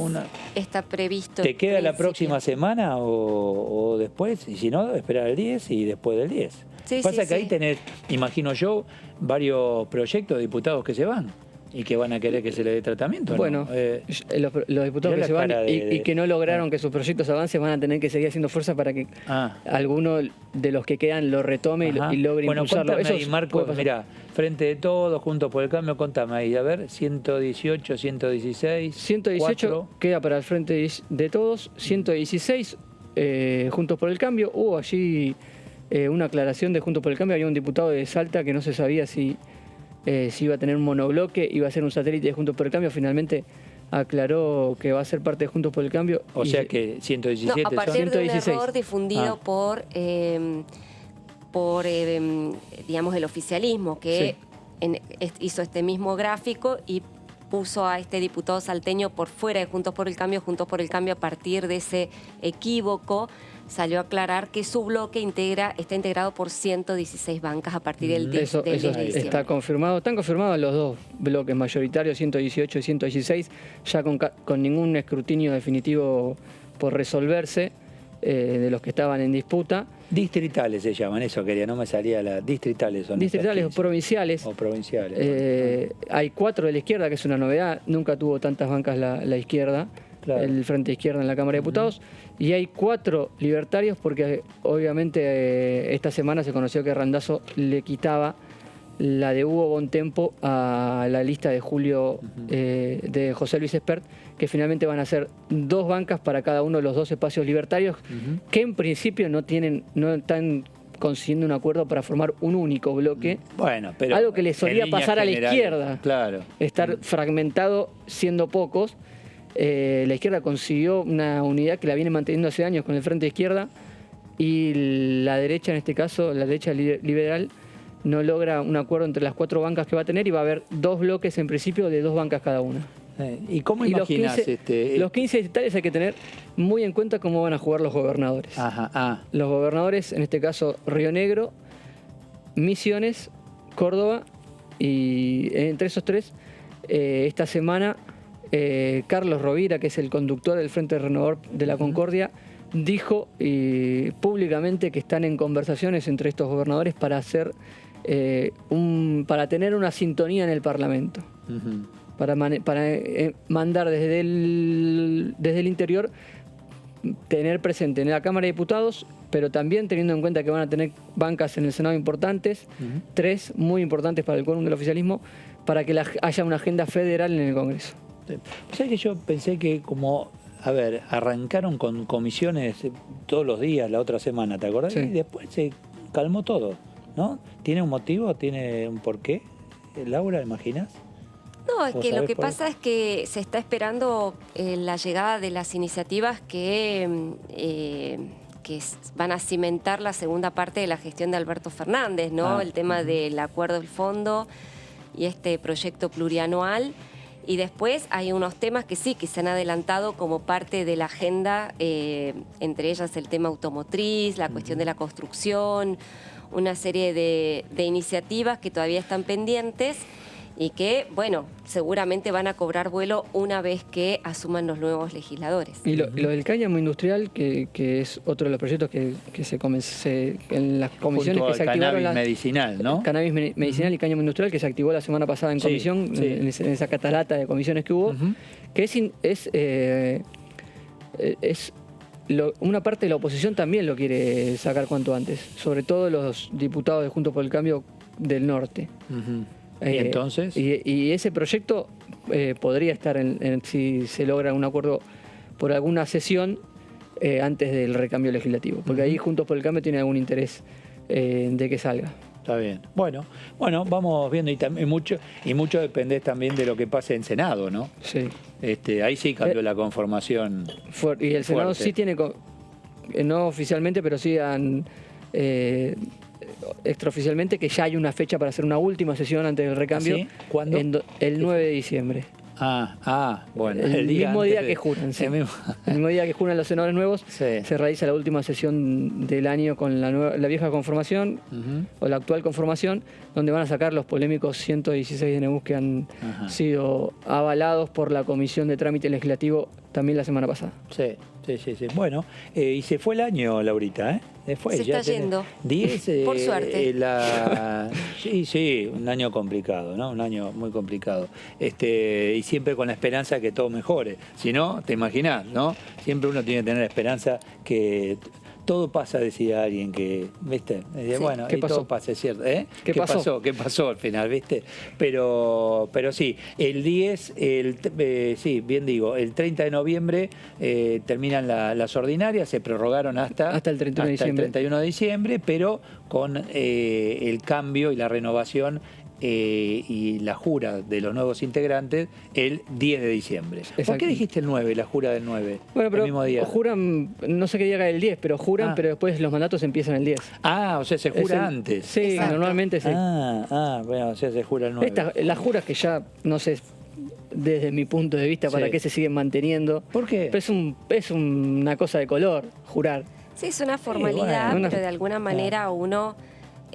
está previsto. ¿Te queda la próxima semana o después? Y si no, esperar el 10 y después del 10. Pasa que ahí tenés, imagino yo, varios proyectos de diputados que se van y que van a querer que se le dé tratamiento. Bueno, los diputados que se van y que no lograron que sus proyectos avancen van a tener que seguir haciendo fuerza para que alguno de los que quedan lo retome y logre impulsarlo. Eso ahí, Marco, mira, Frente de Todos, Juntos por el Cambio, contame ahí, a ver, 118, 116... 118 4. Queda para el Frente de Todos, 116 Juntos por el Cambio. Hubo allí una aclaración de Juntos por el Cambio, había un diputado de Salta que no se sabía si iba a tener un monobloque, iba a ser un satélite de Juntos por el Cambio. Finalmente aclaró que va a ser parte de Juntos por el Cambio. O sea que 117 a partir de un 116. error difundido por digamos, el oficialismo, que hizo este mismo gráfico y puso a este diputado salteño por fuera de Juntos por el Cambio a partir de ese equívoco, salió a aclarar que su bloque está integrado por 116 bancas a partir del 10 de diciembre. Está confirmado. Están confirmados los dos bloques mayoritarios, 118 y 116, ya con ningún escrutinio definitivo por resolverse de los que estaban en disputa. Distritales se llaman, eso quería, no me salía la... Distritales son. Distritales o provinciales. O provinciales. Hay 4 de la izquierda, que es una novedad. Nunca tuvo tantas bancas la izquierda. Claro. El Frente Izquierda en la Cámara de Diputados, y hay 4 libertarios porque obviamente esta semana se conoció que Randazzo le quitaba la de Hugo Bontempo a la lista de Julio de José Luis Espert, que finalmente van a ser 2 bancas para cada uno de los 2 espacios libertarios, que en principio no están consiguiendo un acuerdo para formar un único bloque. Bueno, pero algo que le solía pasar a la izquierda, claro. Estar fragmentado siendo pocos. La izquierda consiguió una unidad que la viene manteniendo hace años con el Frente de Izquierda, y la derecha, en este caso, la derecha liberal, no logra un acuerdo entre las 4 bancas que va a tener, y va a haber 2 bloques en principio de 2 bancas cada una. ¿Y cómo imaginas los 15 distritales hay que tener muy en cuenta cómo van a jugar los gobernadores. Los gobernadores, en este caso, Río Negro, Misiones, Córdoba, y entre esos 3, esta semana... Carlos Rovira, que es el conductor del Frente Renovador de la Concordia, dijo públicamente que están en conversaciones entre estos gobernadores para hacer para tener una sintonía en el Parlamento, para mandar desde el interior, tener presente en la Cámara de Diputados, pero también teniendo en cuenta que van a tener bancas en el Senado importantes, 3 muy importantes para el quórum del oficialismo, para que haya una agenda federal en el Congreso. ¿Sabes que yo pensé que arrancaron con comisiones todos los días la otra semana, ¿te acordás? Sí. Y después se calmó todo, ¿no? ¿Tiene un motivo? ¿Tiene un porqué? ¿Laura, imaginas? No, es que lo que pasa es que se está esperando la llegada de las iniciativas que van a cimentar la segunda parte de la gestión de Alberto Fernández, ¿no? El tema del acuerdo del fondo y este proyecto plurianual. Y después hay unos temas que sí, que se han adelantado como parte de la agenda, entre ellas el tema automotriz, la cuestión de la construcción, una serie de iniciativas que todavía están pendientes y que, bueno, seguramente van a cobrar vuelo una vez que asuman los nuevos legisladores. Y lo del cáñamo industrial, que es otro de los proyectos que se en las comisiones que se activaron. Cannabis medicinal, ¿no? Cannabis medicinal y cáñamo industrial, que se activó la semana pasada en comisión, en esa catarata de comisiones que hubo, que una parte de la oposición también lo quiere sacar cuanto antes, sobre todo los diputados de Juntos por el Cambio del norte. ¿Y entonces? Y ese proyecto podría estar, si se logra un acuerdo por alguna sesión antes del recambio legislativo, porque ahí Juntos por el Cambio tiene algún interés de que salga. Está bien. Bueno, vamos viendo, y mucho depende también de lo que pase en Senado, ¿no? Sí. Ahí sí cambió la conformación. Y el Senado sí tiene, no oficialmente, pero sí han... extraoficialmente, que ya hay una fecha para hacer una última sesión antes del recambio. ¿Sí? ¿Cuándo? El 9 de diciembre. Bueno. El mismo día que juran. Sí. El mismo día que juran los senadores nuevos, se realiza la última sesión del año con la vieja conformación, o la actual conformación, donde van a sacar los polémicos 116 DNUs que han sido avalados por la Comisión de Trámite Legislativo también la semana pasada. Sí. Bueno, y se fue el año, Laurita, Se está yendo. 10, por suerte. Sí, un año complicado, ¿no? Un año muy complicado. Y siempre con la esperanza que todo mejore. Si no, te imaginás, ¿no? Siempre uno tiene que tener esperanza que todo pasa, decía alguien que, ¿viste? Bueno, ¿qué pasó? Todo pasa, es cierto. ¿Qué pasó? ¿Qué pasó al final, viste? Pero sí, el 10, sí, bien digo, el 30 de noviembre terminan las ordinarias, se prorrogaron hasta el 31 de diciembre, pero con el cambio y la renovación y la jura de los nuevos integrantes el 10 de diciembre. Exacto. ¿Por qué dijiste el 9, la jura del 9? Bueno, pero el mismo día. Juran, no sé qué día cae el 10, pero juran, pero después los mandatos empiezan el 10. O sea, se jura antes. Sí, normalmente sí. Bueno, o sea, se jura el 9. Las juras que ya, no sé, desde mi punto de vista, para qué se siguen manteniendo. ¿Por qué? Es una cosa de color, jurar. Sí, es una formalidad, pero de alguna manera uno...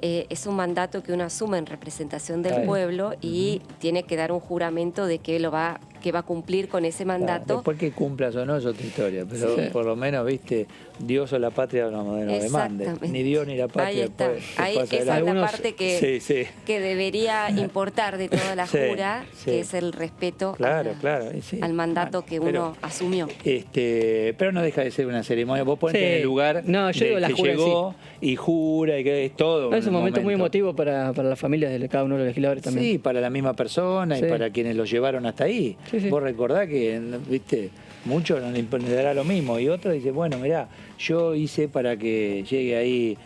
es un mandato que uno asume en representación del pueblo y tiene que dar un juramento de que va a cumplir con ese mandato. Después que cumplas o no es otra historia, pero por lo menos, viste, Dios o la patria no demande. Ni Dios ni la patria. Esa es la parte que debería importar de toda la jura, que es el respeto al mandato que uno asumió. Pero no deja de ser una ceremonia. Vos ponés en el lugar que llegó y jura y que es todo. Es un momento muy emotivo para las familias de cada uno de los legisladores también. Sí, para la misma persona y para quienes lo llevaron hasta ahí. Vos recordás que, viste, muchos no les dará lo mismo y otros dicen, bueno, mirá, yo hice para que llegue ahí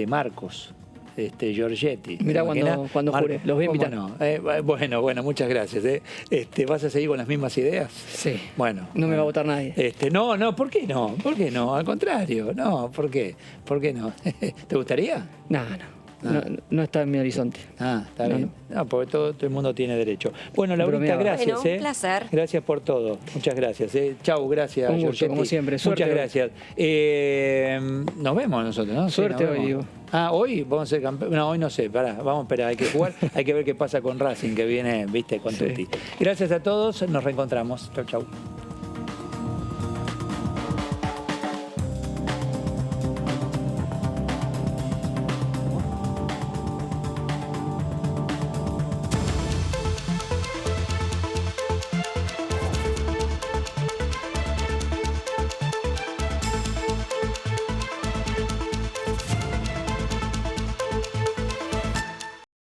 Marcos, Giorgetti. Mirá cuando jure, los voy a invitar. No? Bueno, muchas gracias. ¿Vas a seguir con las mismas ideas? Sí. Bueno. No me va a votar nadie. No, ¿por qué no? ¿Por qué no? Al contrario, no, ¿por qué? ¿Por qué no? ¿Te gustaría? No está en mi horizonte. Está bien. No, porque todo el mundo tiene derecho. Bueno, Laurita, gracias. Bueno, un placer. Gracias por todo. Muchas gracias. Chau, gracias. Un gusto, como siempre. Suerte. Muchas gracias. Nos vemos nosotros, ¿no? Suerte hoy, digo. Hoy vamos a ser campeones. No, hoy no sé, vamos a esperar, hay que jugar, hay que ver qué pasa con Racing, que viene, viste, con Tutti. Gracias a todos, nos reencontramos. Chau.